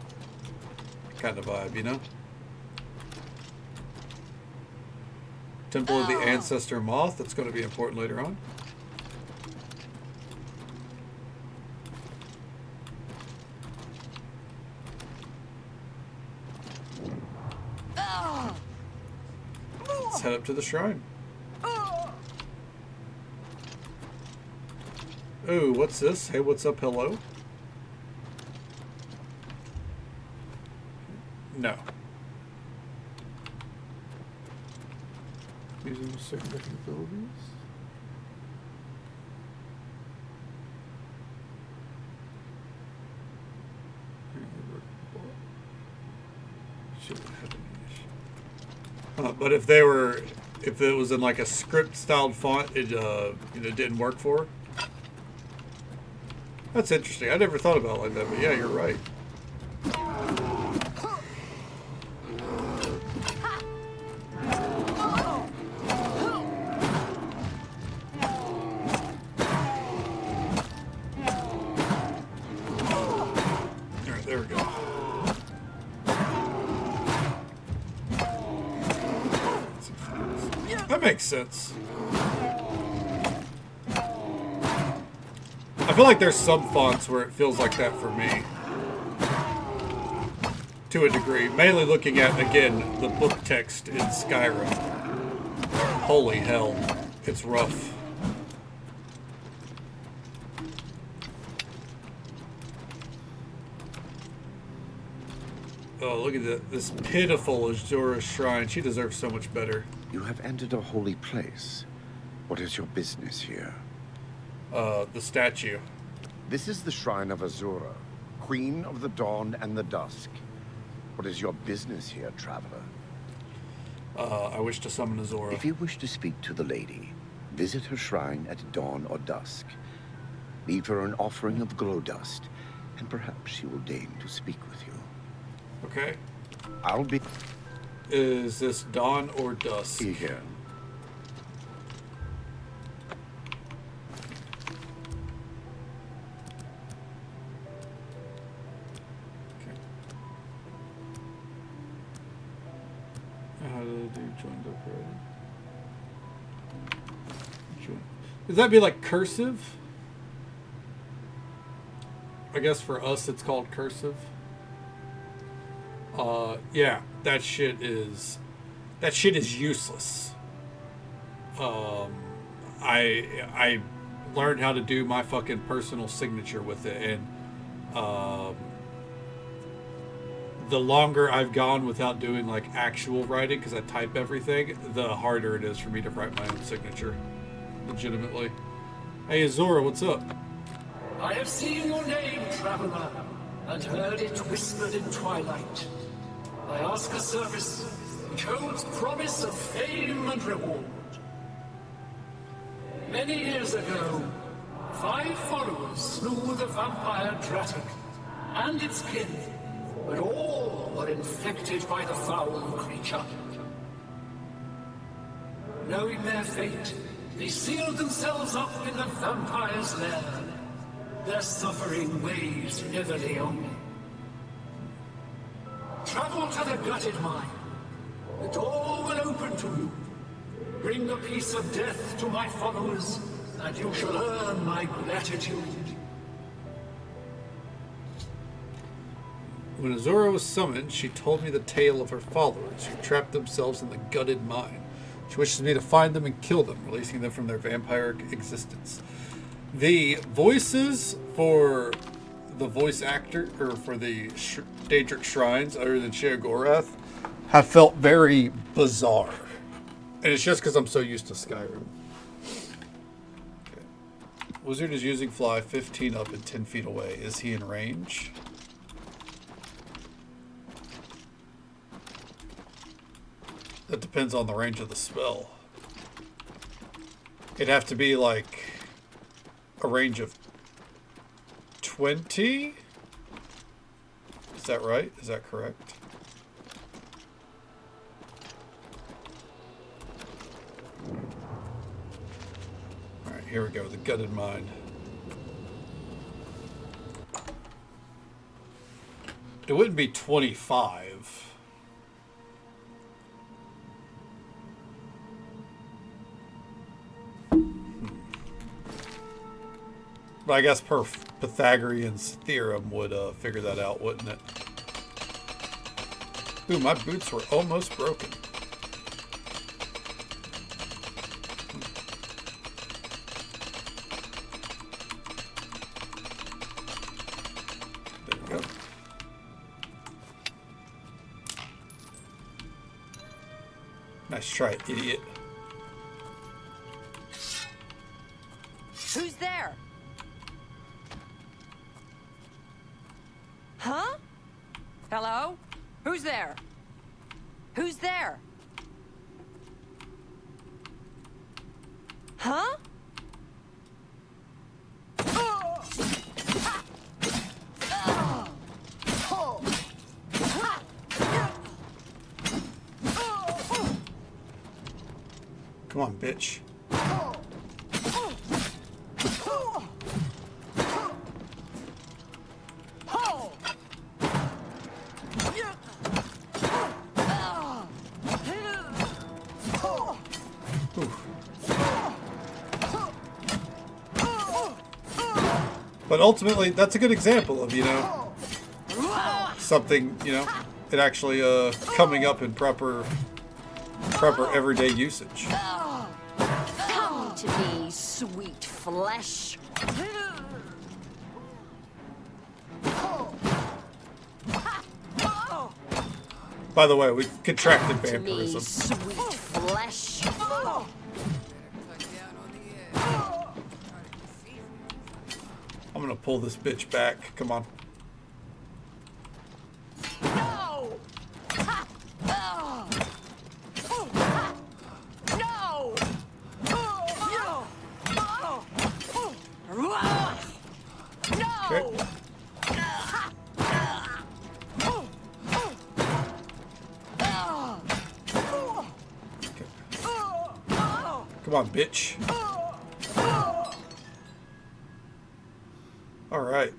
Kind of vibe, you know? Temple of the Ancestor Moth. That's going to be important later on. Let's head up to the shrine. Ooh, what's this? Hey, what's up, hello? No. Using certain different abilities. But if it was in like a script-styled font, it didn't work for her. That's interesting. I never thought about it like that, but yeah, you're right. Alright, there we go. That makes sense. I feel like there's some fonts where it feels like that for me. To a degree. Mainly looking at, again, the book text in Skyrim. Holy hell. It's rough. Oh, look at this pitiful Azura shrine. She deserves so much better. You have entered a holy place. What is your business here? The statue. This is the shrine of Azura, Queen of the Dawn and the Dusk. What is your business here, traveler? I wish to summon Azura. If you wish to speak to the lady, visit her shrine at dawn or dusk. Leave her an offering of glow dust, and perhaps she will deign to speak with you. Okay. I'll be... Is this dawn or dusk? Here. How do they do joined up already? Does that be like cursive? I guess for us it's called cursive. Yeah, that shit is useless. I learned how to do my fucking personal signature with it, and the longer I've gone without doing like actual writing, because I type everything, the harder it is for me to write my own signature. Legitimately. Hey Azura, what's up? I have seen your name, traveler, and heard it whispered in twilight. I ask a service which holds promise of fame and reward. Many years ago, 5 followers slew the vampire Dratic and its kin, but all were infected by the foul creature. Knowing their fate, they sealed themselves up in the vampire's lair. Their suffering weighs heavily on me. Travel to the gutted mine. The door will open to you. Bring the piece of death to my followers, and you shall earn my gratitude. When Azura was summoned, she told me the tale of her followers who trapped themselves in the gutted mine. She wishes me to find them and kill them, releasing them from their vampiric existence. The voices for the voice actor, or for the Daedric shrines, other than Sheogorath, have felt very bizarre. And it's just because I'm so used to Skyrim. Okay. Wizard is using fly 15 up and 10 feet away. Is he in range? That depends on the range of the spell. It'd have to be like a range of 20? Is that right? Is that correct? Alright, here we go. The gutted mine. It wouldn't be 25. But I guess per Pythagorean's theorem would figure that out, wouldn't it? Ooh, my boots were almost broken. There we go. Nice try, idiot. Who's there? Huh? Hello? Who's there? Who's there? Huh? Come on, bitch. But ultimately, that's a good example of, you know, something, you know, it actually coming up in proper everyday usage. Come to me, sweet flesh. By the way, we contracted Come to me, vampirism. sweet flesh. I'm gonna pull this bitch back. Come on. No! No! Okay. Come on, bitch. Alright.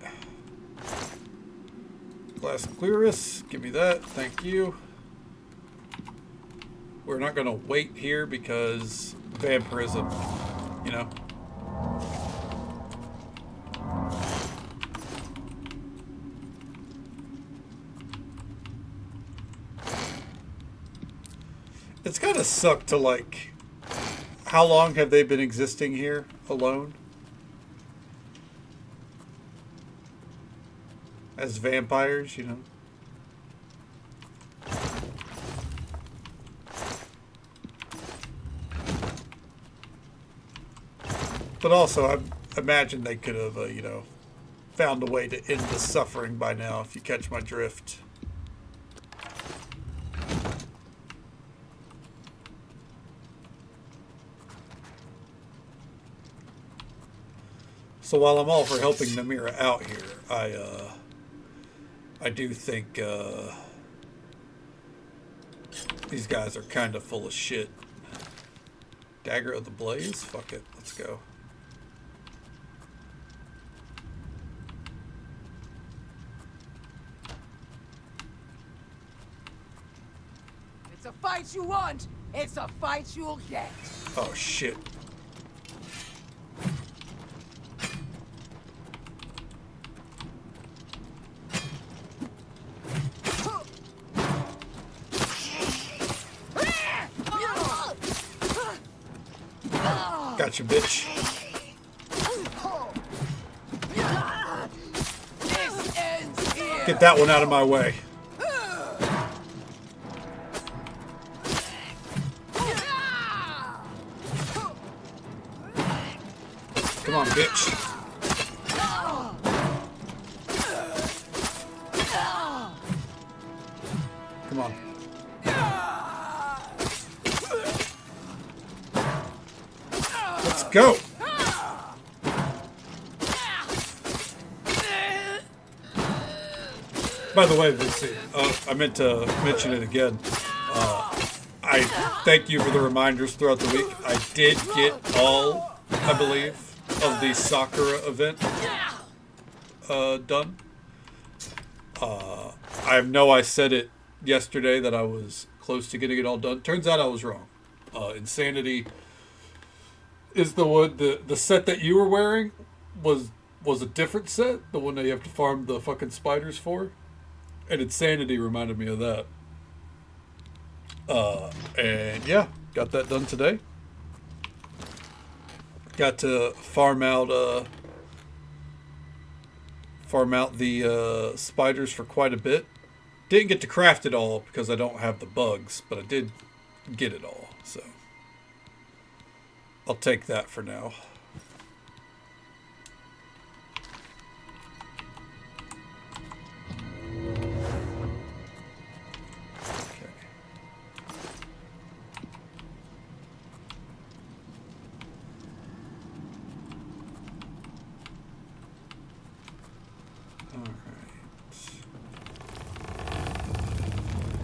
Glass Clearus, give me that. Thank you. We're not going to wait here because vampirism, you know. It's gotta suck to, like, how long have they been existing here alone? As vampires, you know? But also, I imagine they could have, you know, found a way to end the suffering by now, if you catch my drift. So while I'm all for helping Namira out here, I do think these guys are kind of full of shit. Dagger of the Blaze? Fuck it. Let's go. It's a fight you want. It's a fight you'll get. Oh, shit. Gotcha, bitch. Get that one out of my way. Come on, bitch. Come on. Let's go. By the way, Vinci, I meant to mention it again. I thank you for the reminders throughout the week. I did get all, I believe, of the Sakura event done. I know I said it yesterday that I was close to getting it all done. Turns out I was wrong. Insanity is the one, the set that you were wearing was a different set, the one that you have to farm the fucking spiders for. And Insanity reminded me of that. And yeah, got that done today. Got to farm out the spiders for quite a bit. Didn't get to craft it all because I don't have the bugs, but I did get it all, so I'll take that for now.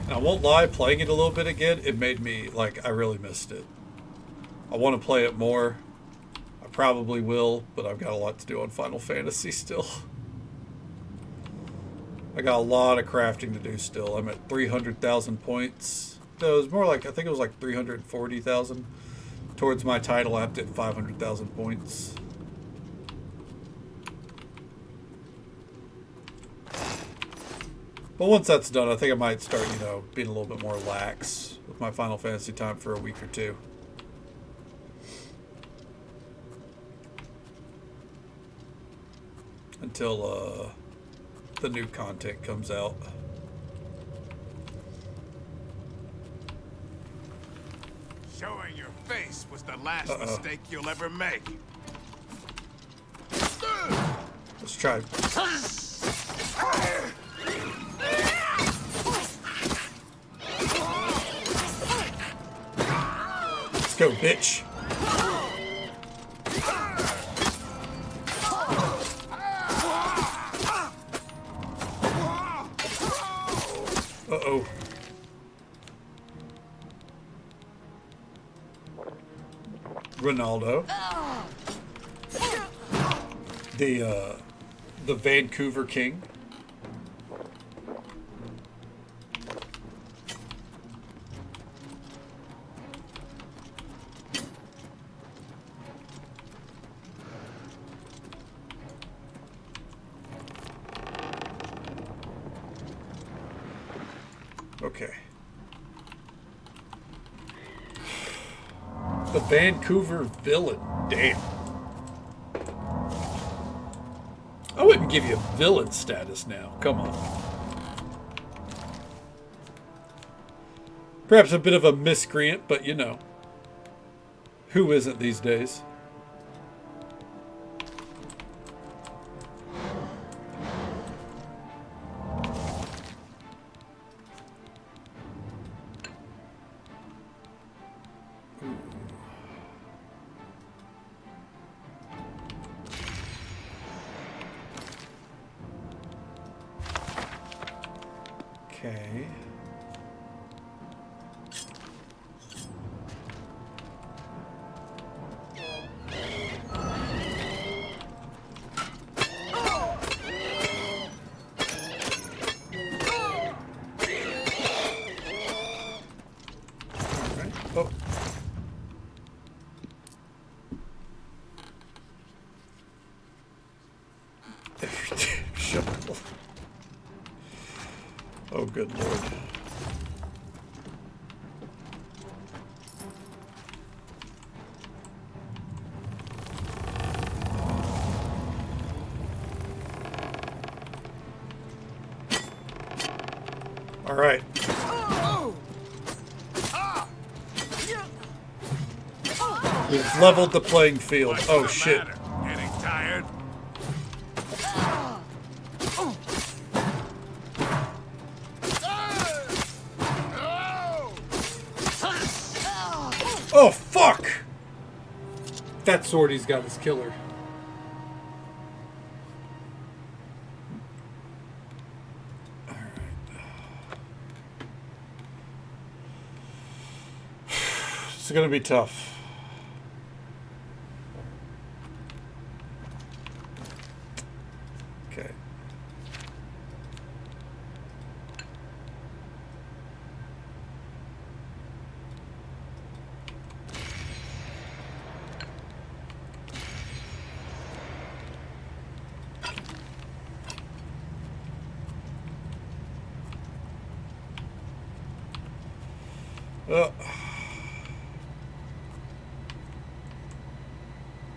I won't lie, playing it a little bit again, it made me, like, I really missed it. I want to play it more. I probably will, but I've got a lot to do on Final Fantasy still. I got a lot of crafting to do still. I'm at 300,000 points. No, it was more like, I think it was like 340,000. Towards my title, I have to hit 500,000 points. But once that's done, I think I might start, you know, being a little bit more lax with my Final Fantasy time for a week or two. Until the new content comes out. Showing your face was the last mistake you'll ever make. Let's try. Let's go, bitch. Uh-oh. Ronaldo. The Vancouver King. Okay. The Vancouver villain. Damn. I wouldn't give you villain status now. Come on. Perhaps a bit of a miscreant, but you know. Who isn't these days? Okay. Oh. Shovel. Oh, good lord. All right. We've leveled the playing field. Oh, shit. Getting tired? Oh, fuck! That sword he's got is killer. Alright. It's gonna be tough. Okay.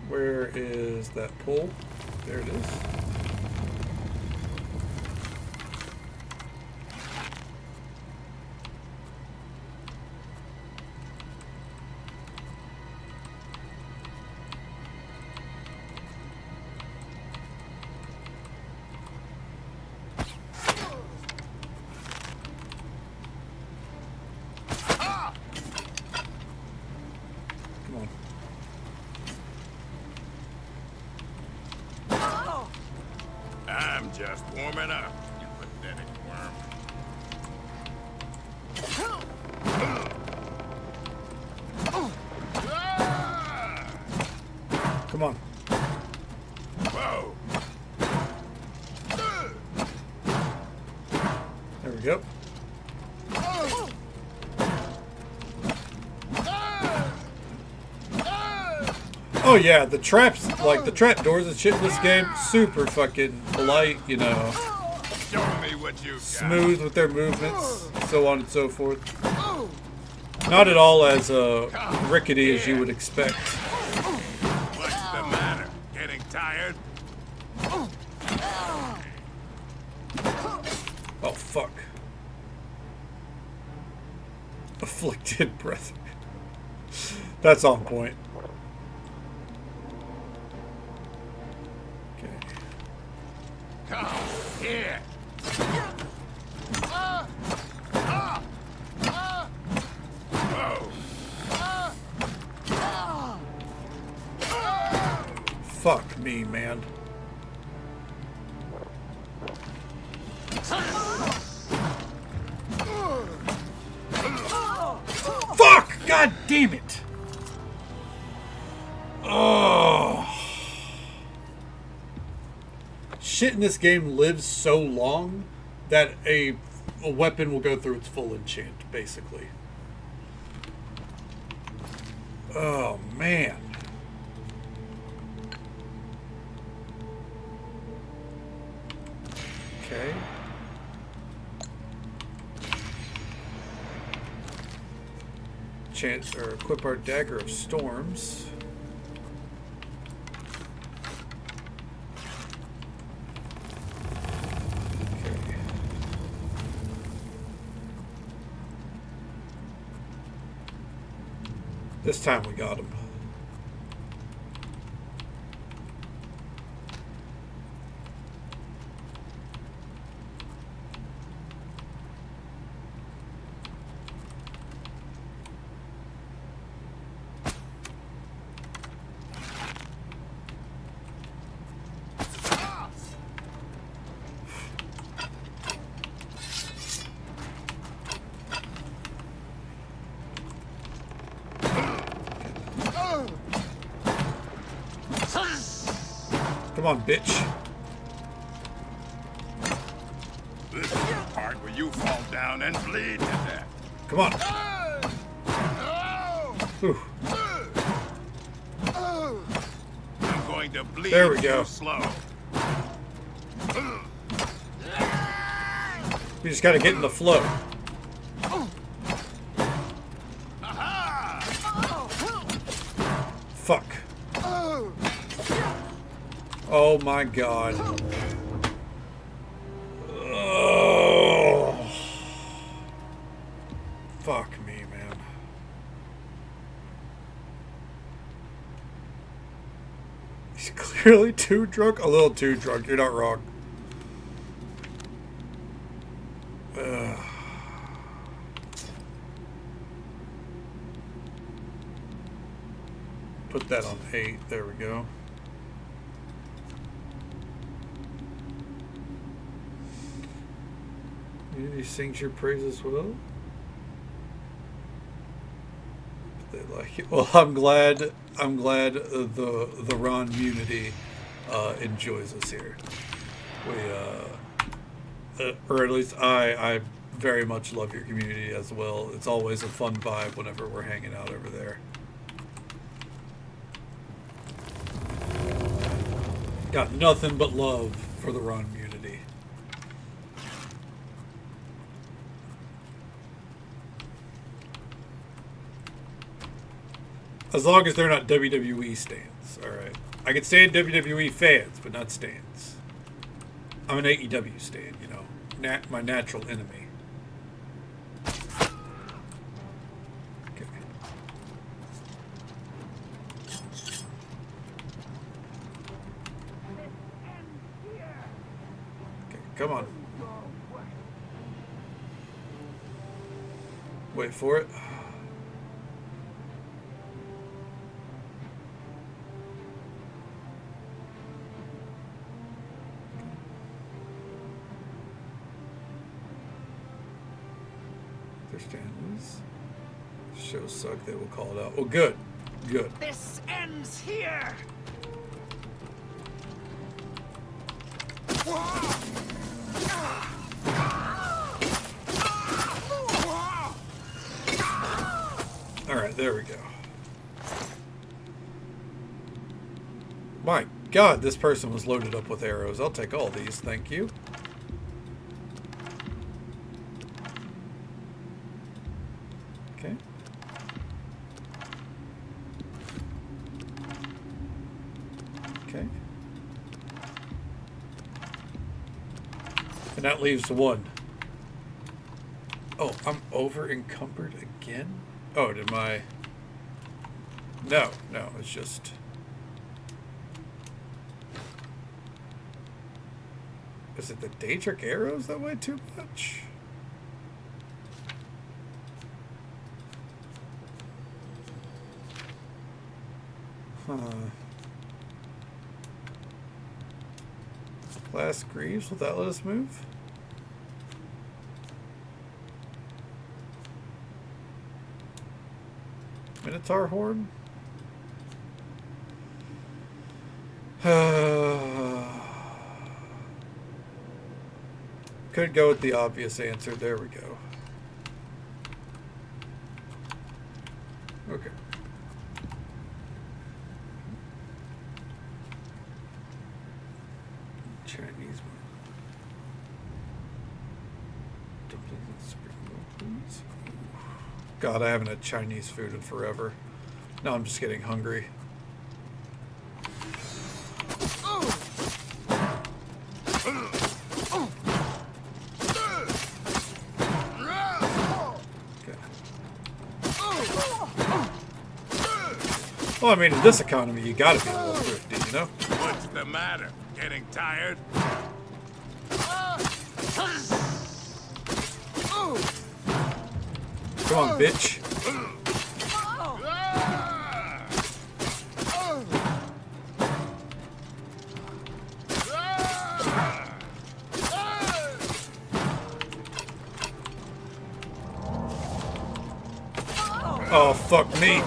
Where is that pole? There it is. I'm just warming up, you pathetic worm. Come on. Whoa. There we go. Oh yeah, the traps, like the trap doors and shit in this game, super fucking polite, you know. Show me what you got. Smooth with their movements, so on and so forth. Not at all as rickety as you would expect. What's the matter? Getting tired? Oh fuck. Afflicted breath. That's on point. Come here. Fuck me, man. Fuck! God damn it! Oh. Shit in this game lives so long that a weapon will go through its full enchant, basically. Oh, man. Okay. Chance or equip our Dagger of Storms. Okay. This time we got him. Come on, bitch. This is the part where you fall down and bleed to death. Come on. Whew. I'm going to bleed There we go. you slow. You just gotta get in the flow. Fuck. Oh my god. Oh. Fuck me, man. He's clearly too drunk. A little too drunk. You're not wrong. Put that on 8. There we go. He sings your praise as well. They like it. Well, I'm glad the Ron community enjoys us here. We or at least I very much love your community as well. It's always a fun vibe whenever we're hanging out over there. Got nothing but love for the Ron community. As long as they're not WWE stands. Alright. I can stand WWE fans, but not stands. I'm an AEW stand, you know. My natural enemy. Okay. Okay, come on. Wait for it. Shows suck, they will call it out. Oh, good. Good. This ends here! Alright, there we go. My God, this person was loaded up with arrows. I'll take all these, thank you. Okay. Okay. And that leaves one. Oh, I'm over encumbered again? Oh, did my... No, it's just... Is it the Daedric arrows that weigh too much? Huh. Last Greaves, will that let us move? Minotaur Horn? Could go with the obvious answer. There we go. Okay. Chinese one. Dumplings and spring roll, please. God, I haven't had Chinese food in forever. Now I'm just getting hungry. Well, I mean, in this economy, you gotta be a little thrifty, you know? What's the matter? Getting tired? Come on, bitch. Oh, fuck me.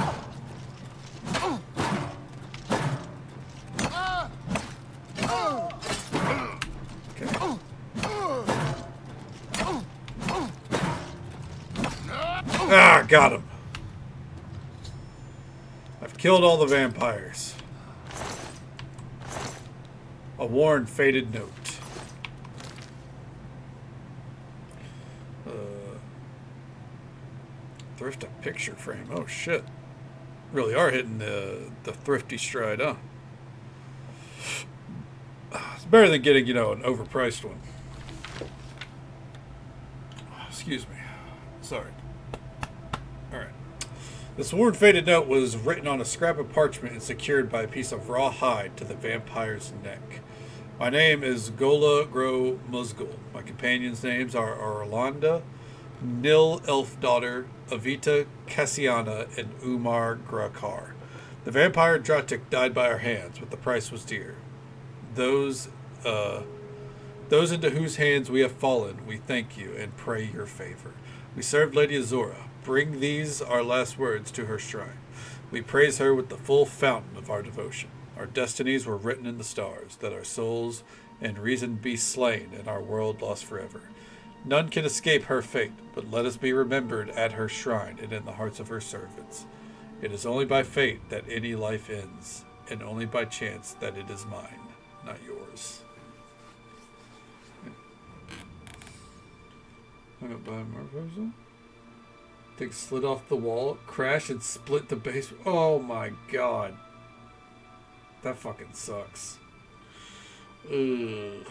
Ah, got him. I've killed all the vampires. A worn, faded note. Thrift a picture frame. Oh, shit. Really are hitting the thrifty stride, huh? It's better than getting, you know, an overpriced one. Excuse me. Sorry. Alright. This worn, faded note was written on a scrap of parchment and secured by a piece of raw hide to the vampire's neck. My name is Gola Gro Musgul. My companions' names are Orlanda, Nil Elf Daughter, Avita Cassiana, and Umar Grakar. The vampire Dratic died by our hands, but the price was dear. Those into whose hands we have fallen, we thank you and pray your favor. We served Lady Azora. Bring these our last words to her shrine. We praise her with the full fountain of our devotion. Our destinies were written in the stars, that our souls and reason be slain and our world lost forever. None can escape her fate, but let us be remembered at her shrine and in the hearts of her servants. It is only by fate that any life ends, and only by chance that it is mine, not yours. Hung up by Marcosa? Thing slid off the wall, crashed, and split the base. Oh my god. That fucking sucks. Ugh.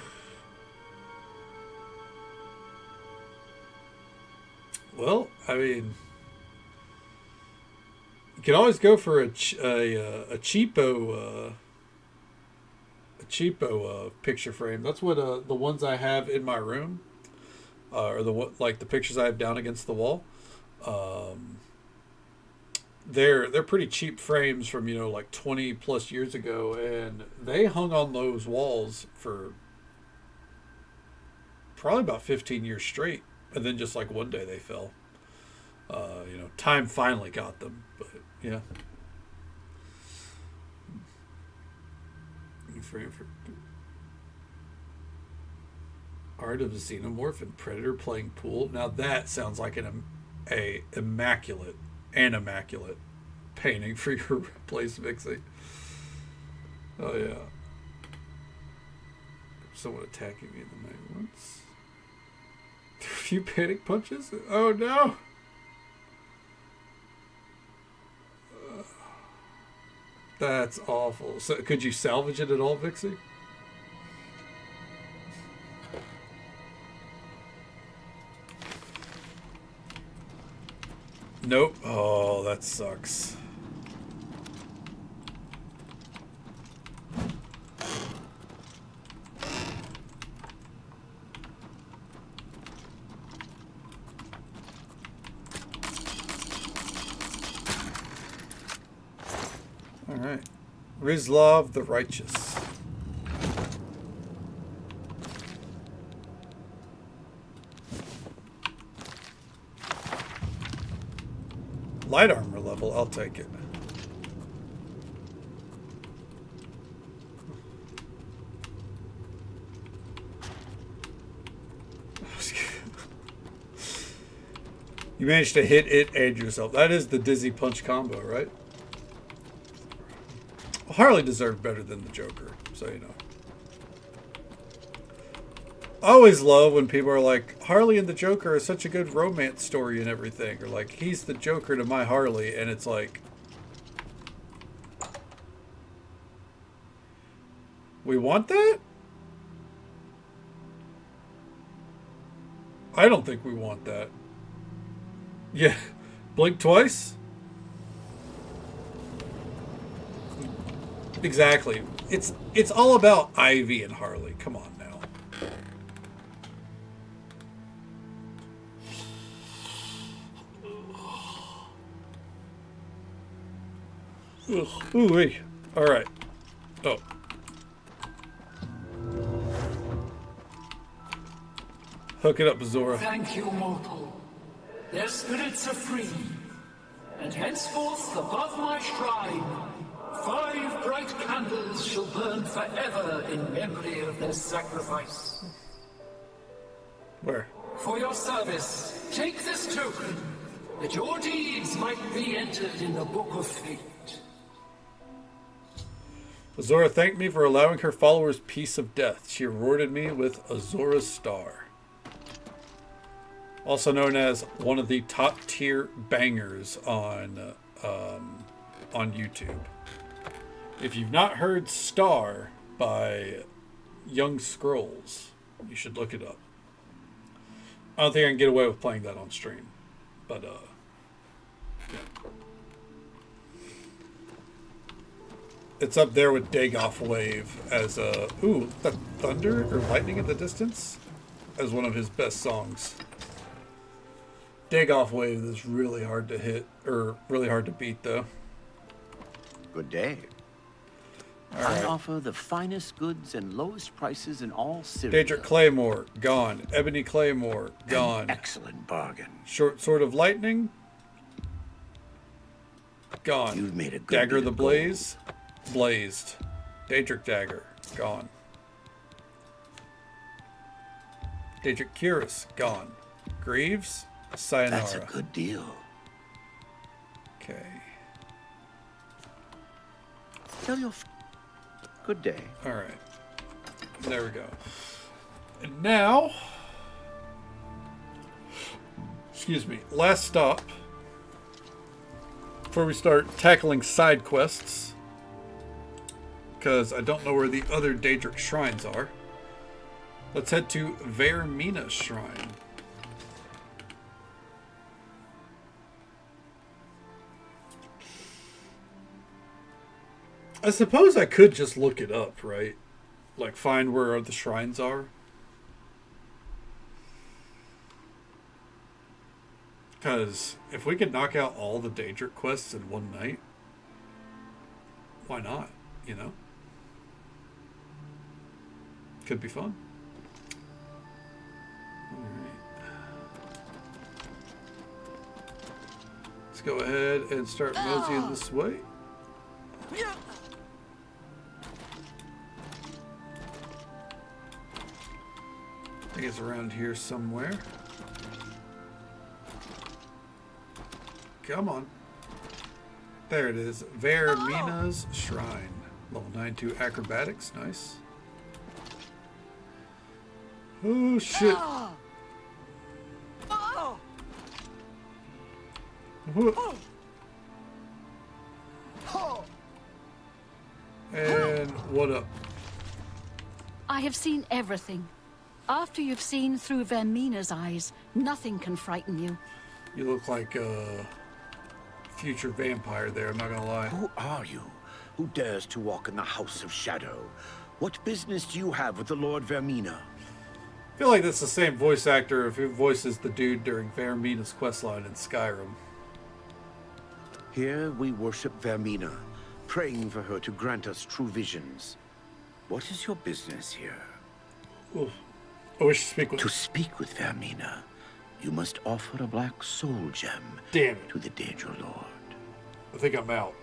Well, I mean, you can always go for a cheapo picture frame. That's what the ones I have in my room, or the pictures I have down against the wall. They're pretty cheap frames from, you know, like 20 plus years ago, and they hung on those walls for probably about 15 years straight, and then just like one day they fell. You know, time finally got them, but yeah. Frame for Art of a Xenomorph and Predator playing pool. Now that sounds like an immaculate painting for your place, Vixie. Oh yeah. Someone attacking me in the night once. A few panic punches. Oh no. That's awful. So could you salvage it at all, Vixie? Nope. Oh, that sucks. All right. Rizlov the Righteous. Light armor level, I'll take it. You managed to hit it and yourself. That is the Dizzy Punch combo, right? Harley deserved better than the Joker, so you know. I always love when people are like, Harley and the Joker are such a good romance story and everything. Or like, he's the Joker to my Harley. And it's like, we want that? I don't think we want that. Yeah. Blink twice? Exactly. It's all about Ivy and Harley. Come on now. Ooh wee. All right. Oh. Hook it up, Zora. Thank you, mortal. Their spirits are free, and henceforth above my shrine, 5 bright candles shall burn forever in memory of their sacrifice. Where? For your service, take this token, that your deeds might be entered in the Book of Fate. Azora thanked me for allowing her followers peace of death. She rewarded me with Azora's Star. Also known as one of the top tier bangers on YouTube. If you've not heard Star by Young Scrolls, you should look it up. I don't think I can get away with playing that on stream. But, yeah. It's up there with Dagoff Wave as ooh, that thunder or lightning in the distance as one of his best songs. Dagoff Wave is really hard to hit, or really hard to beat, though. Good day. All I right. offer the finest goods and lowest prices in all Syria. Daedric Claymore, gone. Ebony Claymore, gone. Excellent bargain. Short Sword of Lightning, gone. You've made a good Dagger of bit the of Blaze, blazed. Daedric Dagger, gone. Daedric Cuirass, gone. Greaves, sayonara. That's a good deal. Okay. Tell your good day. All right. There we go. And now, excuse me, last stop before we start tackling side quests, because I don't know where the other Daedric shrines are, let's head to Vermina's shrine. I suppose I could just look it up, right? Like, find where the shrines are. Because if we could knock out all the Daedric quests in one night, why not, you know? Could be fun. Alright. Let's go ahead and start moseying this way. I think it's around here somewhere. Come on. There it is. Vermina's Shrine. Level 92 acrobatics. Nice. Oh, shit. And what up? I have seen everything. After you've seen through Vermina's eyes, nothing can frighten you. You look like a future vampire there, I'm not gonna lie. Who are you? Who dares to walk in the House of Shadow? What business do you have with the Lord Vermina? I feel like that's the same voice actor who voices the dude during Vermina's questline in Skyrim. Here we worship Vermina, praying for her to grant us true visions. What is your business here? Oof. I wish to speak with... To speak with Vermina, you must offer a black soul gem Damn it. to the Daedra Lord. I think I'm out.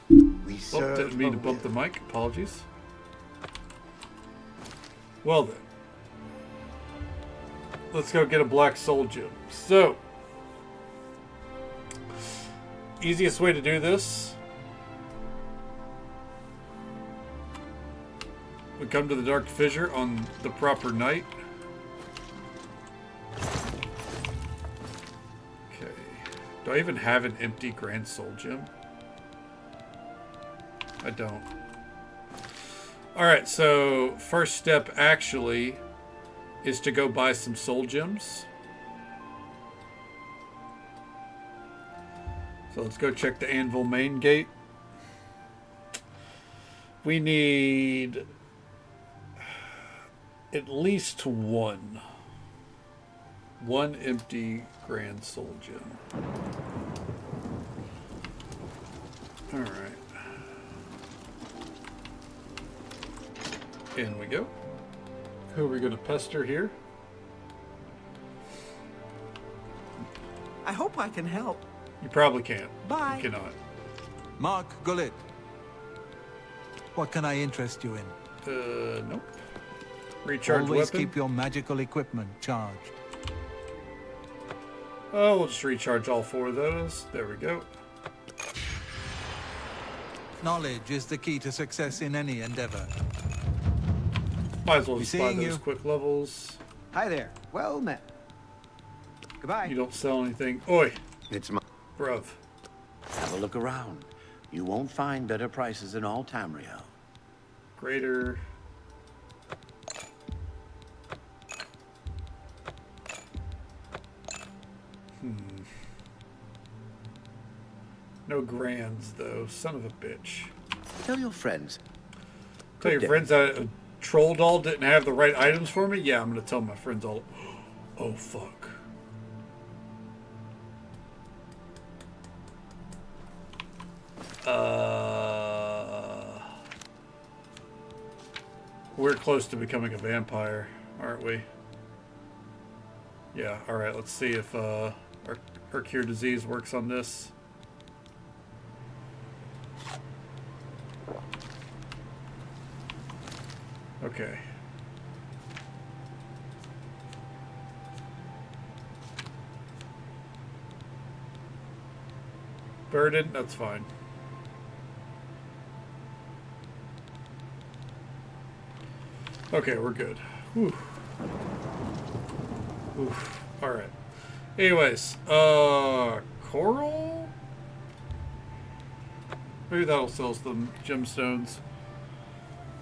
We serve didn't mean to bump the mic. Apologies. Well then. Let's go get a black soul gem. So, easiest way to do this. We come to the Dark Fissure on the proper night. Okay. Do I even have an empty Grand Soul Gem? I don't. Alright, so first step actually is to go buy some soul gems. So let's go check the Anvil main gate. We need at least one empty Grand Soul Gem. Alright. In we go. Who are we going to pester here? I hope I can help. You probably can't. Bye. You cannot. Mark Gullet. What can I interest you in? Nope. Recharge Always weapon. keep your magical equipment charged. Oh, we'll just recharge all 4 of those. There we go. Knowledge is the key to success in any endeavor. Might as well just buy seeing those you. quick levels. Hi there. Well met. Goodbye. You don't sell anything. Oi, It's my... bruv. Have a look around. You won't find better prices in all Tamriel. Greater. No grands, though. Son of a bitch. Tell your friends. Tell your Good friends that a troll doll didn't have the right items for me? Yeah, I'm going to tell my friends all... Oh, fuck. We're close to becoming a vampire, aren't we? Yeah, alright, let's see if our cure disease works on this. Okay. Burden, that's fine. Okay, we're good. Whew. Oof. Alright. Anyways, coral? Maybe that'll sell some gemstones.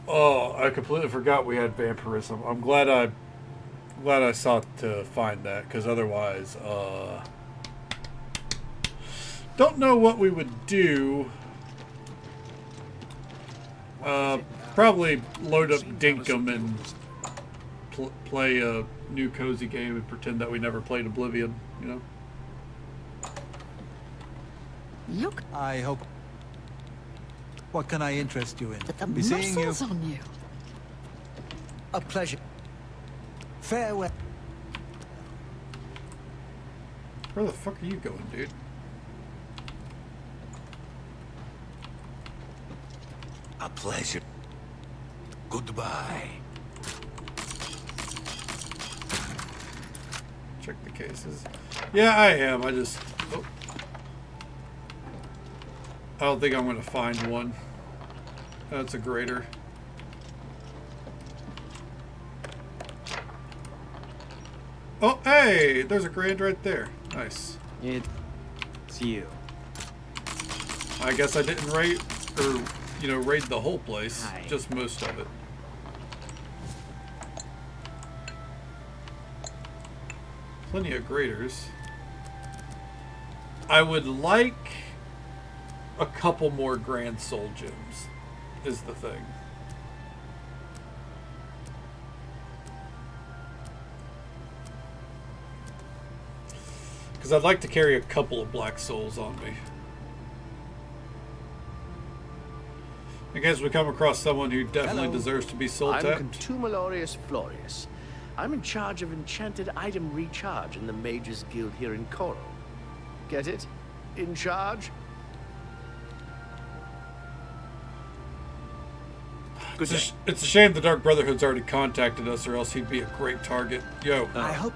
Oh, I completely forgot we had vampirism. I'm glad I sought to find that, because otherwise, don't know what we would do. Probably load up Dinkum and play a new cozy game and pretend that we never played Oblivion, you know? Look. I hope. What can I interest you in? The Be seeing you. muscles on you. A pleasure. Farewell. Where the fuck are you going, dude? A pleasure. Goodbye. Check the cases. Yeah, I am. I just... Oh. I don't think I'm going to find one. That's a grater. Oh, hey! There's a grand right there. Nice. It's you. I guess I didn't raid, or, you know, raid the whole place. Hi. Just most of it. Plenty of graders. I would like a couple more Grand Soul gems, is the thing. Because I'd like to carry a couple of Black Souls on me. I guess we come across someone who definitely deserves to be soul I'm tapped. Contumeliorius Florius. I'm in charge of enchanted item recharge in the Mages Guild here in Coral. Get it? In charge? It's a shame the Dark Brotherhood's already contacted us, or else he'd be a great target. Yo. I hope...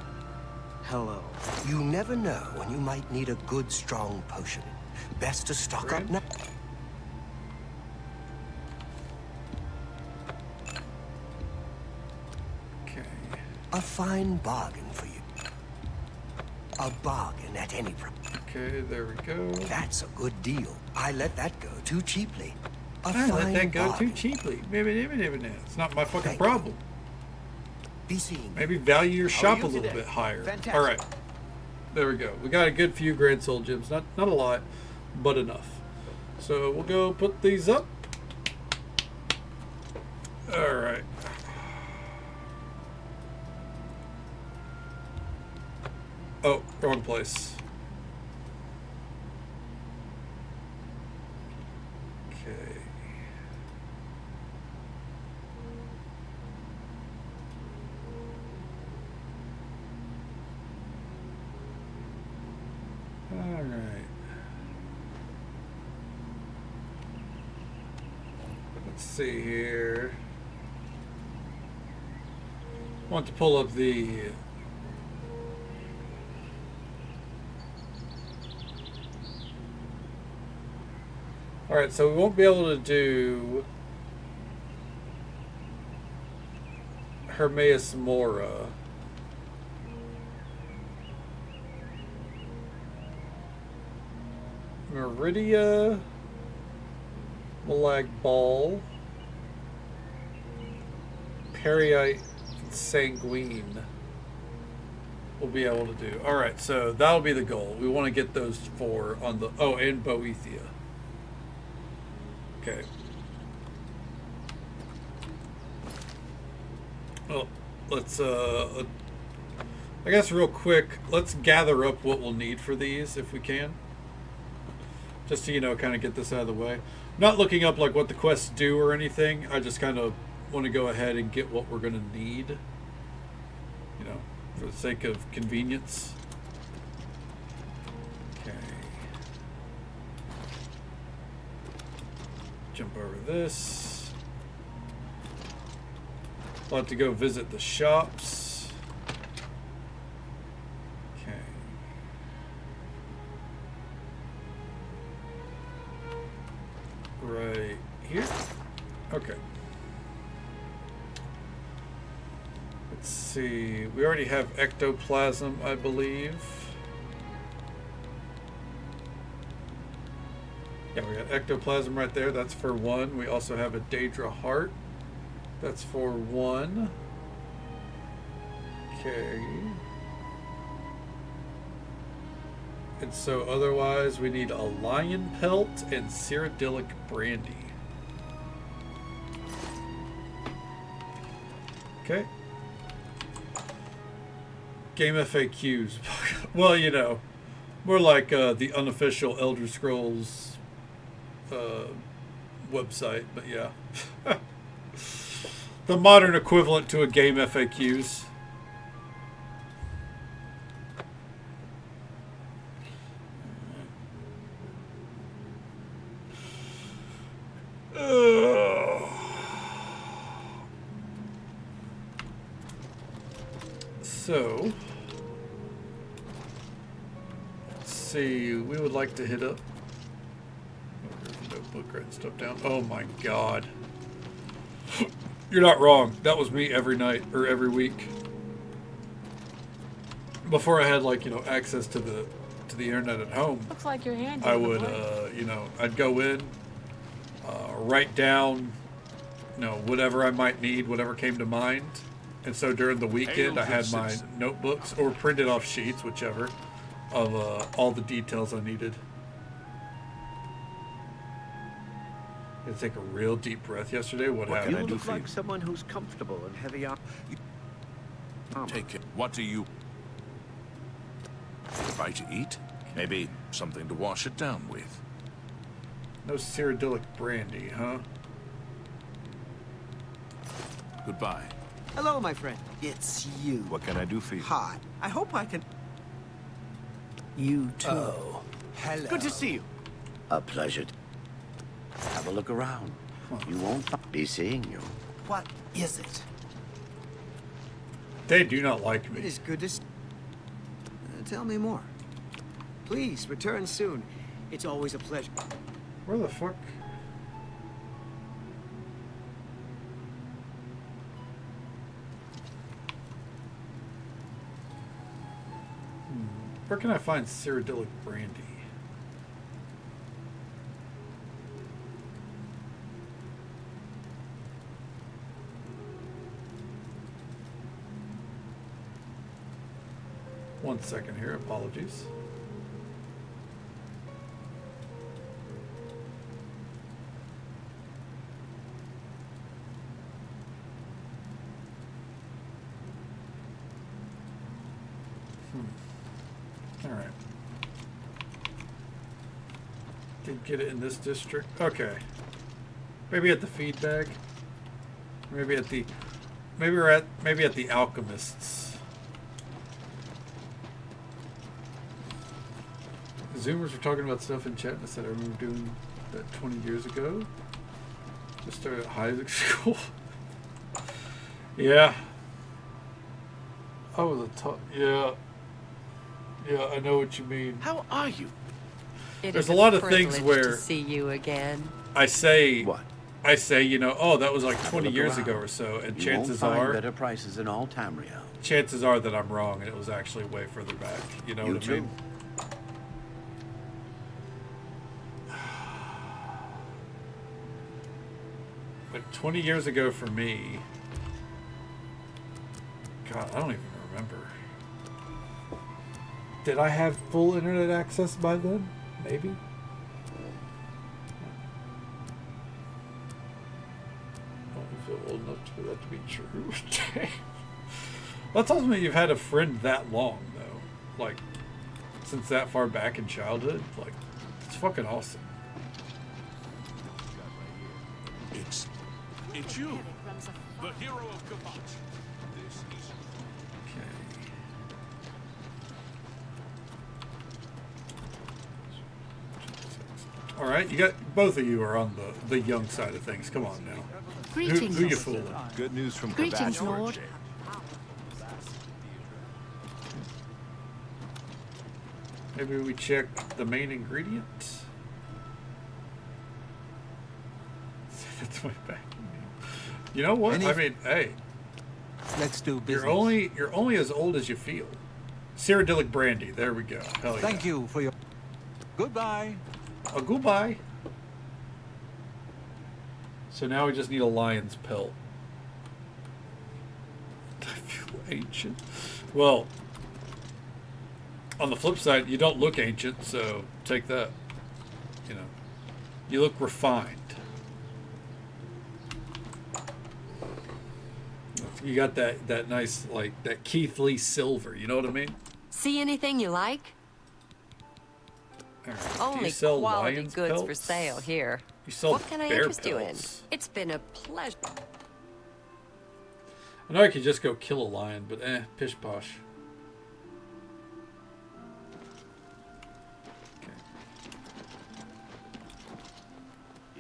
Hello. You never know when you might need a good, strong potion. Best to stock up now. Okay. A fine bargain for you. A bargain at any price. Okay, there we go. That's a good deal. I let that go too cheaply. I let that go too cheaply. Maybe. It's not my fucking problem. Be seen. Maybe value your shop a little bit higher. All right. There we go. We got a good few Grand Soul gems. Not a lot, but enough. So we'll go put these up. All right. Oh, wrong place. Okay. All right. Let's see here. I want to pull up the Alright, so we won't be able to do Hermaeus Mora. Meridia, Malag Ball, Periite, and Sanguine we'll be able to do. Alright, so that'll be the goal. We want to get those four on the... Oh, and Boethia. Okay. Well, let's, I guess real quick, let's gather up what we'll need for these, if we can. Just to, you know, kind of get this out of the way. Not looking up, like, what the quests do or anything. I just kind of want to go ahead and get what we're going to need. You know, for the sake of convenience. Okay. Jump over this. I'll have to go visit the shops. Okay. Right here? Okay. Let's see. We already have ectoplasm, I believe. Yeah, we got ectoplasm right there. That's for 1. We also have a Daedra heart. That's for 1. Okay. And so otherwise we need a lion pelt and Cyrodiilic brandy. Okay. Game FAQs. Well, you know, more like the unofficial Elder Scrolls website, but yeah. The modern equivalent to a game FAQs. So, let's see, we would like to hit up. Oh, there's a notebook writing stuff down. Oh my god. You're not wrong. That was me every night, or every week. Before I had, like, you know, access to the internet at home. Looks like your hand. I would, you know, I'd go in, write down, you know, whatever I might need, whatever came to mind. And so during the weekend, I had my notebooks, or printed off sheets, whichever, of all the details I needed. I had to take a real deep breath yesterday. What happened? You look like someone who's comfortable and heavy up. Take it. What do you... A bite to eat? Maybe something to wash it down with. No Cyrodiilic brandy, huh? Goodbye. Hello, my friend. It's you. What can I do for you? Hi. I hope I can... You too. Oh, Hello. Good to see you. a pleasure. Have a look around. You won't be seeing you. What is it? They do not like me. It is good to... tell me more. Please, return soon. It's always a pleasure. Where the fuck? Where can I find Cyrodiilic brandy? One second here, apologies. All right. Did get it in this district. Okay. Maybe at the feed bag. Maybe at the. Maybe at the alchemists. Zoomers were talking about stuff in chat and I said I remember doing that 20 years ago. Just started at high school. Yeah. I was a top. Yeah. Yeah, I know what you mean. How are you? There's a lot of things where to see you again. I say what? I say, you know, oh, that was like 20 years ago or so, and You chances won't find are better prices in all Tamriel. chances are that I'm wrong and it was actually way further back. You know what I mean? But 20 years ago for me, God, I don't even remember. Did I have full internet access by then? Maybe. I don't feel old enough for that to be true. That tells me you've had a friend that long, though. Like, since that far back in childhood. Like, it's fucking awesome. It's you, the hero of Kavach. This is... All right, you got both of you are on the young side of things. Come on now. Greetings, who you fooling? Good news from Greetings, Kavach. Lord. Maybe we check the main ingredient. That's my back. You know what? I mean, hey. Let's do business. You're only as old as you feel. Cyrodiilic brandy. There we go. Hell yeah. Thank you for your... Goodbye. Goodbye. So now we just need a lion's pelt. I feel ancient. Well, on the flip side, you don't look ancient, so take that. You know, you look refined. You got that nice, like, that Keith Lee silver, you know what I mean? See anything you like? Right. Only quality goods for sale here. You sell what can I bear interest you in? pelts. It's been a pleasure. I know I could just go kill a lion, but pish posh. Okay.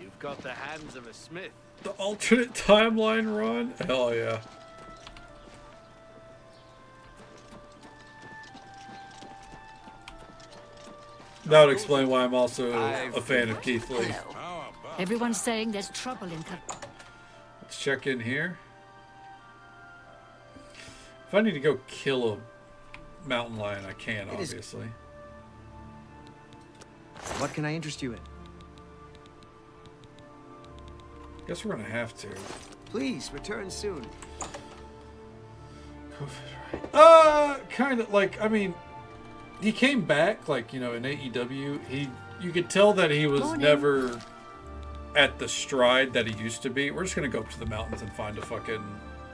You've got the hands of a smith. The alternate timeline run? Hell yeah. That would explain why I'm also a fan of Keith Lee. Everyone's saying there's trouble in... Let's check in here. If I need to go kill a mountain lion, I can, obviously. What can I interest you in? Guess we're gonna have to. Please, return soon. Kind of like, I mean, he came back, like, you know, in AEW. You could tell that he was never at the stride that he used to be. We're just gonna go up to the mountains and find a fucking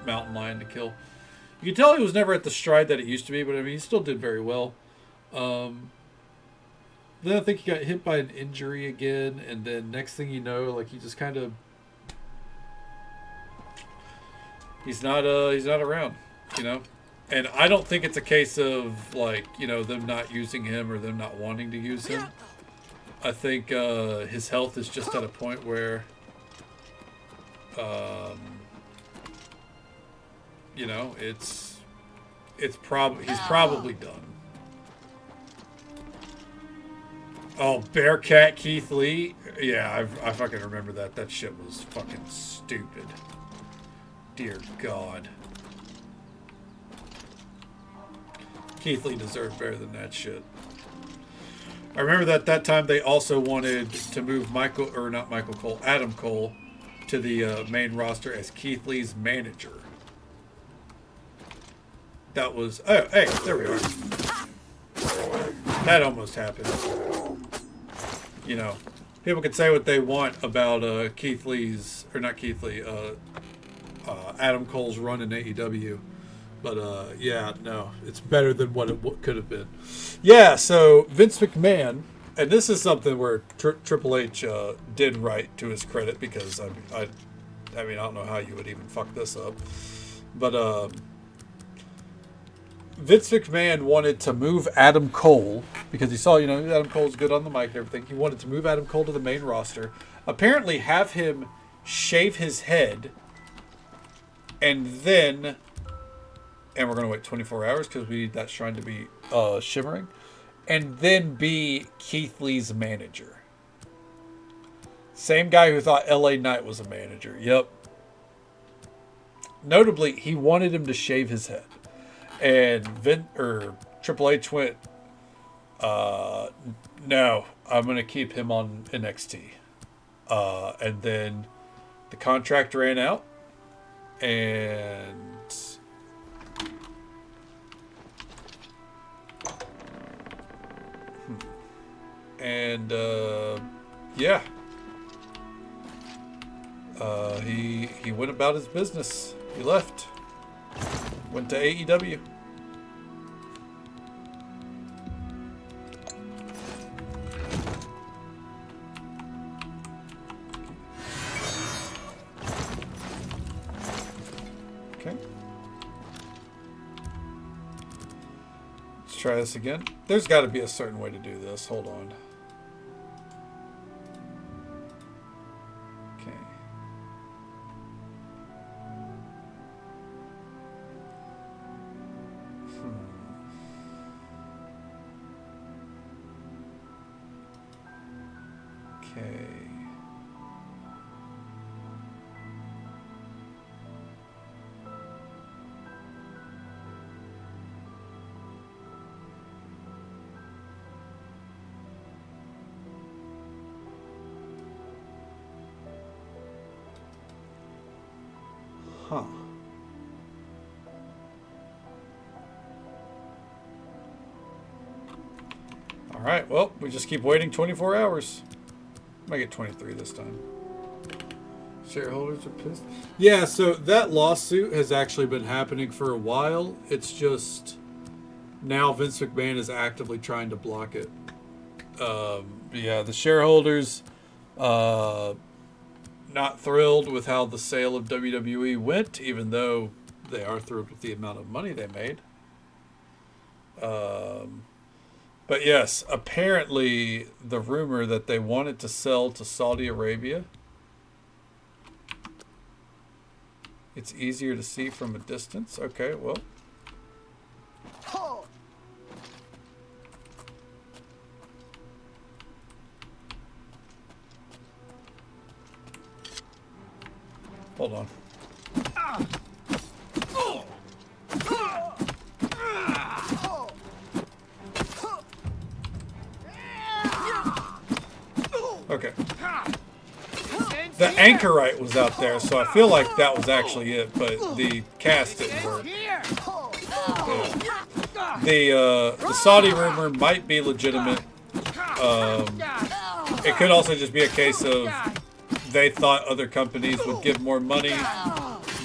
mountain lion to kill. You could tell he was never at the stride that it used to be, but I mean, he still did very well. Then I think he got hit by an injury again, and then next thing you know, like, he just kind of he's not around, you know. And I don't think it's a case of, like, you know, them not using him or them not wanting to use him. I think his health is just at a point where, you know, he's probably done. Oh, Bearcat Keith Lee? Yeah, I fucking remember that. That shit was fucking stupid. Dear God. Keith Lee deserved better than that shit. I remember that time they also wanted to move Adam Cole to the main roster as Keith Lee's manager. That was, oh, hey, there we are. That almost happened. You know, people can say what they want about Keith Lee's, or not Keith Lee, Adam Cole's run in AEW. But, yeah, no, it's better than what it could have been. Yeah, so Vince McMahon, and this is something where Triple H did right to his credit, because, I mean, I don't know how you would even fuck this up. But, Vince McMahon wanted to move Adam Cole, because he saw, you know, Adam Cole's good on the mic and everything. He wanted to move Adam Cole to the main roster. Apparently have him shave his head, and then... And we're going to wait 24 hours because we need that shrine to be shimmering. And then be Keith Lee's manager. Same guy who thought LA Knight was a manager. Yep. Notably, he wanted him to shave his head. And Triple H went, no, I'm going to keep him on NXT. And then the contract ran out. And... And, yeah. He went about his business. He left. Went to AEW. Okay. Let's try this again. There's got to be a certain way to do this. Hold on. Huh. Alright, well, we just keep waiting 24 hours. Might get 23 this time. Shareholders are pissed. Yeah, so that lawsuit has actually been happening for a while. It's just now Vince McMahon is actively trying to block it. Yeah, the shareholders not thrilled with how the sale of WWE went, even though they are thrilled with the amount of money they made. But yes, apparently the rumor that they wanted to sell to Saudi Arabia. It's easier to see from a distance. Okay, well. Hold on. Okay. The anchorite was out there, so I feel like that was actually it, but the cast didn't work. Yeah. The Saudi rumor might be legitimate. It could also just be a case of they thought other companies would give more money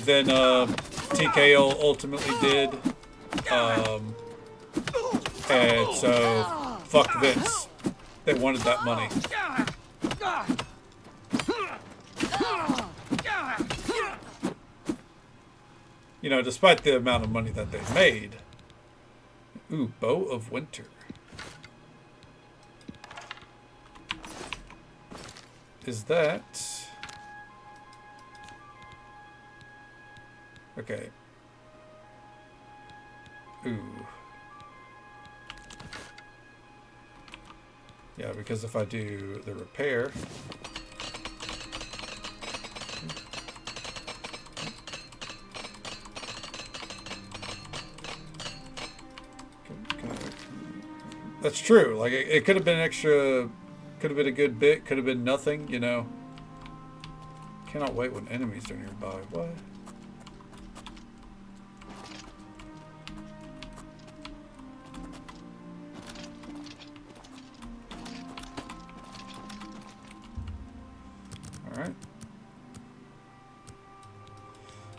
than TKO ultimately did. And so, fuck Vince. They wanted that money. You know, despite the amount of money that they made. Ooh, Bow of Winter. Is that... Okay. Ooh. Yeah, because if I do the repair... That's true. Like, it could have been extra... Could have been a good bit. Could have been nothing, you know. Cannot wait when enemies are nearby. What? Alright.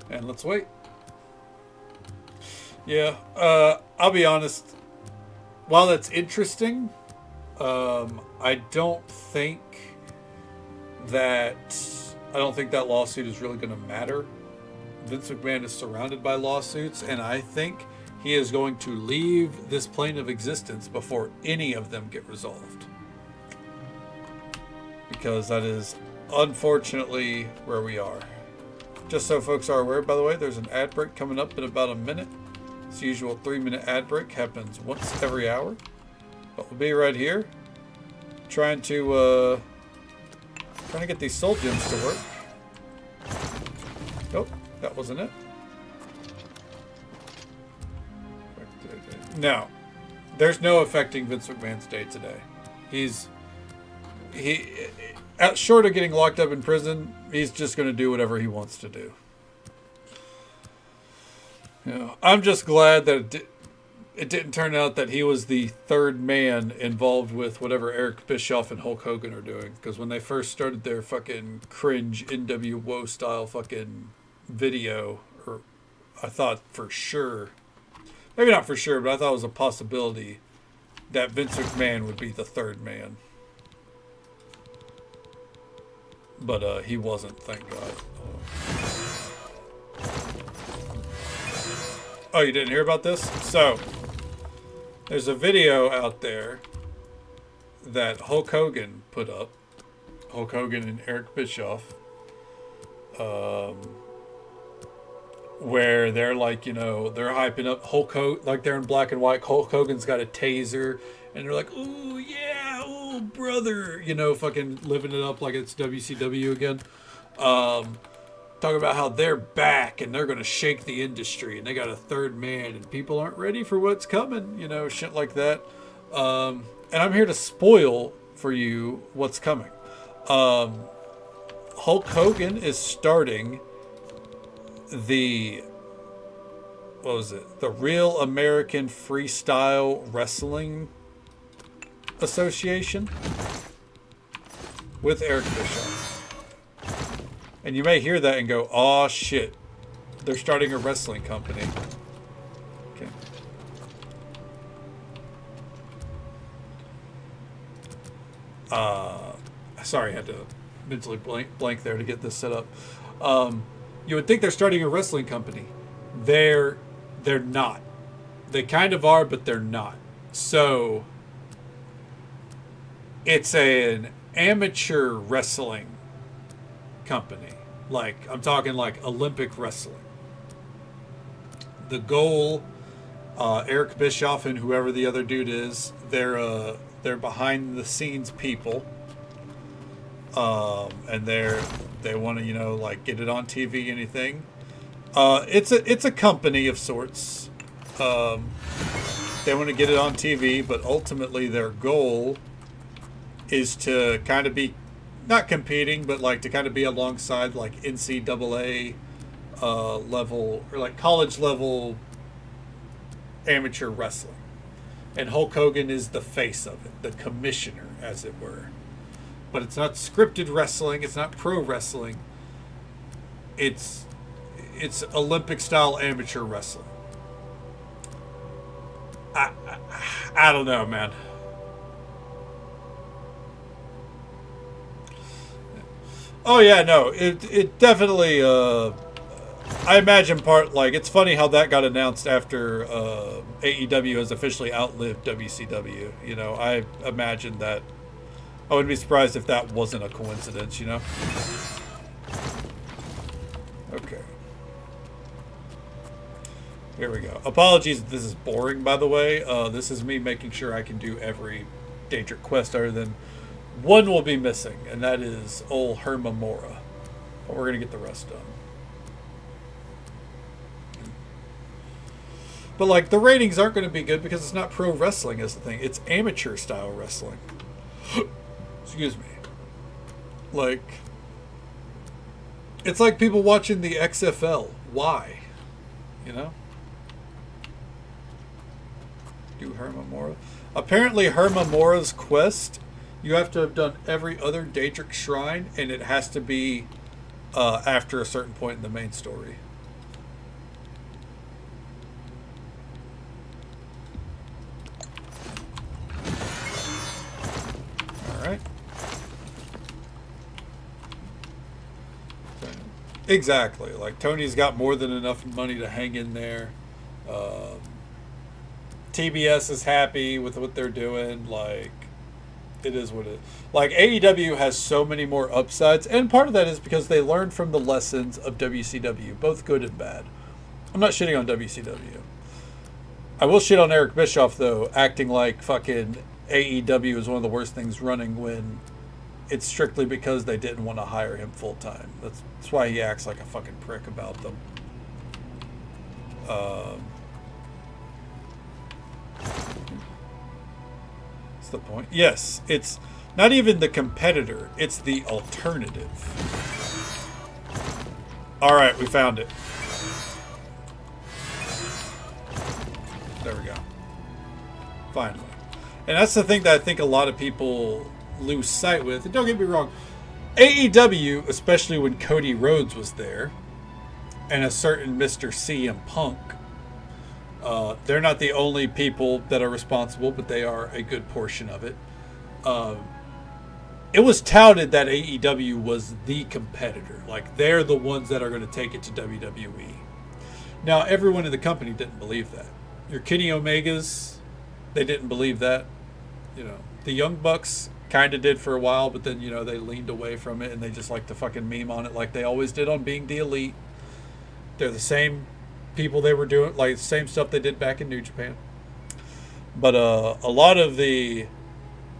And let's wait. Yeah, I'll be honest. While that's interesting, I don't think that lawsuit is really going to matter. Vince McMahon is surrounded by lawsuits, and I think he is going to leave this plane of existence before any of them get resolved. Because that is unfortunately where we are. Just so folks are aware, by the way, there's an ad break coming up in about a minute. This usual 3-minute ad break happens once every hour. But we'll be right here. Trying to get these soul gems to work. Nope, that wasn't it. No. There's no affecting Vince McMahon's day today. Short of getting locked up in prison, he's just going to do whatever he wants to do. You know, I'm just glad that it didn't turn out that he was the third man involved with whatever Eric Bischoff and Hulk Hogan are doing. Because when they first started their fucking cringe NWO style fucking video, or I thought for sure, maybe not for sure, but I thought it was a possibility that Vince McMahon would be the third man. But he wasn't, thank God. Oh, you didn't hear about this? So, there's a video out there that Hulk Hogan put up. Hulk Hogan and Eric Bischoff. Where they're like, you know, they're hyping up Hulk Hogan, like they're in black and white. Hulk Hogan's got a taser, and they're like, ooh, yeah, ooh, brother. You know, fucking living it up like it's WCW again. Talking about how they're back and they're going to shake the industry and they got a third man and people aren't ready for what's coming, you know, shit like that. And I'm here to spoil for you what's coming. Hulk Hogan is starting the, what was it? The Real American Freestyle Wrestling Association with Eric Bischoff. And you may hear that and go, "Aw, shit. They're starting a wrestling company." Okay. Sorry, I had to mentally blank there to get this set up. You would think they're starting a wrestling company. They're not. They kind of are, but they're not. So it's an amateur wrestling company. Like, I'm talking like Olympic wrestling. The goal, Eric Bischoff and whoever the other dude is, they're behind the scenes people. And they want to, you know, like, get it on TV, anything. It's a company of sorts. They want to get it on TV, but ultimately their goal is to kind of be, not competing, but like to kind of be alongside like NCAA level, or like college level amateur wrestling. And Hulk Hogan is the face of it, the commissioner, as it were. But it's not scripted wrestling, it's not pro wrestling. It's Olympic style amateur wrestling. I don't know, man. Oh yeah, no, it definitely, I imagine it's funny how that got announced after AEW has officially outlived WCW. You know, I imagine that, I wouldn't be surprised if that wasn't a coincidence, you know? Okay. Here we go. Apologies if this is boring, by the way. This is me making sure I can do every Daedric quest other than one will be missing, and that is old Herma Mora. But we're going to get the rest done. But, like, the ratings aren't going to be good because it's not pro wrestling is the thing. It's amateur style wrestling. Excuse me. Like, it's like people watching the XFL. Why? You know? Do Herma Mora. Apparently, Herma Mora's quest, you have to have done every other Daedric shrine, and it has to be after a certain point in the main story. Alright. Exactly. Like, Tony's got more than enough money to hang in there. TBS is happy with what they're doing. Like, it is what it is. Like, AEW has so many more upsides, and part of that is because they learned from the lessons of WCW, both good and bad. I'm not shitting on WCW. I will shit on Eric Bischoff, though, acting like fucking AEW is one of the worst things running when it's strictly because they didn't want to hire him full time. That's why he acts like a fucking prick about them. What's the point? Yes, it's not even the competitor, it's the alternative. Alright, we found it. There we go. Finally. And that's the thing that I think a lot of people lose sight with. And don't get me wrong, AEW, especially when Cody Rhodes was there, and a certain Mr. CM Punk, they're not the only people that are responsible, but they are a good portion of it. It was touted that AEW was the competitor. Like, they're the ones that are going to take it to WWE. Now, everyone in the company didn't believe that. Your Kenny Omegas, they didn't believe that. You know, the Young Bucks kind of did for a while, but then, you know, they leaned away from it and they just like to fucking meme on it like they always did on Being the Elite. They're the same people they were doing, like the same stuff they did back in New Japan. But a lot of the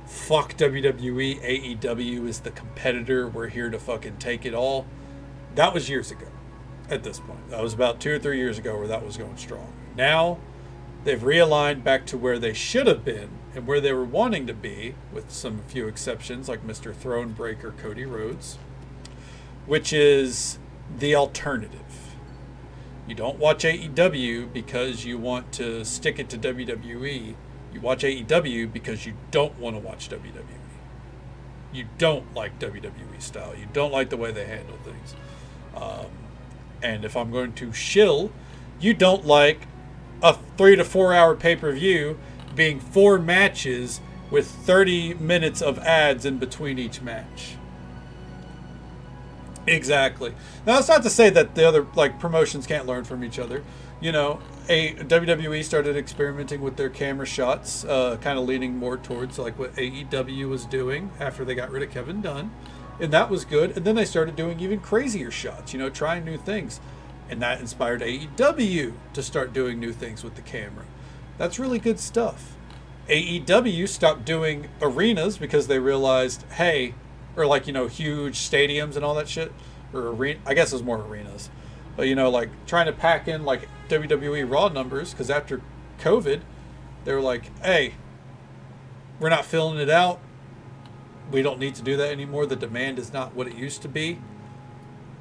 fuck WWE, AEW is the competitor, we're here to fucking take it all, that was years ago at this point. That was about 2 or 3 years ago where that was going strong. Now they've realigned back to where they should have been and where they were wanting to be, with some few exceptions like Mr. Thronebreaker Cody Rhodes, which is the alternative. You don't watch AEW because you want to stick it to WWE. You watch AEW because you don't want to watch WWE. You don't like WWE style. You don't like the way they handle things. And if I'm going to shill, you don't like a 3 to 4 hour pay-per-view being 4 matches with 30 minutes of ads in between each match. Exactly. Now, that's not to say that the other promotions can't learn from each other. You know, WWE started experimenting with their camera shots, kind of leaning more towards like what AEW was doing after they got rid of Kevin Dunn, and that was good. And then they started doing even crazier shots, you know, trying new things, and that inspired AEW to start doing new things with the camera. That's really good stuff. AEW stopped doing arenas because they realized, hey, or like, you know, huge stadiums and all that shit, or arena. I guess it was more arenas, but you know, like trying to pack in like WWE Raw numbers, because after COVID, they were like, hey, we're not filling it out. We don't need to do that anymore. The demand is not what it used to be.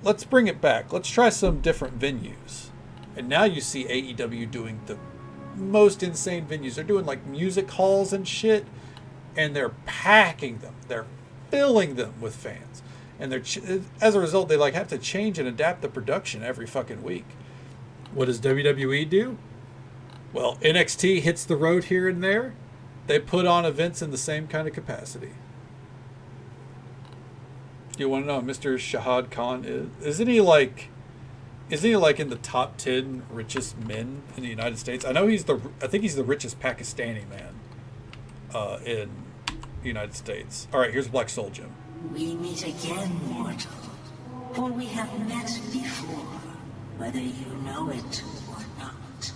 Let's bring it back. Let's try some different venues. And now you see AEW doing the most insane venues. They're doing like music halls and shit, and they're packing them. They're filling them with fans, and they're as a result they like have to change and adapt the production every fucking week. What does WWE do? Well, NXT hits the road here and there. They put on events in the same kind of capacity. Do you want to know who Mr. Shahad Khan is? Isn't he like in the top 10 richest men in the United States? I think he's the richest Pakistani man in the United States. All right, here's Black Soul Jim. We meet again, mortal, for we have met before, whether you know it or not.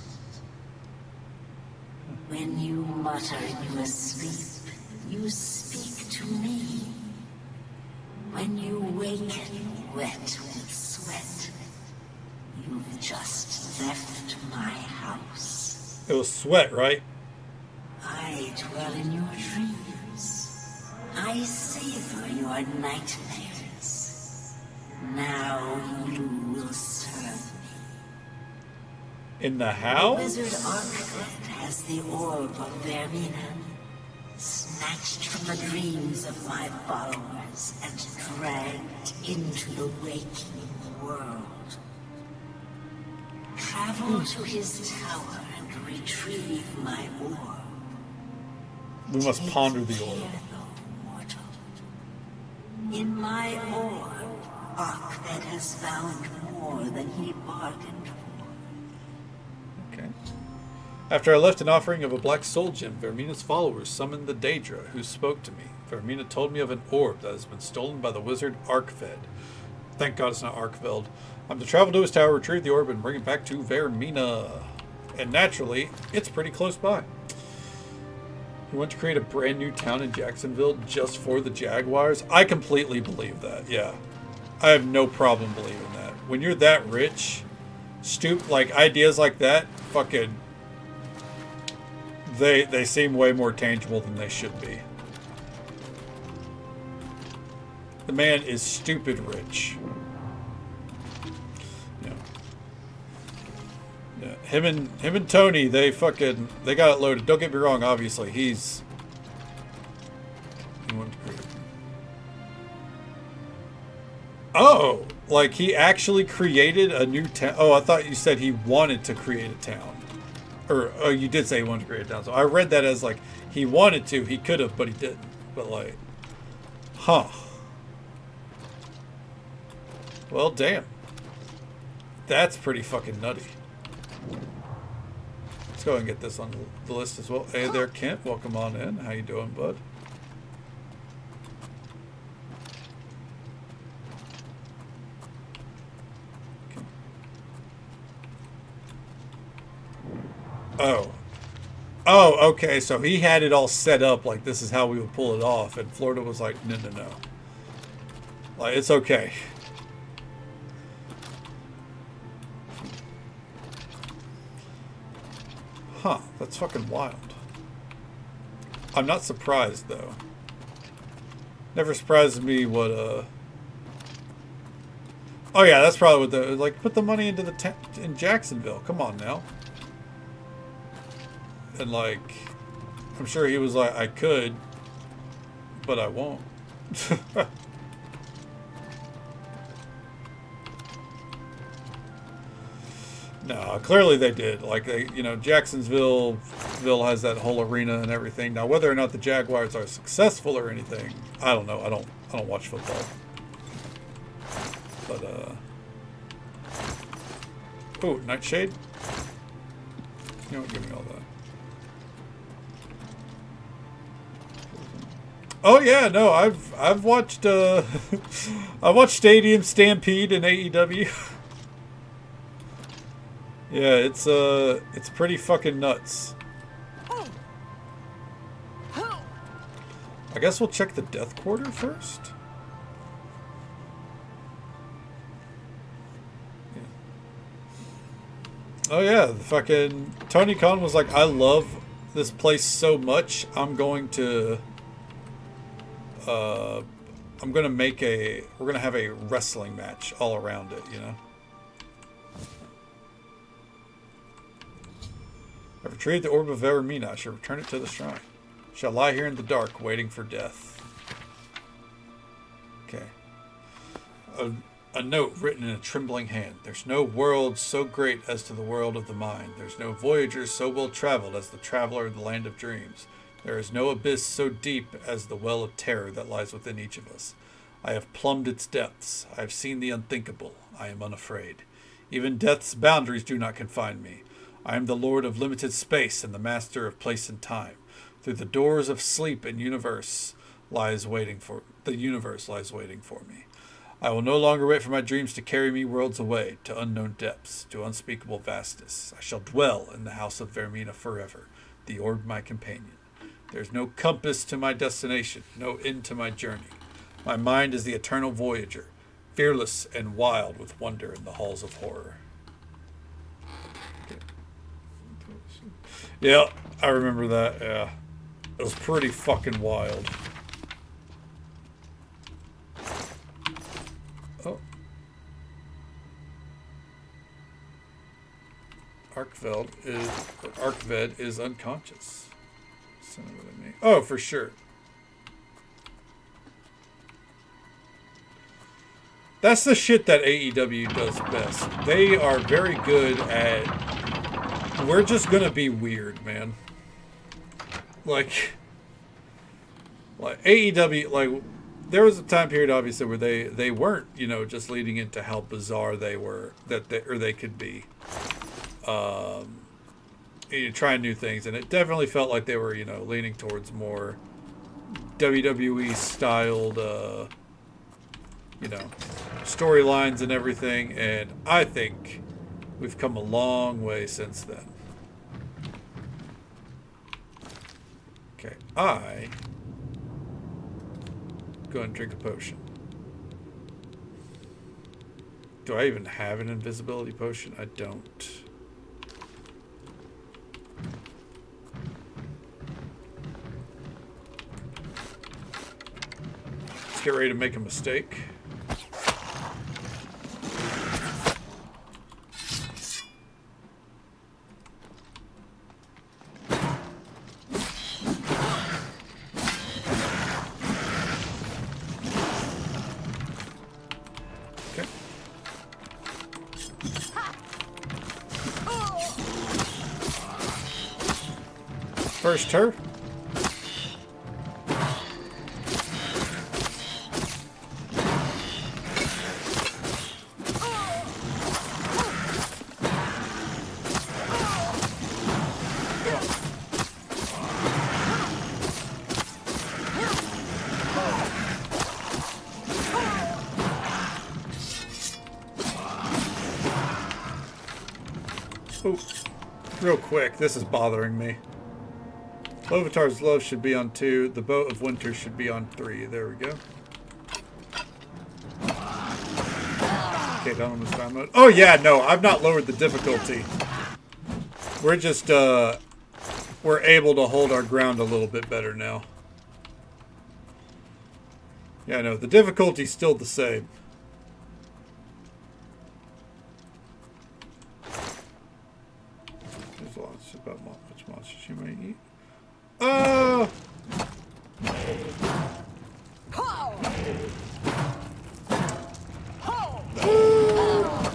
When you mutter in your sleep, you speak to me. When you waken wet with sweat, you've just left my house. It was sweat, right? I dwell in your dreams. I savor your nightmares. Now you will serve me. In the house? The wizard Arkfeld has the orb of Vermina, snatched from the dreams of my followers and dragged into the waking world. Travel to his tower and retrieve my orb. We must ponder the orb. In my orb, Arkfed has found more than he bargained for. Okay. After I left an offering of a black soul gem, Vermina's followers summoned the Daedra, who spoke to me. Vermina told me of an orb that has been stolen by the wizard Arkfed. Thank God it's not Arkveld. I'm to travel to his tower, retrieve the orb, and bring it back to Vermina. And naturally, it's pretty close by. You want to create a brand new town in Jacksonville just for the Jaguars? I completely believe that, yeah. I have no problem believing that. When you're that rich, ideas like that, fucking, they seem way more tangible than they should be. The man is stupid rich. Yeah, him and Tony, they got it loaded. Don't get me wrong, obviously he wanted to create. Oh, like he actually created a new town. Oh, I thought you said he wanted to create a town, or oh, you did say he wanted to create a town. So I read that as like he wanted to, he could have, but he didn't. But like, huh? Well, damn. That's pretty fucking nutty. Let's go ahead and get this on the list as well. Hey there, Kent. Welcome on in. How you doing, bud? Okay. Oh, okay. So he had it all set up like this is how we would pull it off. And Florida was like, no. Like, it's okay. Huh, that's fucking wild. I'm not surprised, though. Never surprises me what, Oh yeah, that's probably what the like. Put the money into the tent in Jacksonville. Come on now. And like, I'm sure he was like, I could, but I won't. No, clearly they did. Like, you know, Jacksonville has that whole arena and everything. Now, whether or not the Jaguars are successful or anything, I don't know. I don't watch football. But oh, Nightshade. You don't give me all that. Oh yeah, no, I've watched I watched Stadium Stampede in AEW. Yeah, it's pretty fucking nuts. I guess we'll check the Death Quarter first. Yeah. Oh yeah, the fucking Tony Khan was like, I love this place so much, I'm gonna we're gonna have a wrestling match all around it, you know? I've retrieved the orb of Vermina. I shall return it to the shrine. Shall lie here in the dark, waiting for death. Okay. A note written in a trembling hand. There's no world so great as to the world of the mind. There's no voyager so well traveled as the traveler of the land of dreams. There is no abyss so deep as the well of terror that lies within each of us. I have plumbed its depths. I have seen the unthinkable. I am unafraid. Even death's boundaries do not confine me. I am the lord of limited space and the master of place and time. Through the doors of sleep and the universe lies waiting for me. I will no longer wait for my dreams to carry me worlds away, to unknown depths, to unspeakable vastness. I shall dwell in the house of Vermina forever, the orb my companion. There is no compass to my destination, no end to my journey. My mind is the eternal voyager, fearless and wild with wonder in the halls of horror. Yeah, I remember that, yeah. It was pretty fucking wild. Oh. Arkved is unconscious. Oh, for sure. That's the shit that AEW does best. They are very good at... We're just gonna be weird, man. Like AEW, like, there was a time period, obviously, where they weren't, you know, just leading into how bizarre they were, they could be. You know, trying new things, and it definitely felt like they were, you know, leaning towards more WWE styled, you know, storylines and everything, and I think we've come a long way since then. Okay, I go and drink a potion. Do I even have an invisibility potion? I don't. Let's get ready to make a mistake. First her. Oh, real quick, this is bothering me. Lovitar's Love should be on 2. The Boat of Winter should be on 3. There we go. Okay, down on the spam mode. Oh yeah, no, I've not lowered the difficulty. We're just, we're able to hold our ground a little bit better now. Yeah, no, the difficulty's still the same.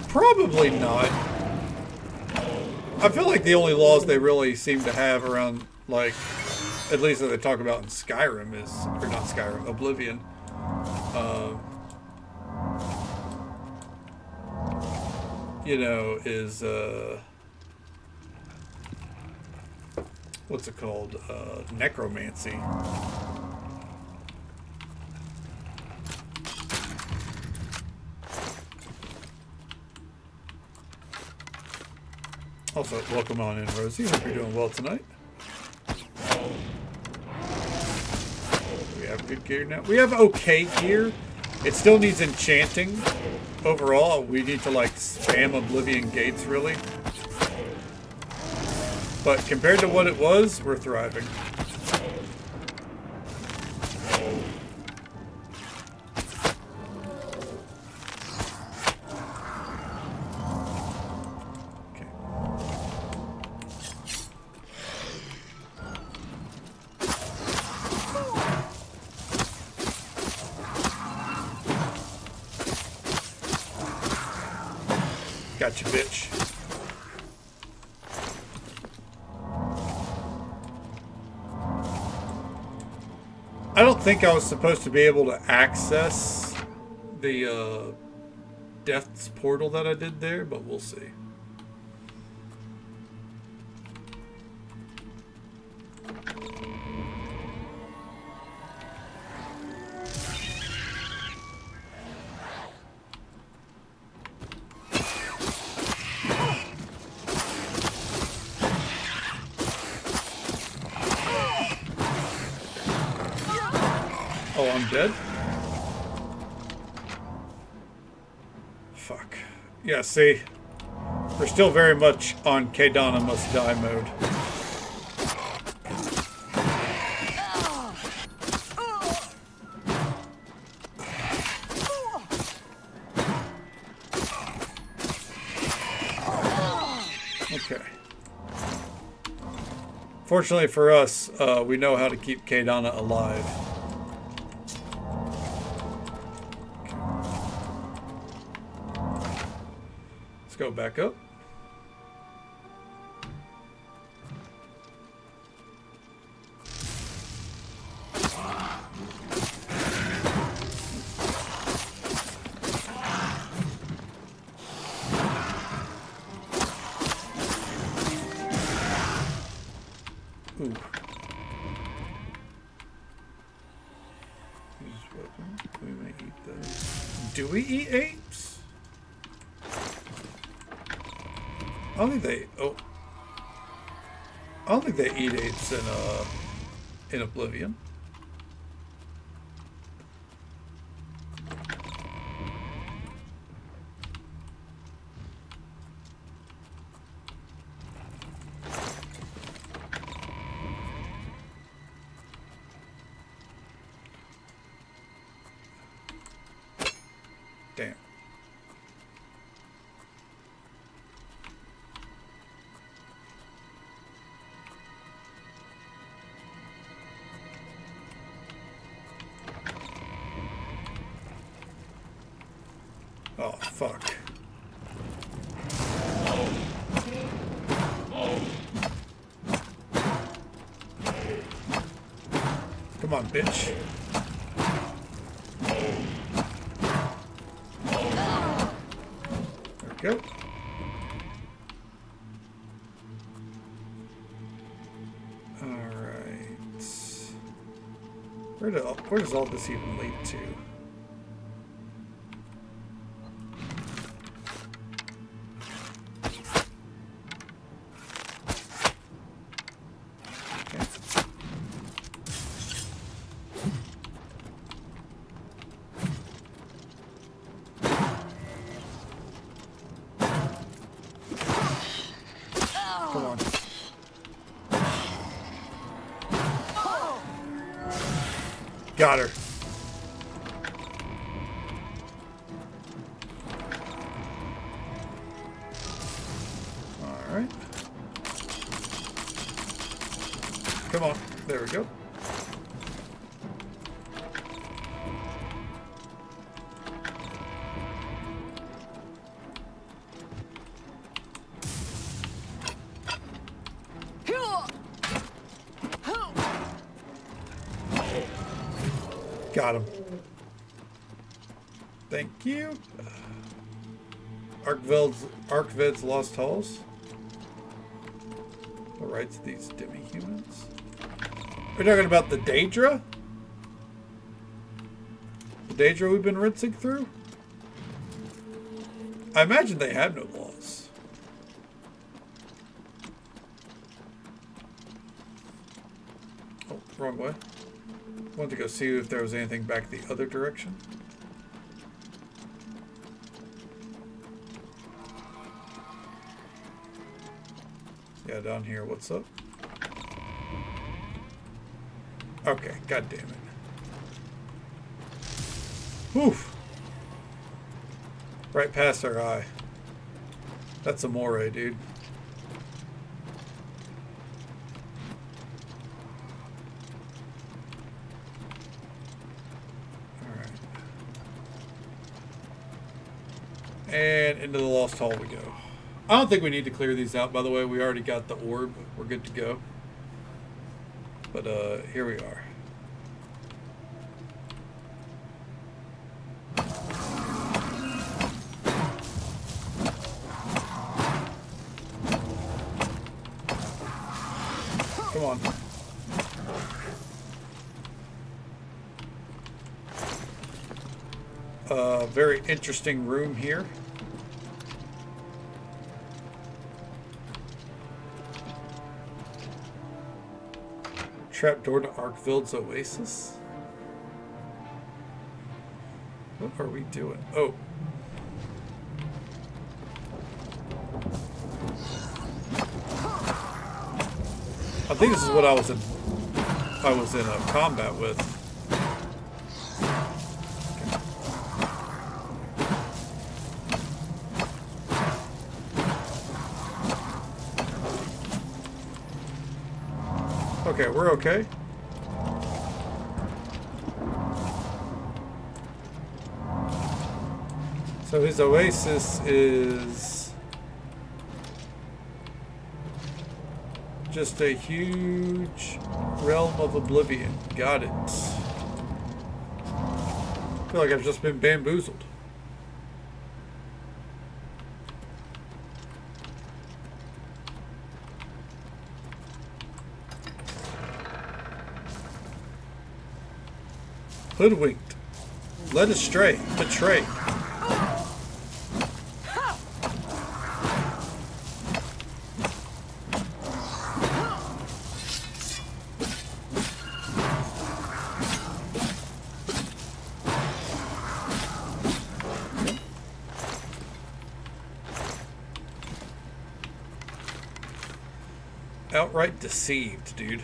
Probably not. I feel like the only laws they really seem to have around, like, at least that they talk about in Skyrim is, or not Skyrim, Oblivion. You know, is, what's it called? Necromancy. Also, welcome on in, Rosie. Hope you're doing well tonight. We have good gear now. We have okay gear. It still needs enchanting. Overall, we need to like spam Oblivion gates, really. But compared to what it was, we're thriving. Gotcha, bitch. I don't think I was supposed to be able to access the Death's portal that I did there, but we'll see. Oh, I'm dead? Fuck. Yeah, see? We're still very much on Kadana must die mode. Okay. Fortunately for us, we know how to keep Kadana alive. Go back up. Ooh. We may eat those. Do we eat apes? I don't think they. Oh, I don't think they eat apes in Oblivion. Damn. Oh, fuck. Come on, bitch. There we go. Alright. Where does all this even lead to? Got her. All right. Come on. There we go. Got him. Thank you. Arkved's Lost Halls. The rights of these demi-humans. We're talking about the Daedra? The Daedra we've been rinsing through? I imagine they have no laws. Oh, wrong way. Wanted to go see if there was anything back the other direction. Yeah, down here. What's up? Okay, god damn it. Oof. Right past our eye. That's Amore, dude. Alright. And into the Lost Hall we go. I don't think we need to clear these out, by the way. We already got the orb. We're good to go. But, here we are. Come on. Very interesting room here. Trapdoor to Arkveld's Oasis? What are we doing? Oh. I think this is what I was in combat with. Okay, we're okay. So his oasis is just a huge realm of Oblivion. Got it. I feel like I've just been bamboozled. Hoodwinked, led astray, betrayed. Outright deceived, dude.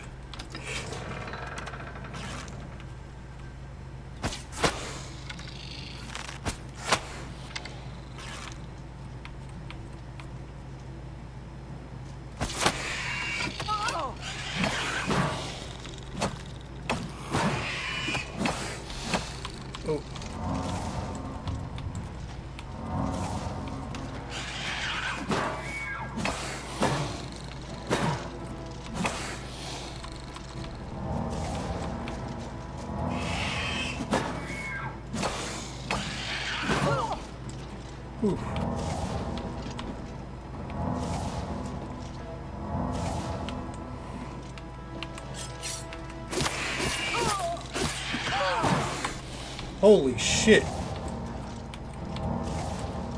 Holy shit.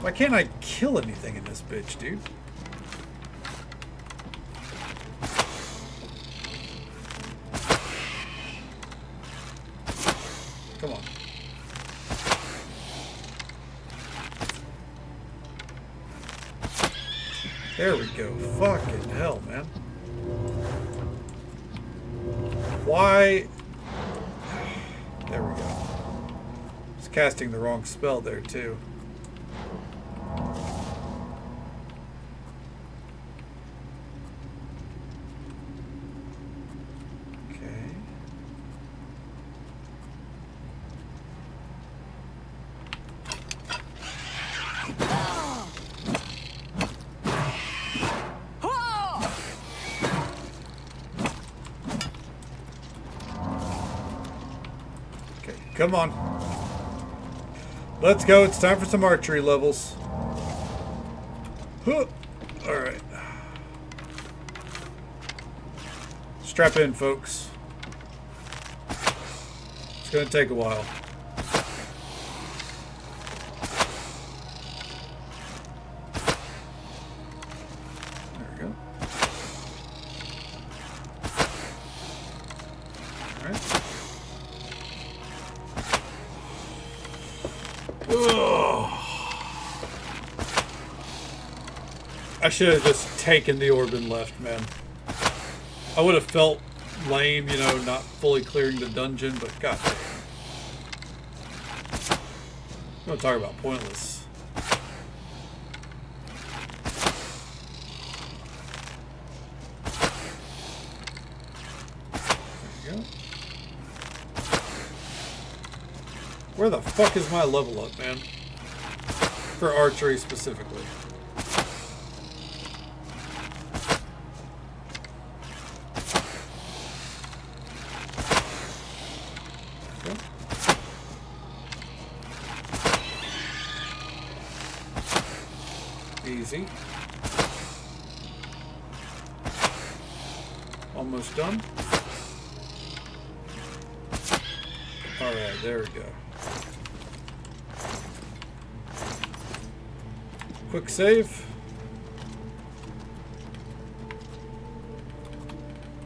Why can't I kill anything in this bitch, dude? Come on. There we go. Fucking hell, man. Why? There we go. It's casting the wrong spell there, too. Come on. Let's go. It's time for some archery levels. Huh. All right. Strap in, folks. It's going to take a while. There we go. All right. Ugh. I should have just taken the orb and left, man. I would have felt lame, you know, not fully clearing the dungeon, but goddamn. I'm gonna talk about pointless. There you go. Where the fuck is my level up, man? For archery specifically. Easy. Almost done. All right, there we go. Quick save.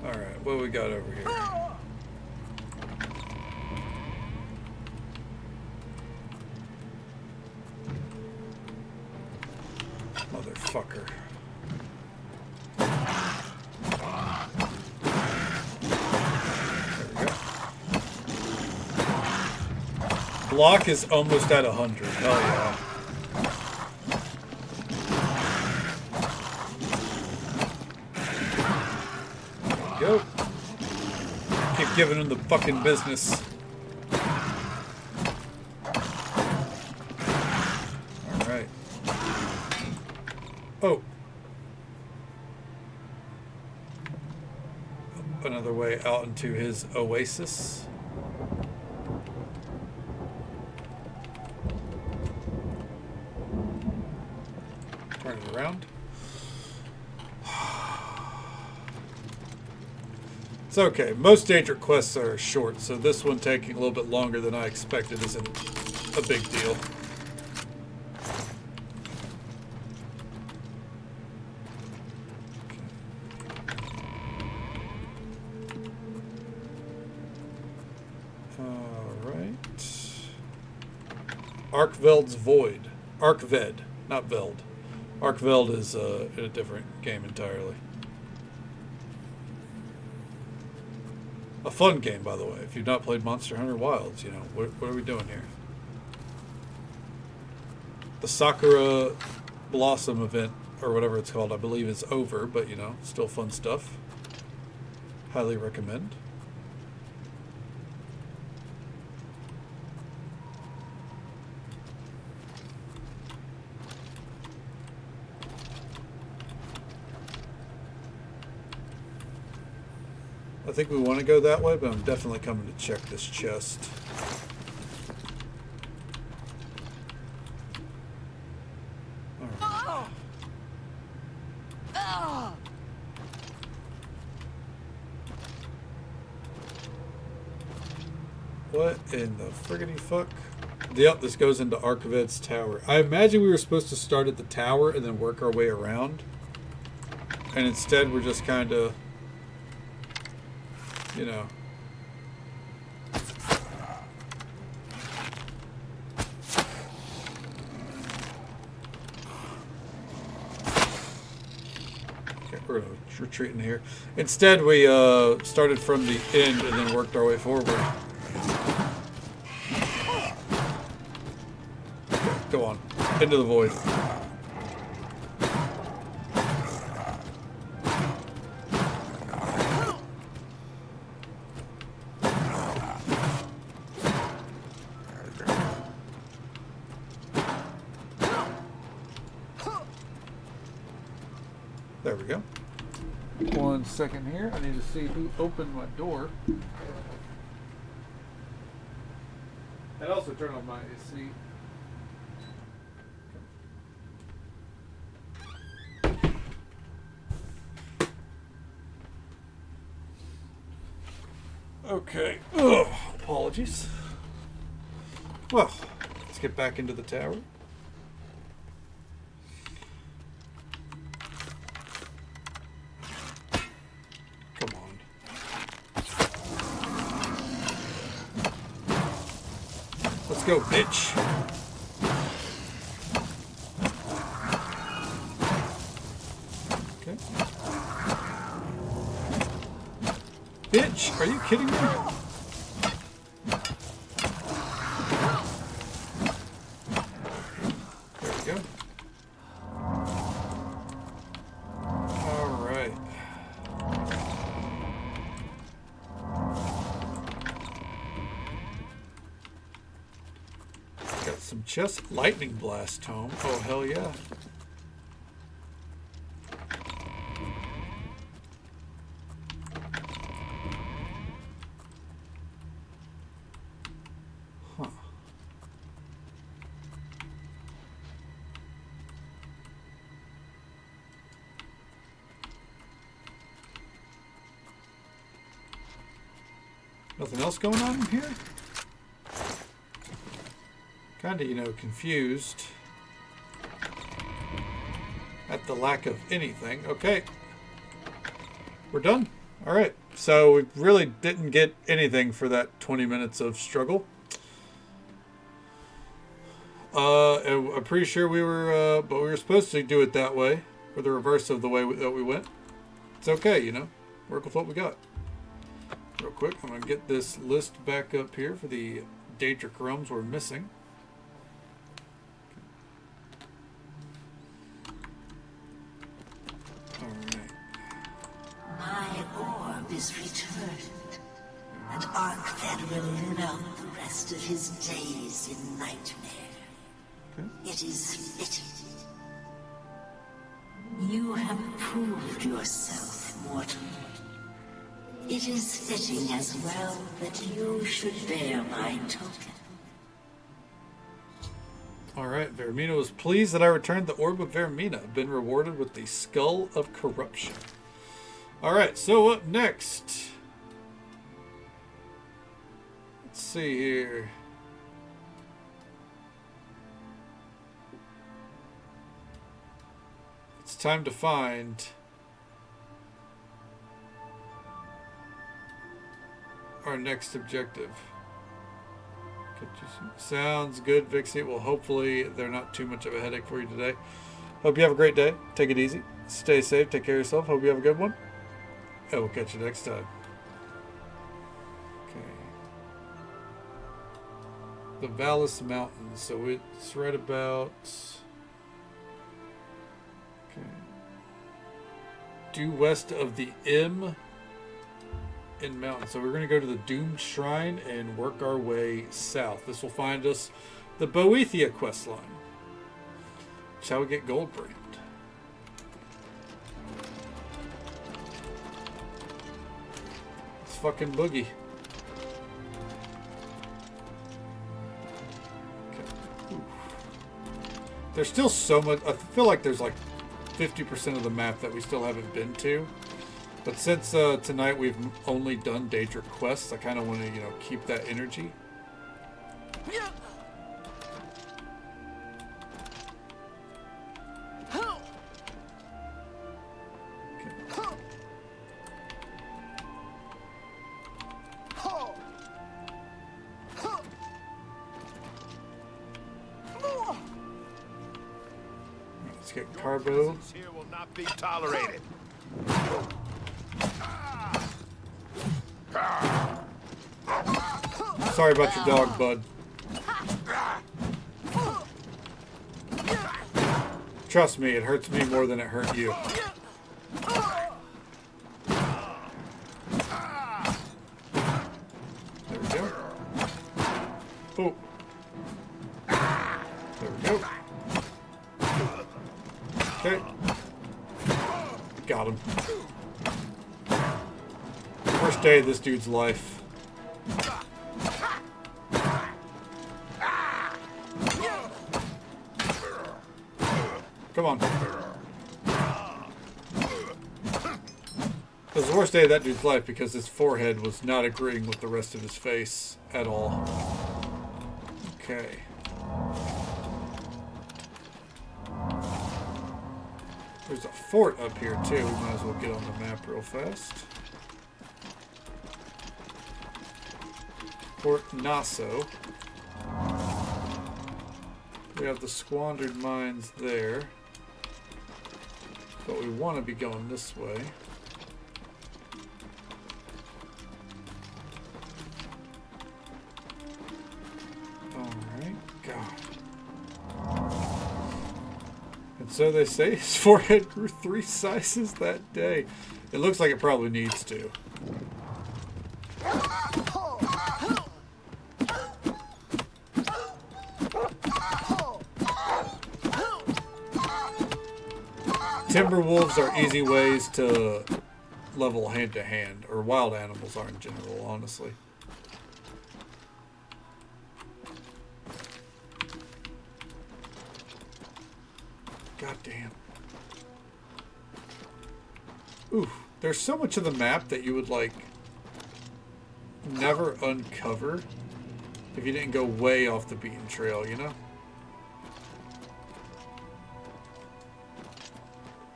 All right, what we got over here? Motherfucker. There we go. Block is almost at 100. Hell yeah. There we go. Keep giving him the fucking business. Alright. Oh. Another way out into his oasis. Turn it around. It's okay. Most Daedric quests are short, so this one taking a little bit longer than I expected isn't a big deal. Arkveld's Void. Arkved, not Veld. Arkveld is in a different game entirely. A fun game, by the way. If you've not played Monster Hunter Wilds, you know, what are we doing here? The Sakura Blossom event, or whatever it's called, I believe is over, but, you know, still fun stuff. Highly recommend. I think we want to go that way, but I'm definitely coming to check this chest. All right. What in the friggity fuck? Yep, this goes into Arkved's tower. I imagine we were supposed to start at the tower and then work our way around. And instead we're just kind of, you know. Okay, we're going to retreat in here. Instead, we started from the end and then worked our way forward. Okay, go on. Into the void. There we go. 1 second here. I need to see who opened my door. And also turn on my AC. Okay. Ugh. Apologies. Well, let's get back into the tower. Come on. Let's go, bitch. Okay. Bitch, are you kidding me? There we go. All right. Got some chest lightning blast tome. Oh, hell yeah. Huh. Nothing else going on in here? Kinda, you know, confused at the lack of anything. Okay. We're done. Alright. So we really didn't get anything for that 20 minutes of struggle. I'm pretty sure we were, but we were supposed to do it that way, or the reverse of the way that we went. It's okay, you know. Work with what we got. Real quick, I'm going to get this list back up here for the Daedric realms we're missing. My orb is returned, and Arkfed will live out the rest of his days in nightmare. It is fitting. You have proved yourself mortal. It is fitting as well that you should bear my token. Alright, Vermina was pleased that I returned the Orb of Vermina. Been rewarded with the Skull of Corruption. Alright, so up next. Let's see here. It's time to find our next objective. Sounds good, Vixie. Well, hopefully they're not too much of a headache for you today. Hope you have a great day. Take it easy. Stay safe. Take care of yourself. Hope you have a good one. And we'll catch you next time. Okay. The Vallis Mountains. So it's right about... Okay. Due west of the M in mountain. So we're going to go to the Doomed Shrine and work our way south. This will find us the Boethia questline. That's how we get Goldbrand. It's fucking Boogie. Okay. There's still so much. I feel like there's like 50% of the map that we still haven't been to. But since tonight we've only done Daedric quests, I kind of want to, you know, keep that energy. Let's get Carbo. Here will not be tolerated. Sorry about your dog, bud. Trust me, it hurts me more than it hurt you. There we go. Oh. There we go. Okay. Got him. First day of this dude's life. Come on. It was the worst day of that dude's life because his forehead was not agreeing with the rest of his face at all. Okay. There's a fort up here too. We might as well get on the map real fast. Fort Nassau. We have the squandered mines there. But we want to be going this way. Alright, God. And so they say his forehead grew 3 sizes that day. It looks like it probably needs to. Timberwolves are easy ways to level hand to hand, or wild animals are in general, honestly. God damn. Ooh, there's so much of the map that you would like never uncover if you didn't go way off the beaten trail, you know?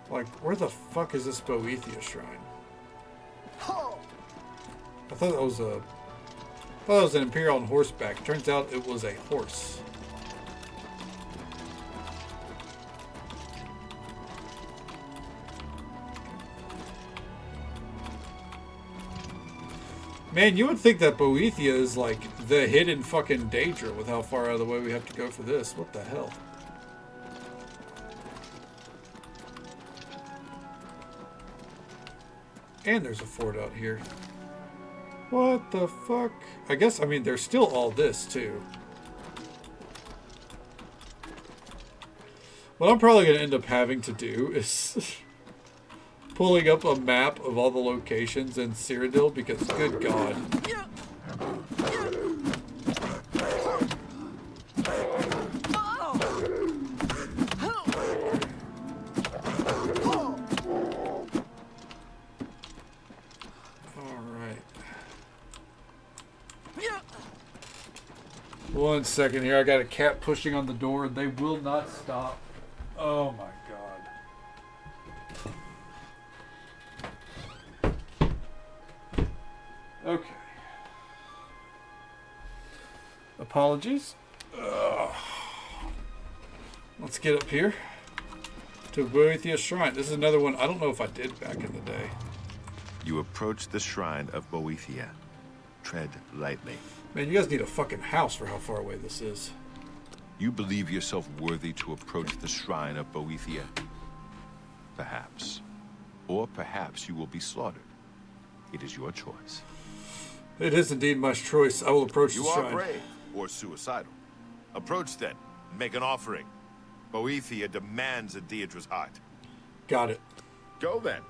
Like, where the fuck is this Boethia shrine? I thought that was an Imperial on horseback. Turns out it was a horse. Man, you would think that Boethia is like the hidden fucking Daedra with how far out of the way we have to go for this. What the hell? And there's a fort out here. What the fuck? I guess, I mean, there's still all this, too. What I'm probably going to end up having to do is pulling up a map of all the locations in Cyrodiil, because good God. One second here. I got a cat pushing on the door and they will not stop. Oh my God. Okay. Apologies. Let's get up here to Boethia Shrine. This is another one I don't know if I did back in the day. You approach the shrine of Boethia. Tread lightly. Man, you guys need a fucking house for how far away this is. You believe yourself worthy to approach the shrine of Boethia? Perhaps. Or perhaps you will be slaughtered. It is your choice. It is indeed my choice. I will approach the shrine. You are brave or suicidal. Approach then. Make an offering. Boethia demands a Daedra's heart. Got it. Go then.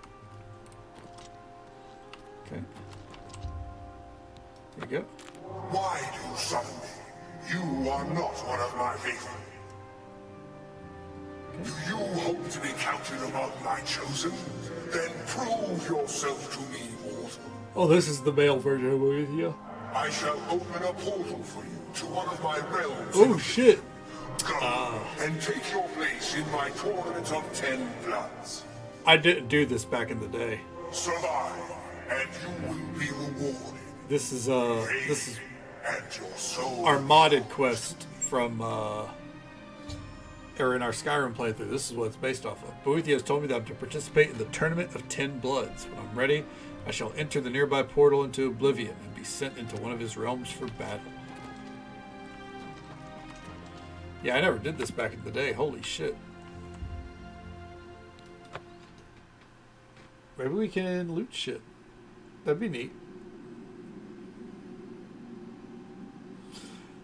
Okay. There you go. Why do you summon me? You are not one of my faithful. Do you hope to be counted among my chosen? Then prove yourself to me, mortal. Oh, this is the male version of Boethia. I shall open a portal for you to one of my realms. Oh, shit. Go and take your place in my tournament of 10 bloods. I didn't do this back in the day. Survive, and you will be rewarded. This is our modded quest from or in our Skyrim playthrough. This is what it's based off of. Boethia has told me that I'm to participate in the Tournament of 10 Bloods. When I'm ready, I shall enter the nearby portal into Oblivion and be sent into one of his realms for battle. Yeah, I never did this back in the day. Holy shit. Maybe we can loot shit. That'd be neat.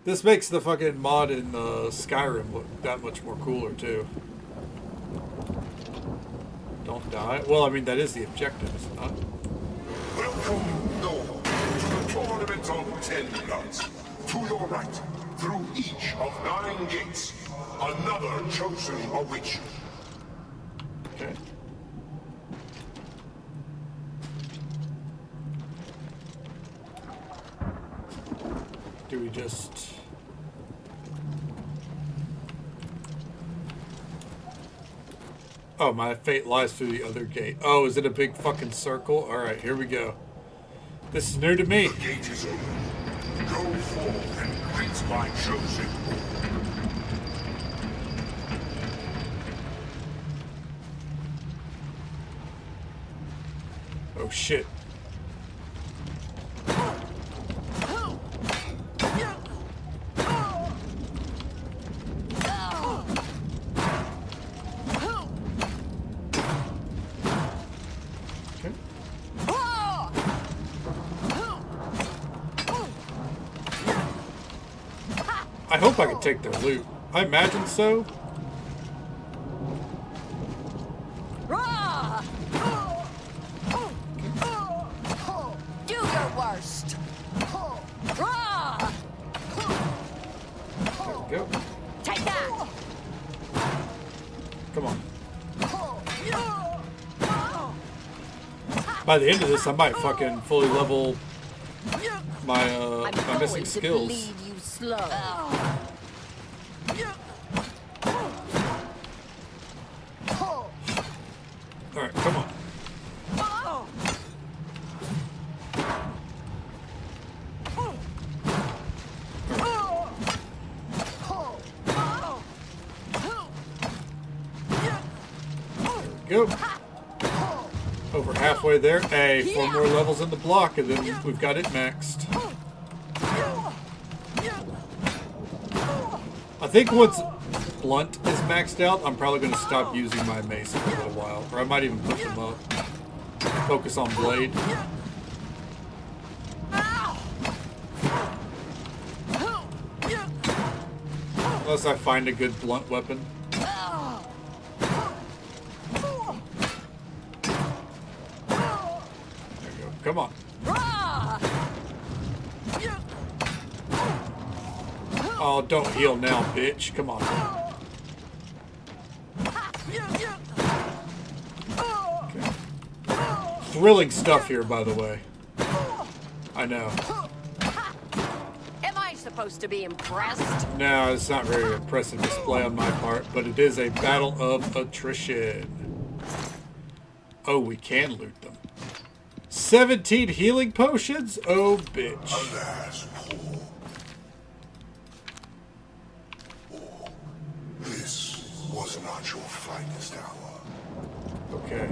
This makes the fucking mod in Skyrim look that much more cooler, too. Don't die. Well, I mean, that is the objective, is it not? Welcome, North, to the Tournament of 10 Bloods. To your right, through each of 9 gates, another chosen awaits you. just... Oh, my fate lies through the other gate. Oh, is it a big fucking circle? Alright, here we go. This is new to me. The gate is open. Go forth and greet my chosen lord. Oh shit. I hope I can take their loot. I imagine so. Do your worst. There we go. Take that. Come on. By the end of this, I might fucking fully level my my missing skills. Bleed you slow. All right, come on. Go. Over halfway there. Hey, 4 more levels in the block, and then we've got it maxed. I think once Blunt is maxed out, I'm probably going to stop using my mace for a little while. Or I might even put them up. Focus on Blade. Unless I find a good blunt weapon. Come on. Oh, don't heal now, bitch. Come on. Okay. Thrilling stuff here, by the way. I know. Am I supposed to be impressed? No, it's not very impressive display on my part, but it is a battle of attrition. Oh, we can loot them. 17 healing potions? Oh, bitch. Alas, Paul. This was not your finest hour. Okay.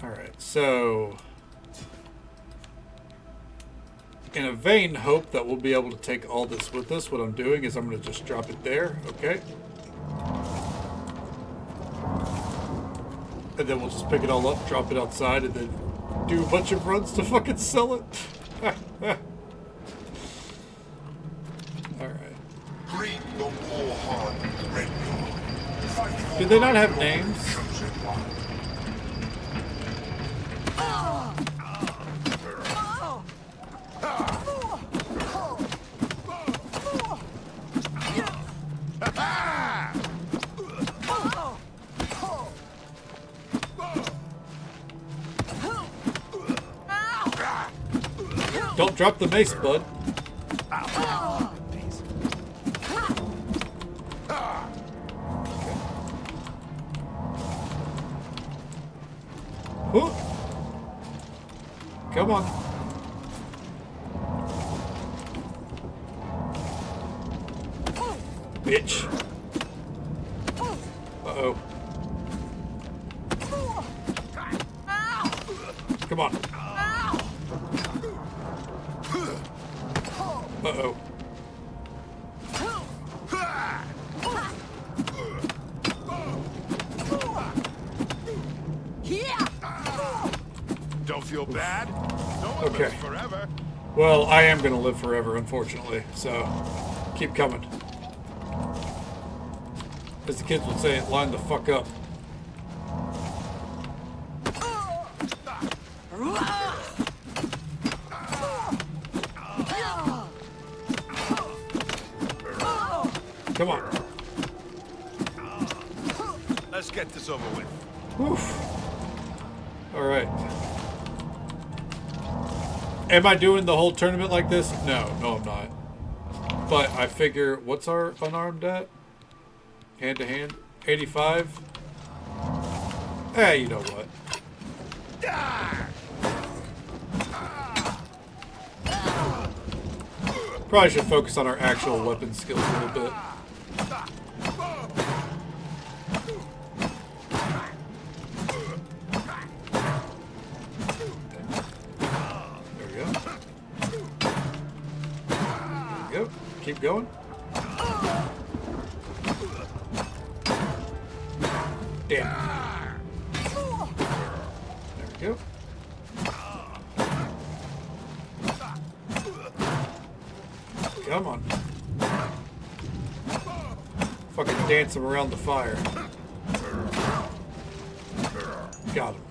Alright, so... in a vain hope that we'll be able to take all this with us, what I'm doing is I'm going to just drop it there, okay? And then we'll just pick it all up, drop it outside, and then do a bunch of runs to fucking sell it. Alright. Greet the war-hardened Red Guard. Do they not have names? Don't drop the mace, bud. Ooh. Come on. Bitch. Uh-oh. Come on. Uh-oh. Don't feel bad. No one Okay. lives forever. Well, I am going to live forever, unfortunately. So, keep coming. As the kids would say, line the fuck up. Come on. Let's get this over with. Oof. Alright. Am I doing the whole tournament like this? No, I'm not. But I figure, what's our unarmed at? Hand to hand? 85? Hey, you know what? Probably should focus on our actual weapon skills a little bit. There we go. There we go. Keep going. Damn. There we go. Come on. Fucking dance him around the fire. Got him.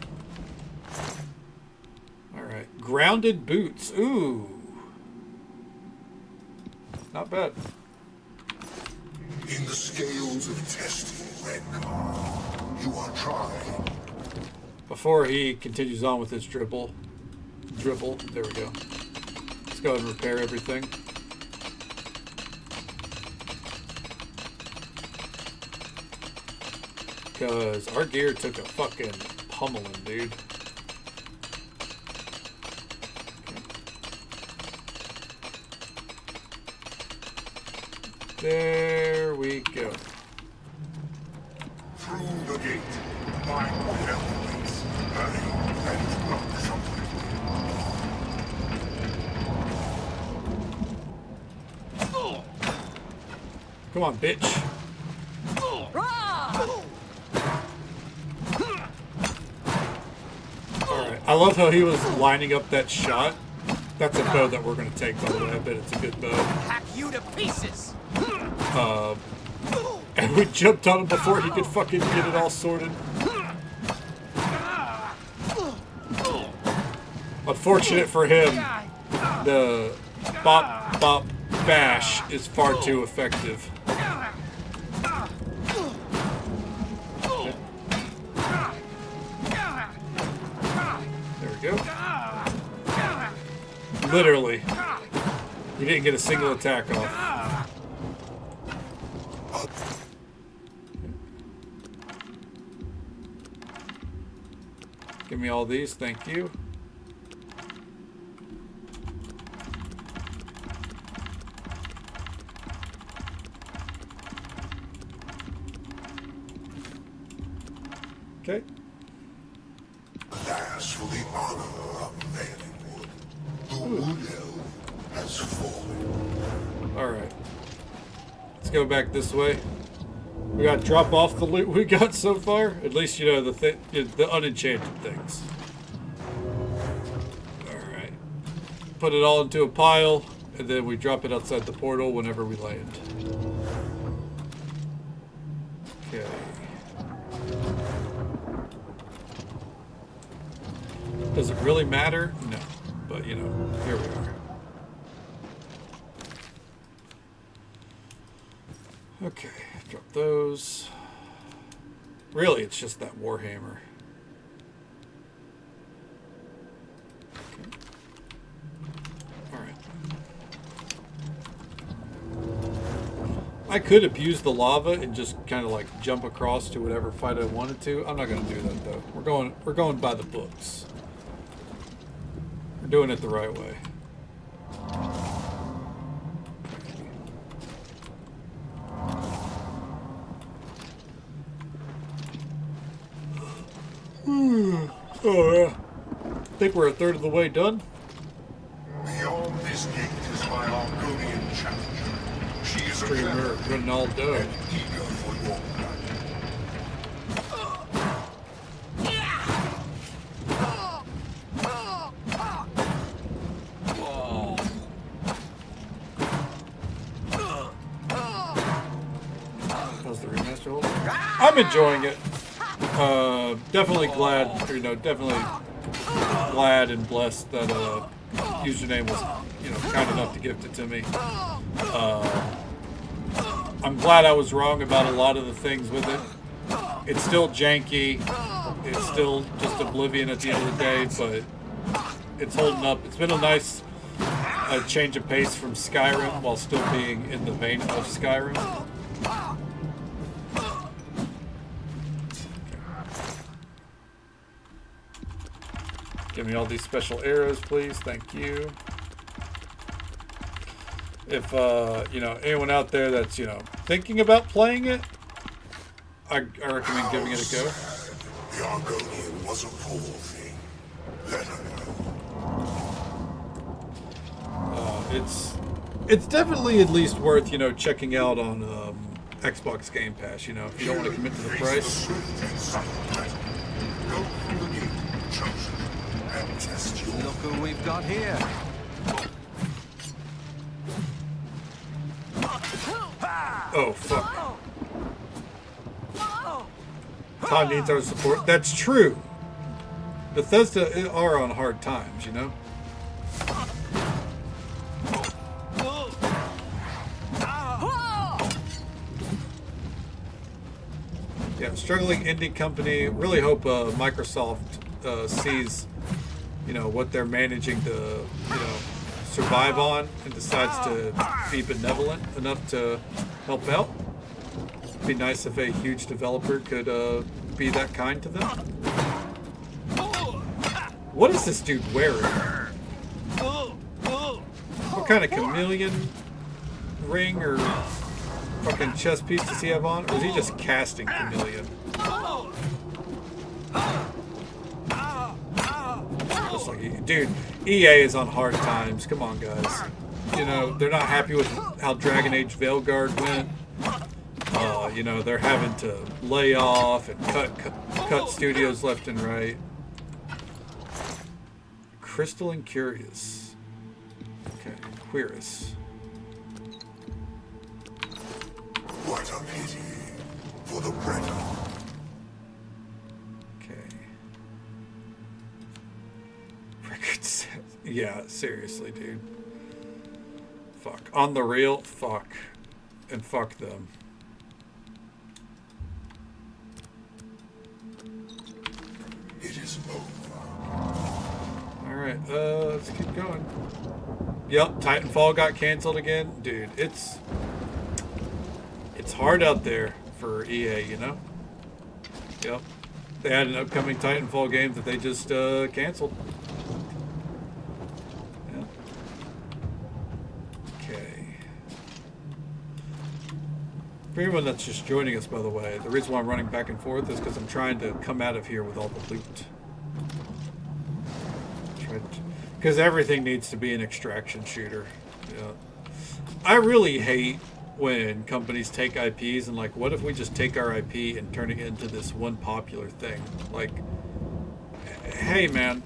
Alright. Grounded boots. Ooh. Not bad. In the scales of testing, Redcar, you are trying. Before he continues on with his dribble. There we go. Let's go ahead and repair everything. Because our gear took a fucking pummeling, dude. Okay. There we go. Through the gate, my enemies, hurry and not something. Come on, bitch. I love how he was lining up that shot. That's a bow that we're going to take, by the way. I bet it's a good bow. Hack you to pieces. And we jumped on him before he could fucking get it all sorted. Unfortunate for him, the bop bop bash is far too effective. Go. Literally. You didn't get a single attack off. Give me all these, thank you. Okay. Alas, for the honor of Vandenwood, the Wood Elf has fallen. Alright. Let's go back this way. We gotta drop off the loot we got so far. At least, you know, the unenchanted things. Alright. Put it all into a pile, and then we drop it outside the portal whenever we land. Okay. Does it really matter? No. But, you know, here we are. Okay, drop those. Really, it's just that Warhammer. Okay. Alright. I could abuse the lava and just kind of like jump across to whatever fight I wanted to. I'm not going to do that though. We're going by the books. We're doing it the right way. Oh yeah. I think we're a third of the way done. Beyond this gate is my Argonian challenger. She is a Dreamer Ronaldo. and eager for your blood. How's the remaster hold? I'm enjoying it. Definitely glad, you know, definitely glad and blessed that username was, you know, kind enough to gift it to me. I'm glad I was wrong about a lot of the things with it. It's still janky. it's still just Oblivion at the end of the day, but it's holding up. It's been a nice change of pace from Skyrim while still being in the vein of Skyrim. Give me all these special arrows, please. Thank you. If, you know, anyone out there that's, you know, thinking about playing it, I recommend giving it a go. The Argonian was a poor thing. Let her know. It's definitely at least worth, you know, checking out on Xbox Game Pass, you know, if you don't want to commit to the price. Look who we've got here. Oh, fuck. Todd needs our support. That's true. Bethesda are on hard times, you know? Yeah, struggling indie company. Really hope Microsoft sees, you know, what they're managing to, you know, survive on and decides to be benevolent enough to help out. It'd be nice if a huge developer could be that kind to them. What is this dude wearing? What kind of chameleon ring or fucking chest piece does he have on? Or is he just casting chameleon? Looks like dude, EA is on hard times. Come on, guys. You know, they're not happy with how Dragon Age Veilguard went. You know, they're having to lay off and cut studios left and right. Crystalline Curious. Okay, Queerus. What a pity for the Brenner. Okay. Records. Yeah, seriously, dude. Fuck. On the real, fuck. And fuck them. It is over. Alright, let's keep going. Yep, Titanfall got canceled again. Dude, it's hard out there for EA, you know? Yep. They had an upcoming Titanfall game that they just canceled. Yeah. Okay. For anyone that's just joining us, by the way, the reason why I'm running back and forth is because I'm trying to come out of here with all the loot. Because everything needs to be an extraction shooter. Yeah. I really hate when companies take IPs and like, what if we just take our IP and turn it into this one popular thing? Like, hey man,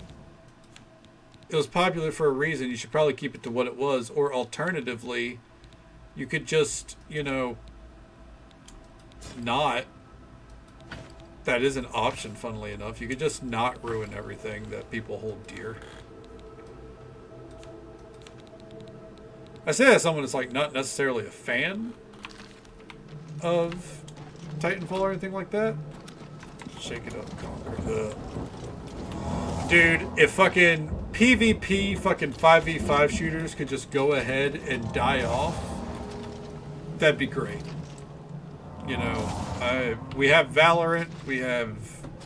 it was popular for a reason. You should probably keep it to what it was. Or alternatively, you could just, you know, not. That is an option, funnily enough. You could just not ruin everything that people hold dear. I say that as someone that's like not necessarily a fan of Titanfall or anything like that. Shake it up, conquer. Dude, if fucking PvP fucking 5v5 shooters could just go ahead and die off, that'd be great. You know, we have Valorant, we have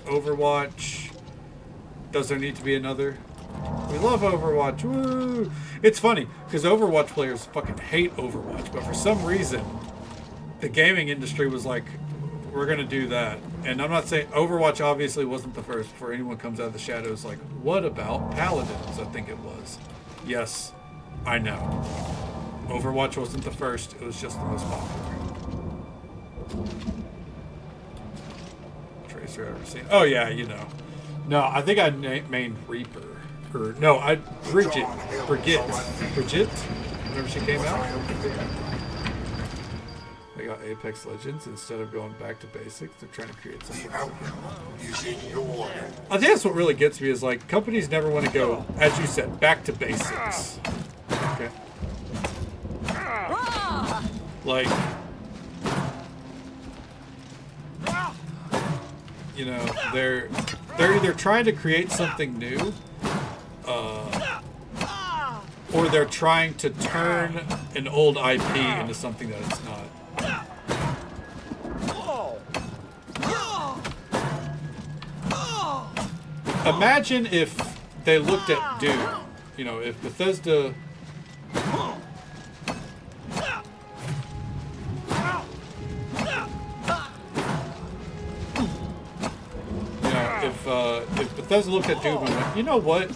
Overwatch. Does there need to be another? We love Overwatch. Woo! It's funny, because Overwatch players fucking hate Overwatch, but for some reason, the gaming industry was like, we're going to do that. And I'm not saying, Overwatch obviously wasn't the first. Before anyone comes out of the shadows, like, what about Paladins? I think it was. Yes, I know. Overwatch wasn't the first, it was just the most popular. Tracer I've ever seen. Oh yeah, you know. No, I think I mained Reaper. Or, no, Bridget, whenever she came out. They got Apex Legends instead of going back to basics. They're trying to create something. I think that's what really gets me is like companies never want to go, as you said, back to basics. Okay. Like, you know, they're either trying to create something new, or they're trying to turn an old IP into something that it's not. Imagine if they looked at Doom, you know, if Bethesda... If Bethesda looked at Doom and went, you know what?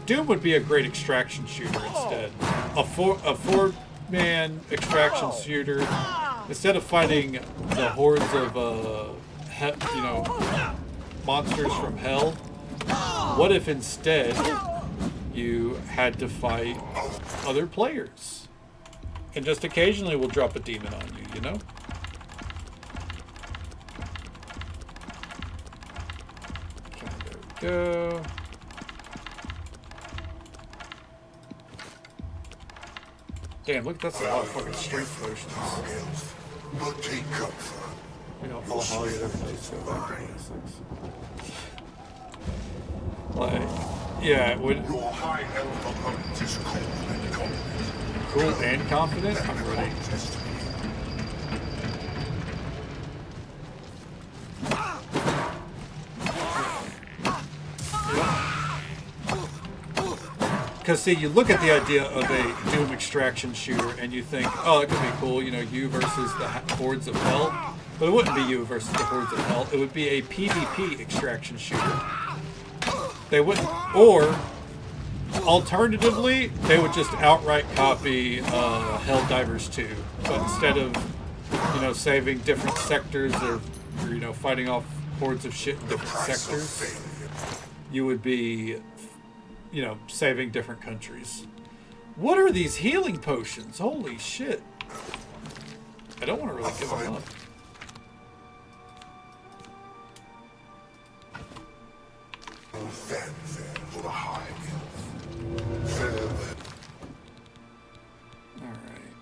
Doom would be a great extraction shooter instead. A four-man extraction shooter. Instead of fighting the hordes of, you know, monsters from hell, what if instead you had to fight other players? And just occasionally we'll drop a demon on you, you know? Go. Damn, look, that's a lot of fucking strength potions. But take comfort. You know, I'll haul you every day, so back to basics. Like, yeah, it would. Your high elf opponent is cool and confident. Cool and confident? I'm ready. Because, see, you look at the idea of a Doom extraction shooter and you think, oh, it could be cool, you know, you versus the hordes of hell. But it wouldn't be you versus the hordes of hell. It would be a PvP extraction shooter. They wouldn't, or, alternatively, they would just outright copy Helldivers 2. But instead of, you know, saving different sectors or, you know, fighting off hordes of shit in different sectors, you would be... you know, saving different countries. What are these healing potions? Holy shit. I don't want to really give them up. Alright.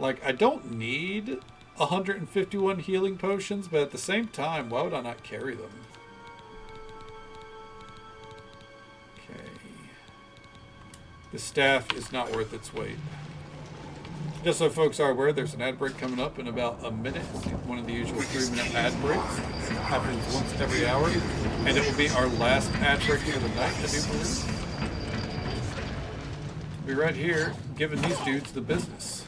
Like, I don't need 151 healing potions, but at the same time, why would I not carry them? The staff is not worth its weight. Just so folks are aware, there's an ad break coming up in about a minute. It's one of the usual 3-minute ad breaks. It happens once every hour. And it will be our last ad break for the night, I do believe. We'll be right here, giving these dudes the business.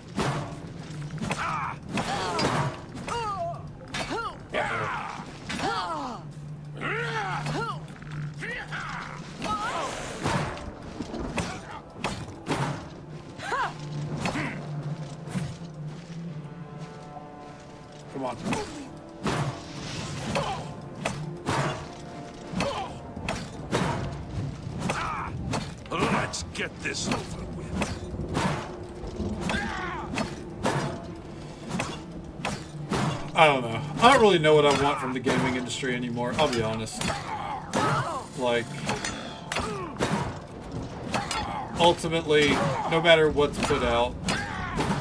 Come on. Let's get this over with. I don't know. I don't really know what I want from the gaming industry anymore, I'll be honest. Like, ultimately, no matter what's put out,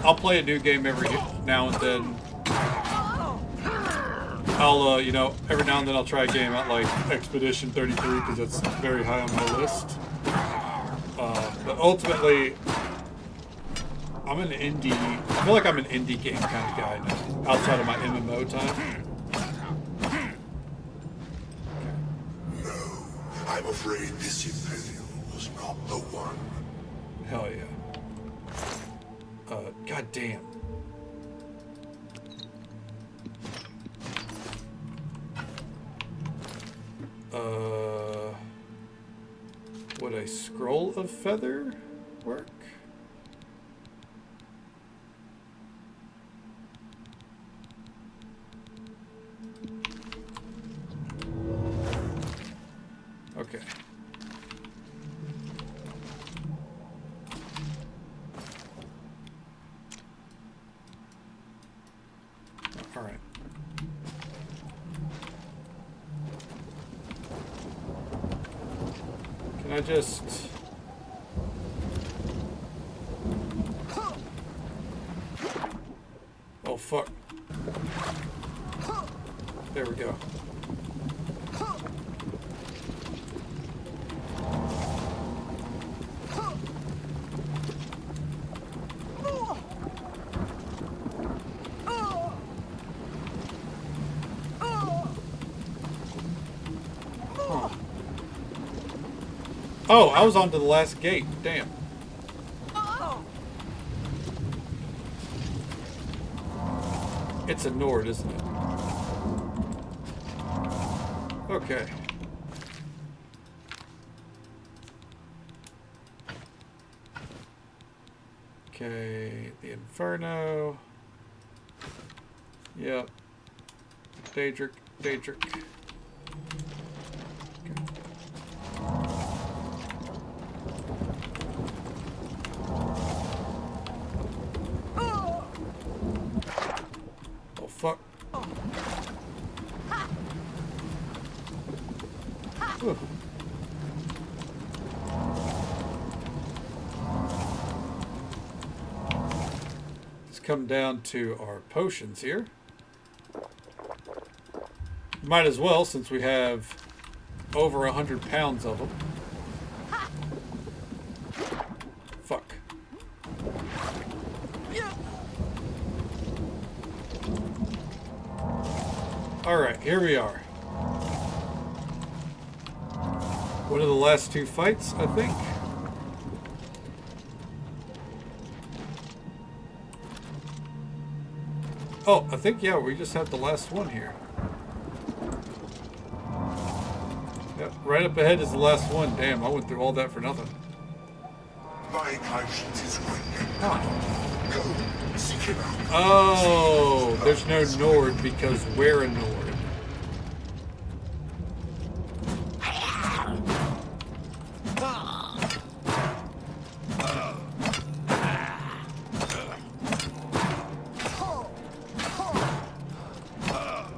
I'll play a new game every now and then. I'll, you know, every now and then I'll try a game out like Expedition 33 because that's very high on my list. But ultimately, I'm an indie, I feel like I'm an indie game kind of guy now, outside of my MMO time. No, I'm afraid this Imperial was not the one. Hell yeah. God damn. Would a scroll of feather work? Okay. All right. Can I just... Oh, fuck. There we go. Oh, I was on to the last gate. Damn. It's a Nord, isn't it? Okay. Okay, the Inferno. Yep. Daedric. Fuck. Ooh. Let's come down to our potions here. Might as well, since we have over 100 pounds of them. Fuck. Alright, here we are. One of the last two fights, I think. Oh, I think, yeah, we just have the last one here. Yep, right up ahead is the last one. Damn, I went through all that for nothing. My patience is weak. Go, seek him out. Oh, there's no Nord because we're a Nord.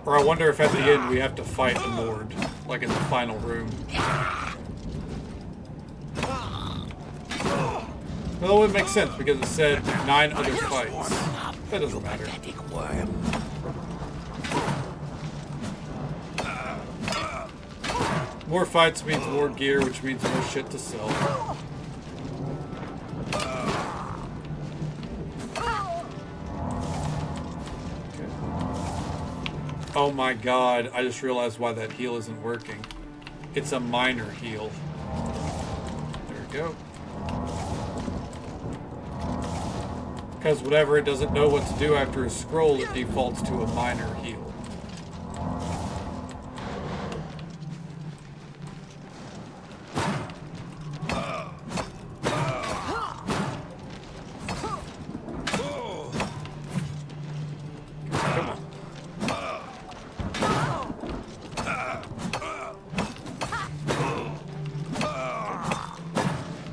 Or I wonder if at the end we have to fight a Nord, like in the final room. Well, it would make sense because it said 9 other fights. That doesn't matter. More fights means more gear, which means more shit to sell. Oh my god, I just realized why that heal isn't working. It's a minor heal. There we go. Because whatever it doesn't know what to do after a scroll, it defaults to a minor heal.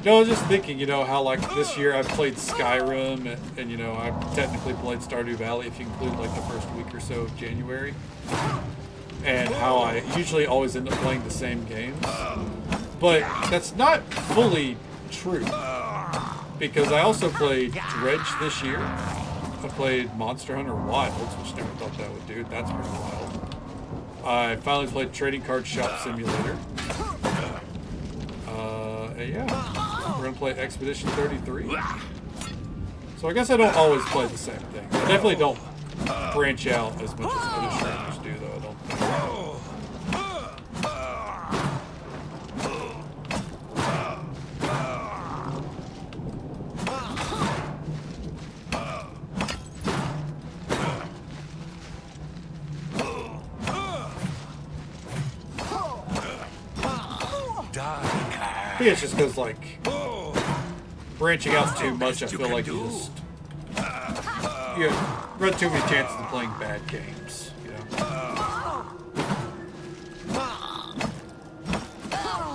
No, I was just thinking, you know, how like this year I've played Skyrim and you know, I've technically played Stardew Valley if you include like the first week or so of January. And how I usually always end up playing the same games. But that's not fully true. Because I also played Dredge this year. I played Monster Hunter Wilds, which never thought that would do. That's pretty wild. I finally played Trading Card Shop Simulator. Yeah. We're gonna play Expedition 33. So I guess I don't always play the same thing. I definitely don't branch out as much as other streamers do, though, I don't think. I think it's just because, like, branching out too much, I feel like you run too many chances of playing bad games, you know?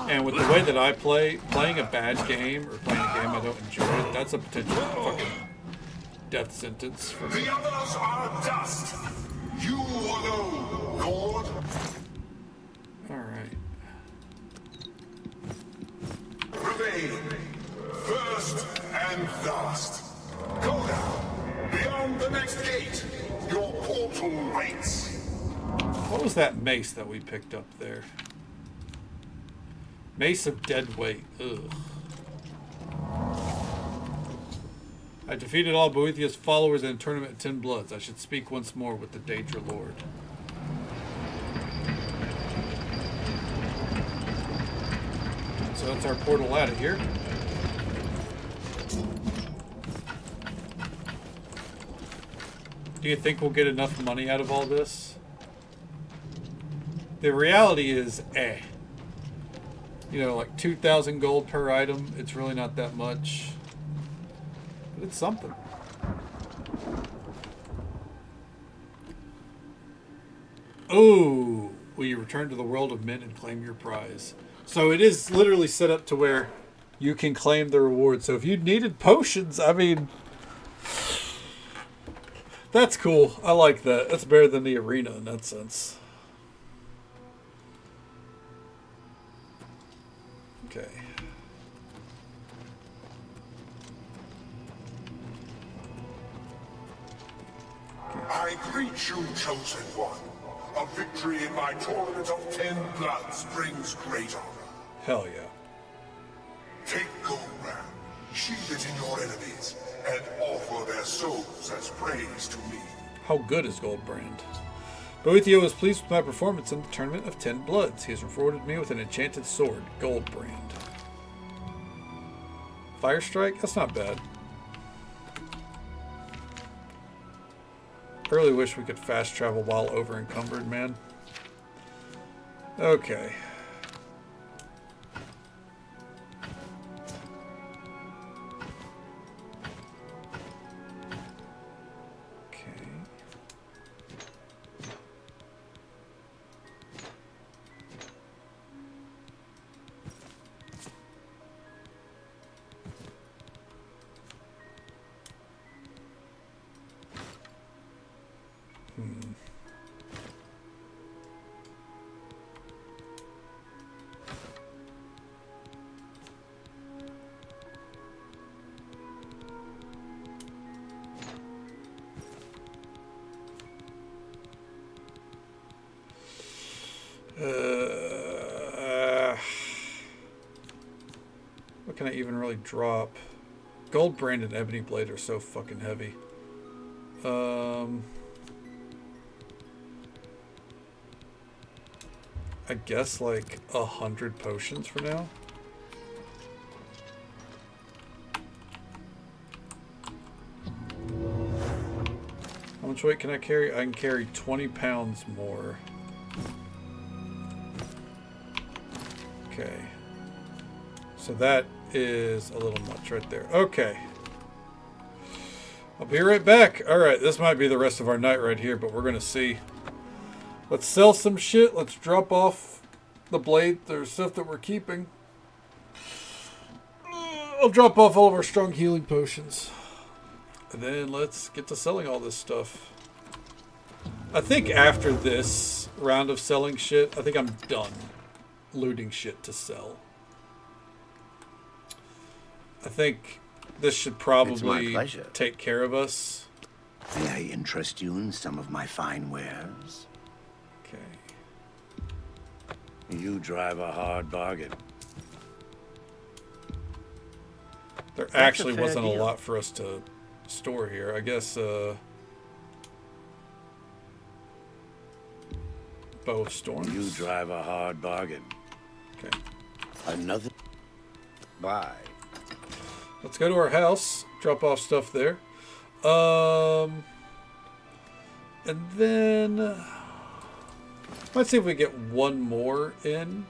And with the way that I play, playing a bad game or playing a game I don't enjoy, that's a potential fucking death sentence for me. The others are dust. You alone, Lord. Alright. Remain first and last. Go now. Beyond the next gate, your portal waits. What was that mace that we picked up there? Mace of dead weight. Ugh. I defeated all Boethiah's followers in a tournament of 10 bloods. I should speak once more with the Daedra Lord. So that's our portal out of here. Do you think we'll get enough money out of all this? The reality is, you know, like 2,000 gold per item. It's really not that much. But it's something. Oh, will you return to the world of men and claim your prize? So it is literally set up to where you can claim the reward. So if you needed potions, I mean, that's cool. I like that. That's better than the arena in that sense. Okay. I greet you, chosen one. A victory in my tournament of 10 bloods brings great honor. Hell yeah. Take Goldbrand, sheathe it in your enemies, and offer their souls as praise to me. How good is Goldbrand? Boethia was pleased with my performance in the tournament of 10 bloods. He has rewarded me with an enchanted sword, Goldbrand. Fire strike? That's not bad. I really wish we could fast travel while over encumbered, man. Okay. What can I even really drop? Goldbrand and Ebony Blade are so fucking heavy. I guess like 100 potions for now. How much weight can I carry? I can carry 20 pounds more. Okay. So that is a little much right there. Okay. I'll be right back. Alright, this might be the rest of our night right here, but we're going to see. Let's sell some shit. Let's drop off the blade. There's stuff that we're keeping. I'll drop off all of our strong healing potions. And then let's get to selling all this stuff. I think after this round of selling shit, I think I'm done looting shit to sell. I think this should probably take care of us. May I interest you in some of my fine wares? Okay. You drive a hard bargain. There actually wasn't a lot for us to store here. I guess Bow of Storms. You drive a hard bargain. Okay. Another. Bye. Let's go to our house. Drop off stuff there. And then let's see if we get one more in.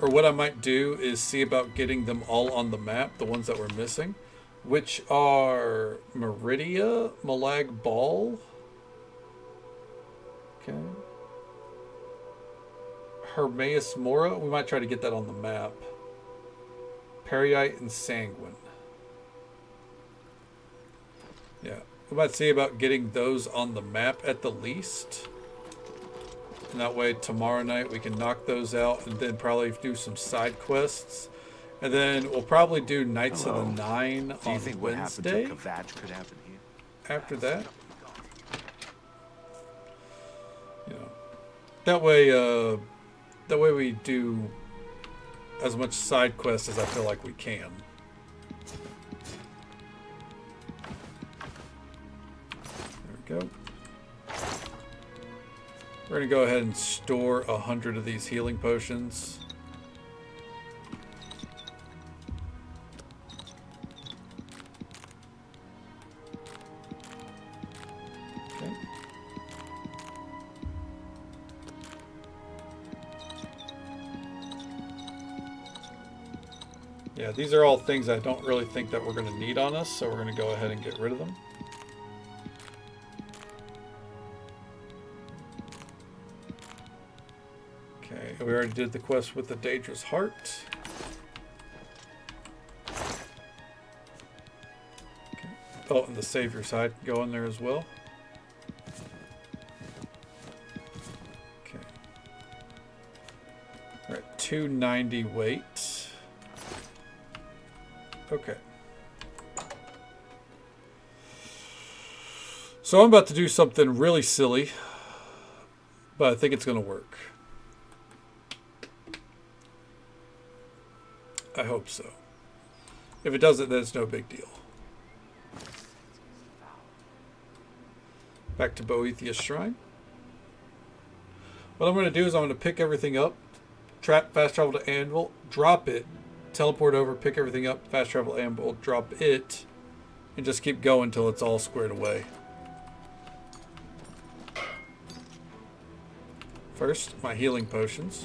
Or what I might do is see about getting them all on the map, the ones that we're missing, which are Meridia, Malag Ball. Okay. Hermaeus Mora. We might try to get that on the map. Periite and Sanguine. Yeah. We might see about getting those on the map at the least. And that way tomorrow night we can knock those out and then probably do some side quests. And then we'll probably do Knights of the Nine on Wednesday. Could happen here? After that. You know, That way we do as much side quest as I feel like we can. There we go. We're going to go ahead and store 100 of these healing potions. Okay. Yeah, these are all things I don't really think that we're going to need on us, so we're going to go ahead and get rid of them. Okay, we already did the quest with the Daedra's Heart. Okay. Oh, and the Savior's Hide can go in there as well. Okay. We're at 290 weight. Okay. So I'm about to do something really silly, but I think it's going to work. I hope so. If it doesn't, then it's no big deal. Back to Boethia's Shrine. What I'm going to do is I'm going to pick everything up, fast travel to Anvil, drop it, teleport over, pick everything up, fast travel to Anvil, drop it, and just keep going until it's all squared away. First, my healing potions.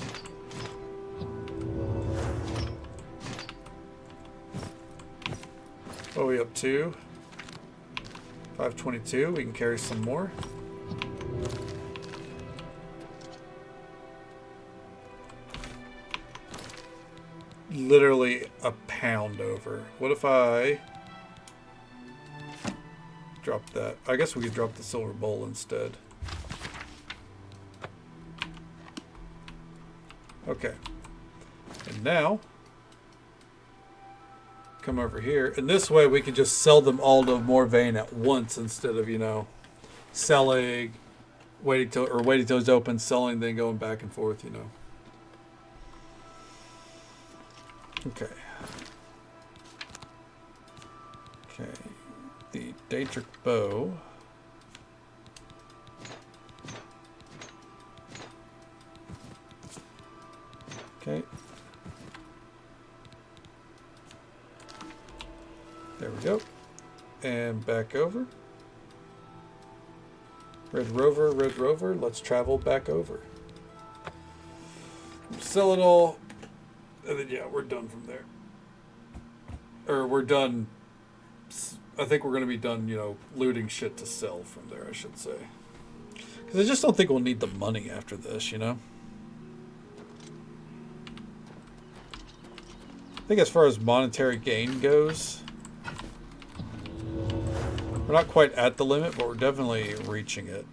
What are we up to? 522. We can carry some more. Literally a pound over. What if I drop that? I guess we could drop the silver bowl instead. Okay. And now, come over here. And this way we can just sell them all to Morvain at once instead of, you know, selling, waiting till it's open, selling, then going back and forth, you know. Okay. Okay. The Daedric Bow. Okay. There we go. And back over. Red Rover, let's travel back over. Sell it all. And then, yeah, we're done from there. Or we're done. I think we're going to be done, you know, looting shit to sell from there, I should say. Because I just don't think we'll need the money after this, you know? I think as far as monetary gain goes, we're not quite at the limit, but we're definitely reaching it.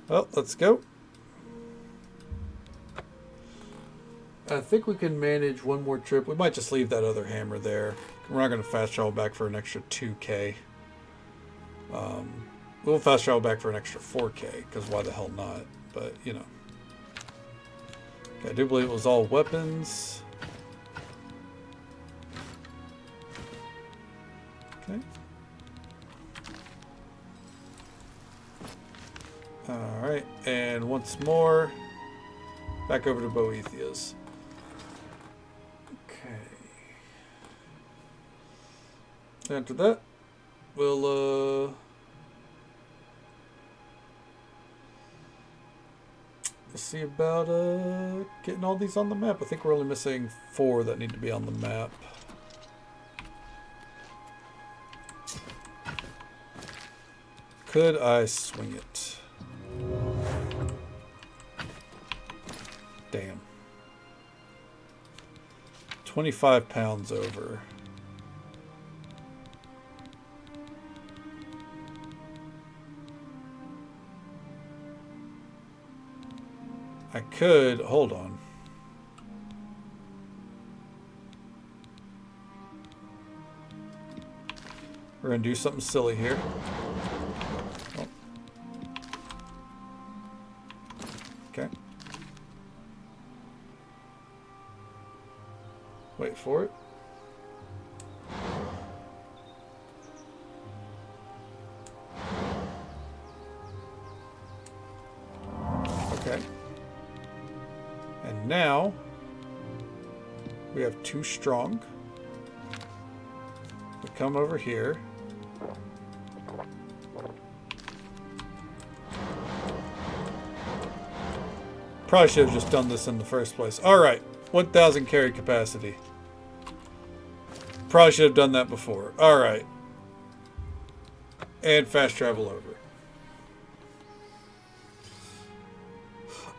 Well, let's go. I think we can manage one more trip. We might just leave that other hammer there. We're not going to fast travel back for an extra 2K. We'll fast travel back for an extra 4K, because why the hell not? But, you know. Okay, I do believe it was all weapons. Okay. Alright, and once more, back over to Boethia's. Okay. After that, we'll see about getting all these on the map. I think we're only missing 4 that need to be on the map. Could I swing it? Damn. 25 pounds over. could... Hold on. We're going to do something silly here. Oh. Okay. Wait for it. Okay. And now we have 2 strong. We come over here. Probably should have just done this in the first place. Alright, 1,000 carry capacity. Probably should have done that before. Alright. And fast travel over.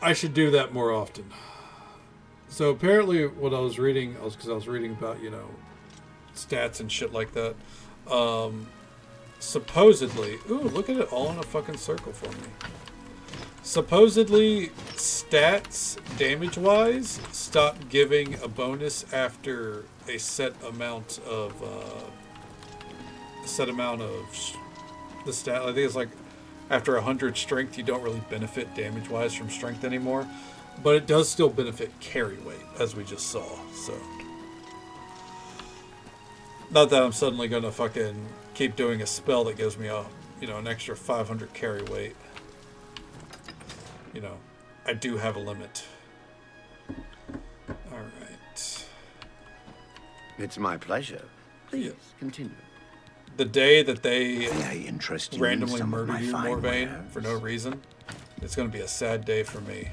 I should do that more often. So apparently what I was reading, because I was reading about, you know, stats and shit like that. Supposedly, ooh, look at it all in a fucking circle for me. Supposedly, stats, damage-wise, stop giving a bonus after a set amount of the stat. I think it's like after 100 strength, you don't really benefit damage-wise from strength anymore, but it does still benefit carry weight, as we just saw. So, not that I'm suddenly gonna fucking keep doing a spell that gives me a, you know, an extra 500 carry weight. You know, I do have a limit. All right. It's my pleasure. Please continue. The day that they interest you randomly in some of murder my you, fine Morvain, wares? for no reason, it's going to be a sad day for me.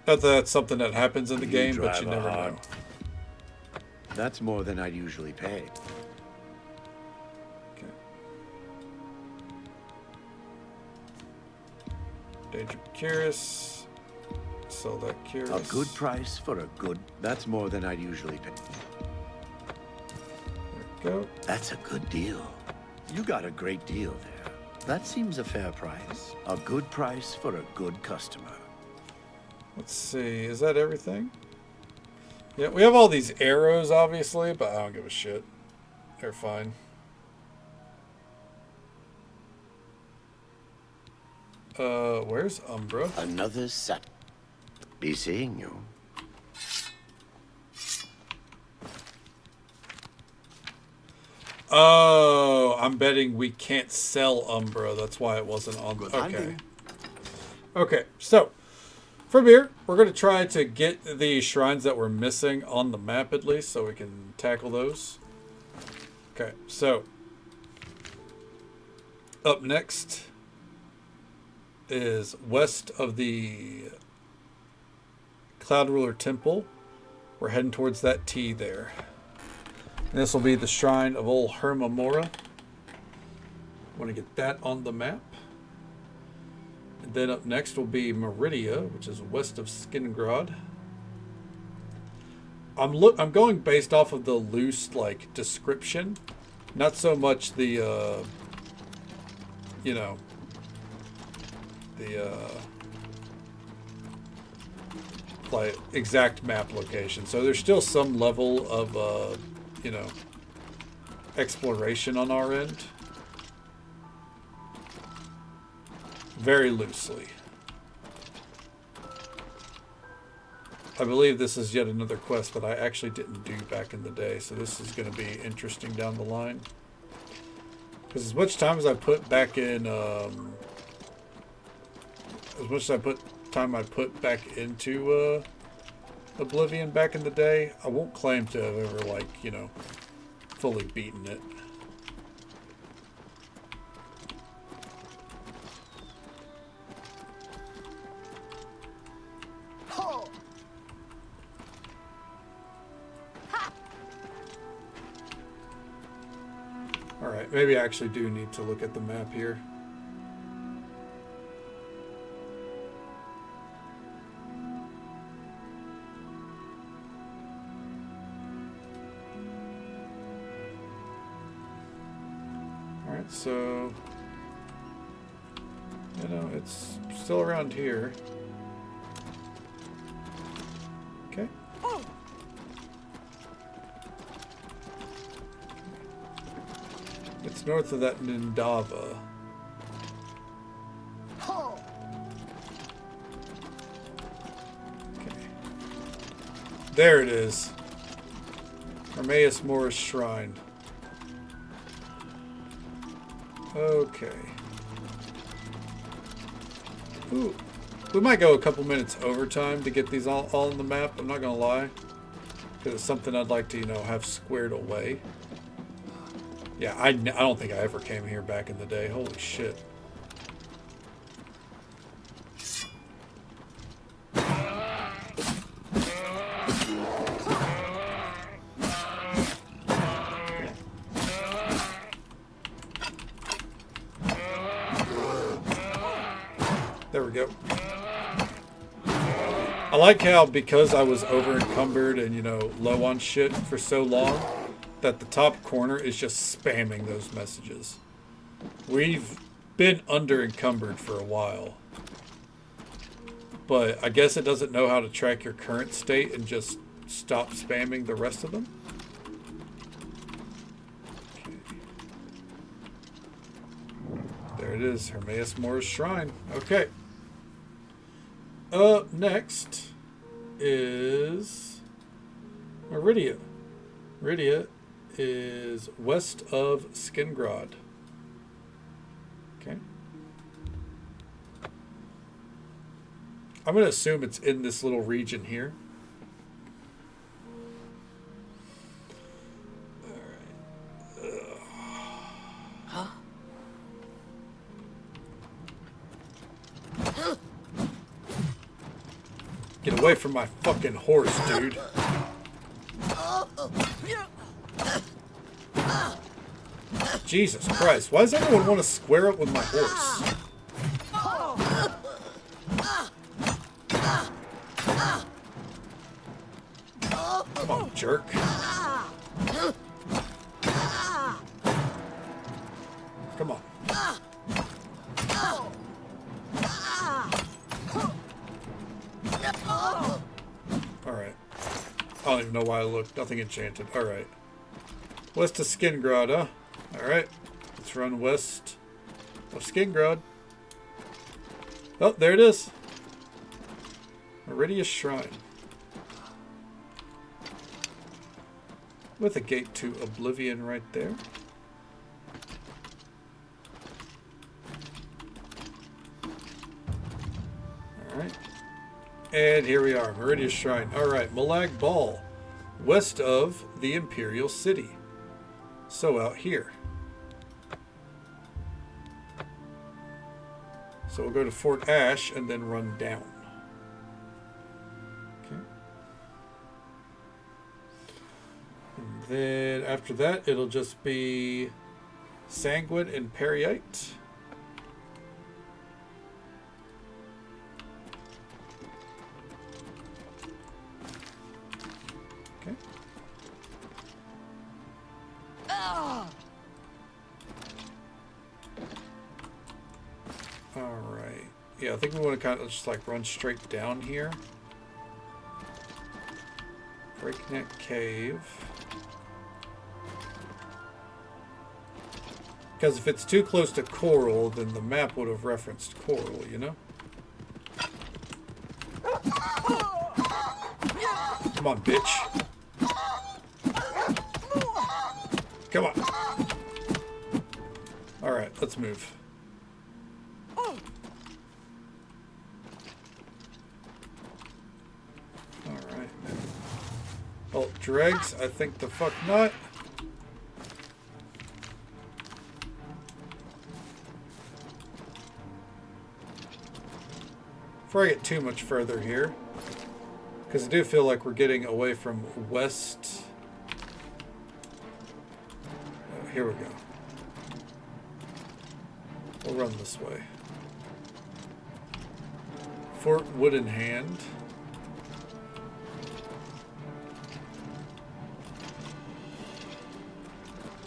Not that that's something that happens in the game, but you never know. That's more than I'd usually pay. Danger Curious. Sell that Curious. A good price for a good... That's more than I'd usually pay. There we go. That's a good deal. You got a great deal there. That seems a fair price. A good price for a good customer. Let's see. Is that everything? Yeah, we have all these arrows, obviously, but I don't give a shit. They're fine. Where's Umbra? Another set. Be seeing you. Oh, I'm betting we can't sell Umbra. That's why it wasn't on. Okay. Okay, so from here, we're going to try to get the shrines that we're missing on the map at least, so we can tackle those. Okay, so up next is west of the Cloud Ruler Temple. We're heading towards that T there. And this will be the shrine of old Hermamora. Want to get that on the map. And then up next will be Meridia, which is west of Skingrad. I'm going based off of the loose like description, not so much the you know, the like exact map location. So there's still some level of you know, exploration on our end. Very loosely. I believe this is yet another quest that I actually didn't do back in the day, so this is going to be interesting down the line. Because as much time as I put back in, as much as I put back into Oblivion back in the day, I won't claim to have ever, like, you know, fully beaten it. Alright, maybe I actually do need to look at the map here. Alright, so You know, it's still around here. Okay. It's north of that Nindava. Okay. There it is. Hermaeus Morris Shrine. Okay. Ooh. We might go a couple minutes overtime to get these all on the map, I'm not gonna lie. Because it's something I'd like to, you know, have squared away. Yeah, I don't think I ever came here back in the day. Holy shit. There we go. I like how, because I was over encumbered and, you know, low on shit for so long, that the top corner is just spamming those messages. We've been under encumbered for a while. But I guess it doesn't know how to track your current state and just stop spamming the rest of them. Okay. There it is, Hermaeus Morris Shrine. Okay. Up next is Meridia. Meridia is west of Skingrod. Okay. I'm going to assume it's in this little region here. Huh? Get away from my fucking horse, dude. Jesus Christ, why does everyone want to square up with my horse? Come on, jerk. Come on. Alright. I don't even know why I looked. Nothing enchanted. Alright. West of Skingrod, huh? Alright. Let's run west of Skingrod. Oh, there it is. Meridia Shrine. With a gate to Oblivion right there. Alright. And here we are, Meridia Shrine. Alright, Malag Bal. West of the Imperial City. So out here. So we'll go to Fort Ash and then run down. Okay. And then after that, it'll just be Sanguine and Periite. Okay. Alright. Yeah, I think we want to kind of just like run straight down here. Breakneck Cave. Because if it's too close to coral, then the map would have referenced coral, you know? Come on, bitch. Come on. Alright, let's move. Alright. Oh, dregs? I think the fuck not. Before I get too much further here, because I do feel like we're getting away from west. Oh, here we go. We'll run this way. Fort Wood in Hand.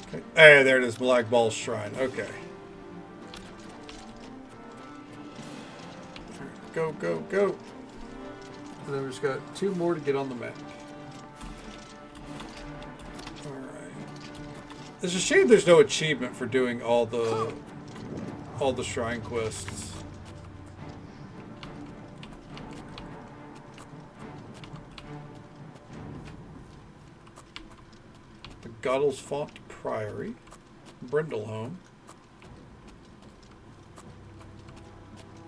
Okay. Hey, there it is, Malag Bal's Shrine. Okay. go, go, go. And then we just got 2 more to get on the map. Alright. It's a shame there's no achievement for doing all the shrine quests. The Goddelsfont Priory. Brindleholm.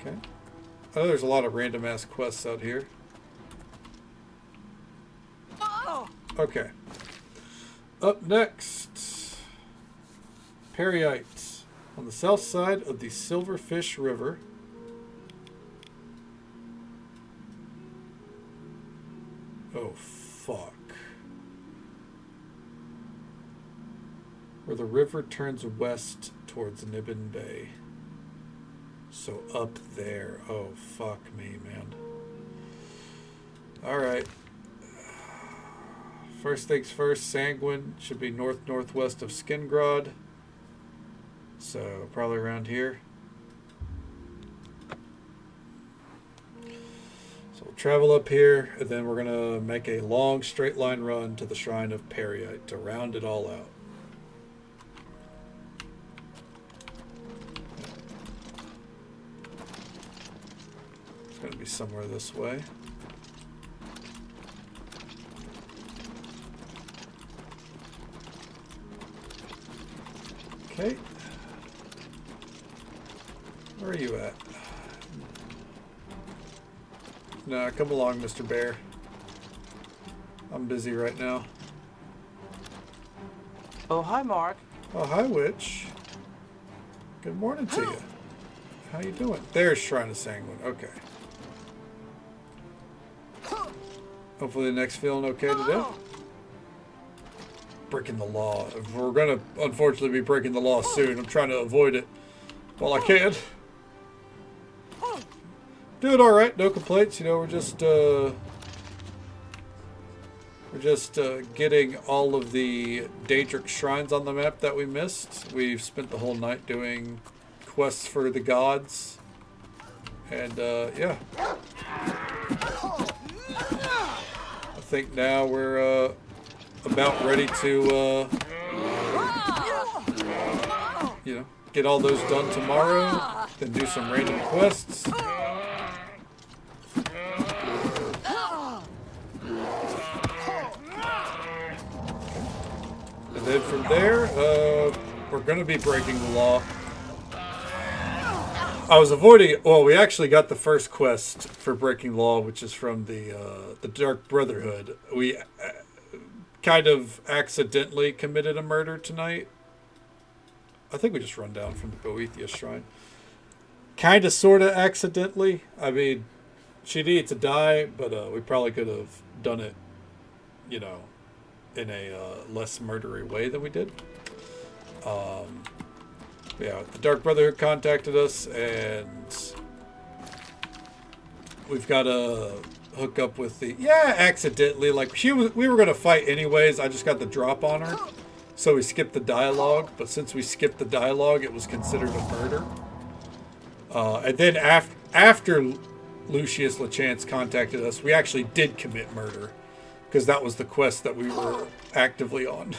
Okay. Oh, there's a lot of random ass quests out here. Okay. Up next, Periite, on the south side of the Silverfish River. Oh, fuck. Where the river turns west towards Nibbin Bay. So up there. Oh, fuck me, man. Alright. First things first, Sanguine should be north-northwest of Skingrod. So, probably around here. So we'll travel up here, and then we're going to make a long straight line run to the Shrine of Periite to round it all out. It's going to be somewhere this way. Okay. Where are you at? Nah, come along, Mr. Bear. I'm busy right now. Oh, hi, Mark. Oh, hi, Witch. Good morning to you. How you doing? There's Shrine of Sanguine. Okay. Hopefully the neck's feeling okay today. Breaking the law. We're gonna unfortunately be breaking the law soon. I'm trying to avoid it while I can. Doing all right, no complaints. You know, we're just getting all of the Daedric shrines on the map that we missed. We've spent the whole night doing quests for the gods, and yeah. I think now we're about ready to, you know, get all those done tomorrow, then do some random quests. And then from there, we're going to be breaking the law. I was avoiding, well, we actually got the first quest for breaking law, which is from the Dark Brotherhood. We kind of accidentally committed a murder tonight. I think we just run down from the Boethia Shrine. Kind of, sort of accidentally. I mean, she needed to die, but we probably could have done it, you know, in a less murdery way than we did. Yeah, the Dark Brotherhood contacted us, and we've got to hook up with the... Yeah, accidentally. Like, we were going to fight anyways. I just got the drop on her. So we skipped the dialogue. But since we skipped the dialogue, it was considered a murder. And then after Lucius LeChance contacted us, we actually did commit murder. Because that was the quest that we were actively on.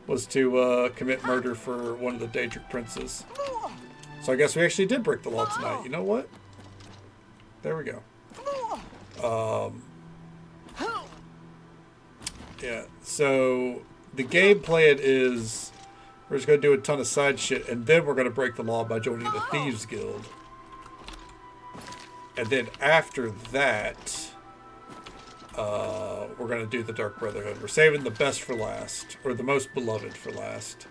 Was to commit murder for one of the Daedric princes. So I guess we actually did break the law tonight. You know what? There we go. Yeah, so the game plan is we're just going to do a ton of side shit, and then we're going to break the law by joining the Thieves Guild. And then after that, we're going to do the Dark Brotherhood. We're saving the best for last, or the most beloved for last,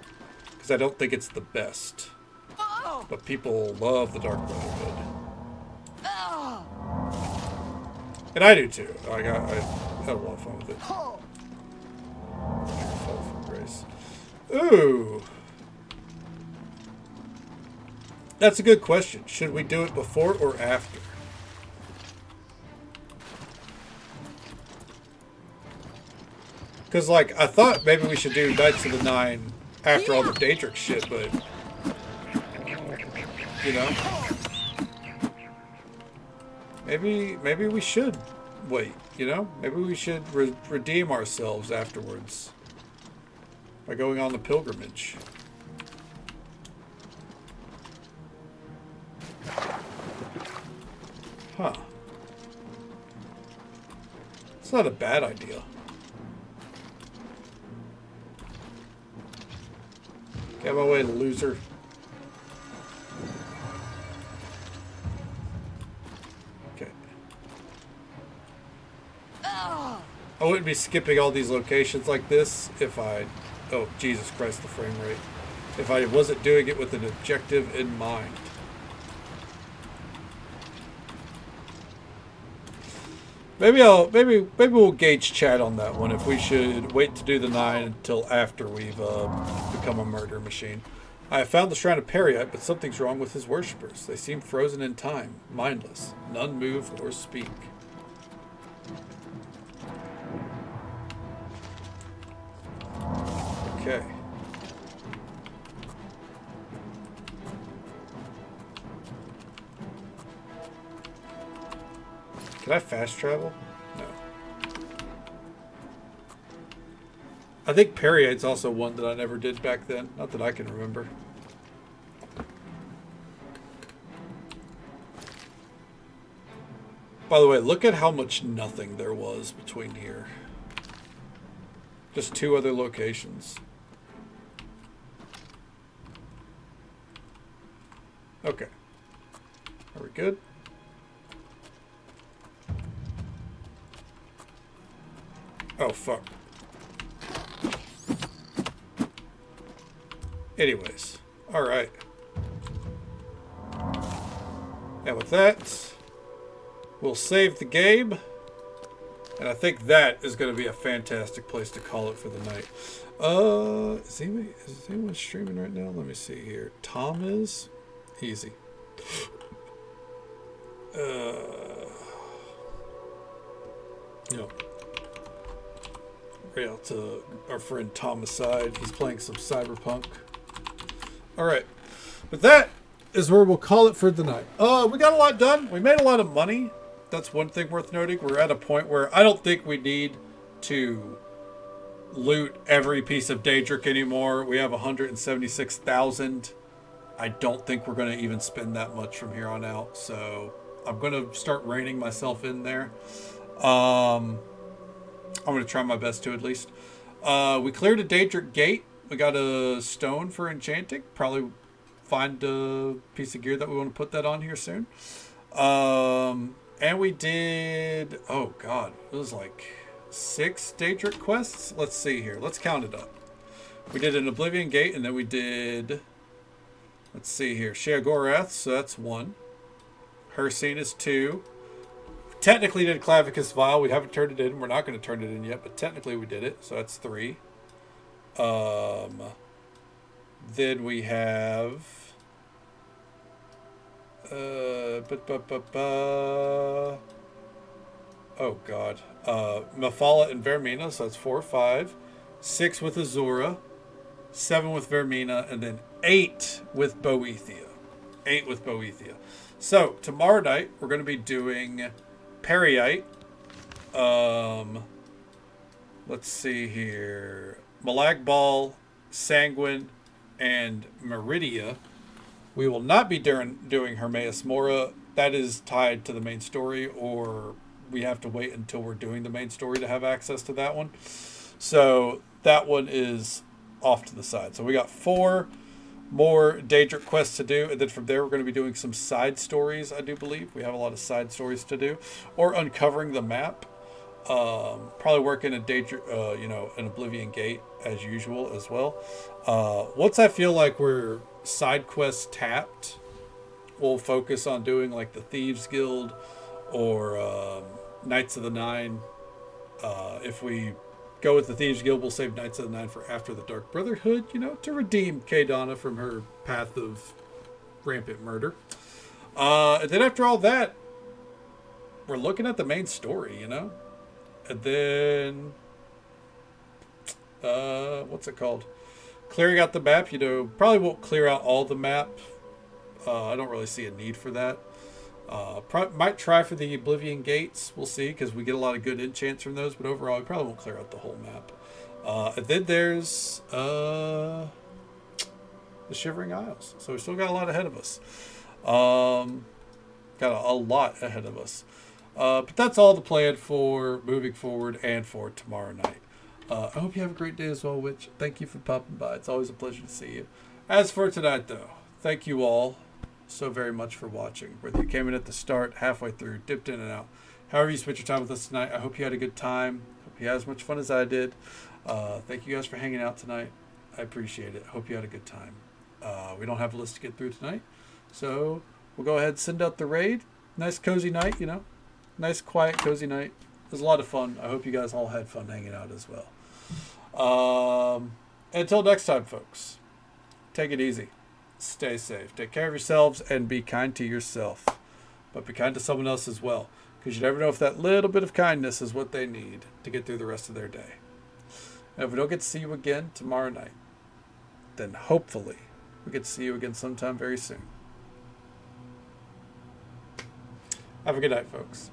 because I don't think it's the best. But people love the Dark Brotherhood. And I do too. I had a lot of fun with it. Fall from grace. Ooh. That's a good question. Should we do it before or after? Because, like, I thought maybe we should do Knights of the Nine after all the Daedric shit, but... You know? maybe we should wait, you know? Maybe we should redeem ourselves afterwards by going on the pilgrimage. Huh. It's not a bad idea. Get out of my way, loser. Okay. I wouldn't be skipping all these locations like this if I... Oh, Jesus Christ, the frame rate. If I wasn't doing it with an objective in mind. Maybe we'll gauge chat on that one if we should wait to do the 9 until after we've become a murder machine. I have found the Shrine of Periite, but something's wrong with his worshippers. They seem frozen in time, mindless. None move or speak. Okay. Can I fast travel? No. I think Periite's also one that I never did back then. Not that I can remember. By the way, look at how much nothing there was between here. Just 2 other locations. Okay. Are we good? Oh, fuck. Anyways. Alright. And with that, we'll save the game. And I think that is going to be a fantastic place to call it for the night. Is anyone streaming right now? Let me see here. Tom is? Easy. Right out to our friend Tom aside. He's playing some Cyberpunk. Alright. But that is where we'll call it for the night. We got a lot done. We made a lot of money. That's one thing worth noting. We're at a point where I don't think we need to loot every piece of Daedric anymore. We have 176,000. I don't think we're going to even spend that much from here on out. So I'm going to start reining myself in there. I'm going to try my best to, at least. We cleared a Daedric gate. We got a stone for enchanting. Probably find a piece of gear that we want to put that on here soon. And we did... Oh, God. It was like 6 Daedric quests. Let's see here. Let's count it up. We did an Oblivion gate, and then we did... Let's see here. Sheogorath, so that's 1. Hircine is 2. Technically did Clavicus Vial. We haven't turned it in. We're not going to turn it in yet, but technically we did it. So that's 3. Then we have... Oh, God. Mephala and Vermina, so that's 4 or 5. 6 with Azura. 7 with Vermina, and then 8 with Boethia. 8 with Boethia. So, tomorrow night, we're going to be doing Periite. Let's see here. Malagbal, Sanguine, and Meridia. We will not be doing Hermaeus Mora. That is tied to the main story, or we have to wait until we're doing the main story to have access to that one. So, that one is off to the side. So we got 4 more Daedric quests to do, and then from there we're going to be doing some side stories, I do believe. We have a lot of side stories to do, or uncovering the map. Probably working a Daedric, an Oblivion gate as usual as well. Once I feel like we're side quests tapped, we'll focus on doing like the Thieves Guild or Knights of the Nine. If we go with the Thieves Guild, we'll save Knights of the Nine for after the Dark Brotherhood, to redeem Kaydana from her path of rampant murder. And then after all that, we're looking at the main story, And then, what's it called? Clearing out the map, probably won't clear out all the map. I don't really see a need for that. Might try for the Oblivion gates. We'll see, because we get a lot of good enchants from those. But overall, we probably won't clear out the whole map. And then there's the Shivering Isles. So we still got a lot ahead of us. Got a lot ahead of us. But that's all the plan for moving forward and for tomorrow night. I hope you have a great day as well, Witch. Thank you for popping by. It's always a pleasure to see you. As for tonight, though, thank you all so very much for watching. Whether you came in at the start, halfway through, dipped in and out, however you spent your time with us tonight, I hope you had a good time. Hope you had as much fun as I did. Thank you guys for hanging out tonight. I appreciate it. Hope you had a good time. We don't have a list to get through tonight, so we'll go ahead and send out the raid. Nice cozy night, you know. Nice quiet cozy night. It was a lot of fun. I hope you guys all had fun hanging out as well. Until next time, folks, take it easy. Stay safe. Take care of yourselves and be kind to yourself. But be kind to someone else as well, because you never know if that little bit of kindness is what they need to get through the rest of their day. And if we don't get to see you again tomorrow night, then hopefully we get to see you again sometime very soon. Have a good night, folks.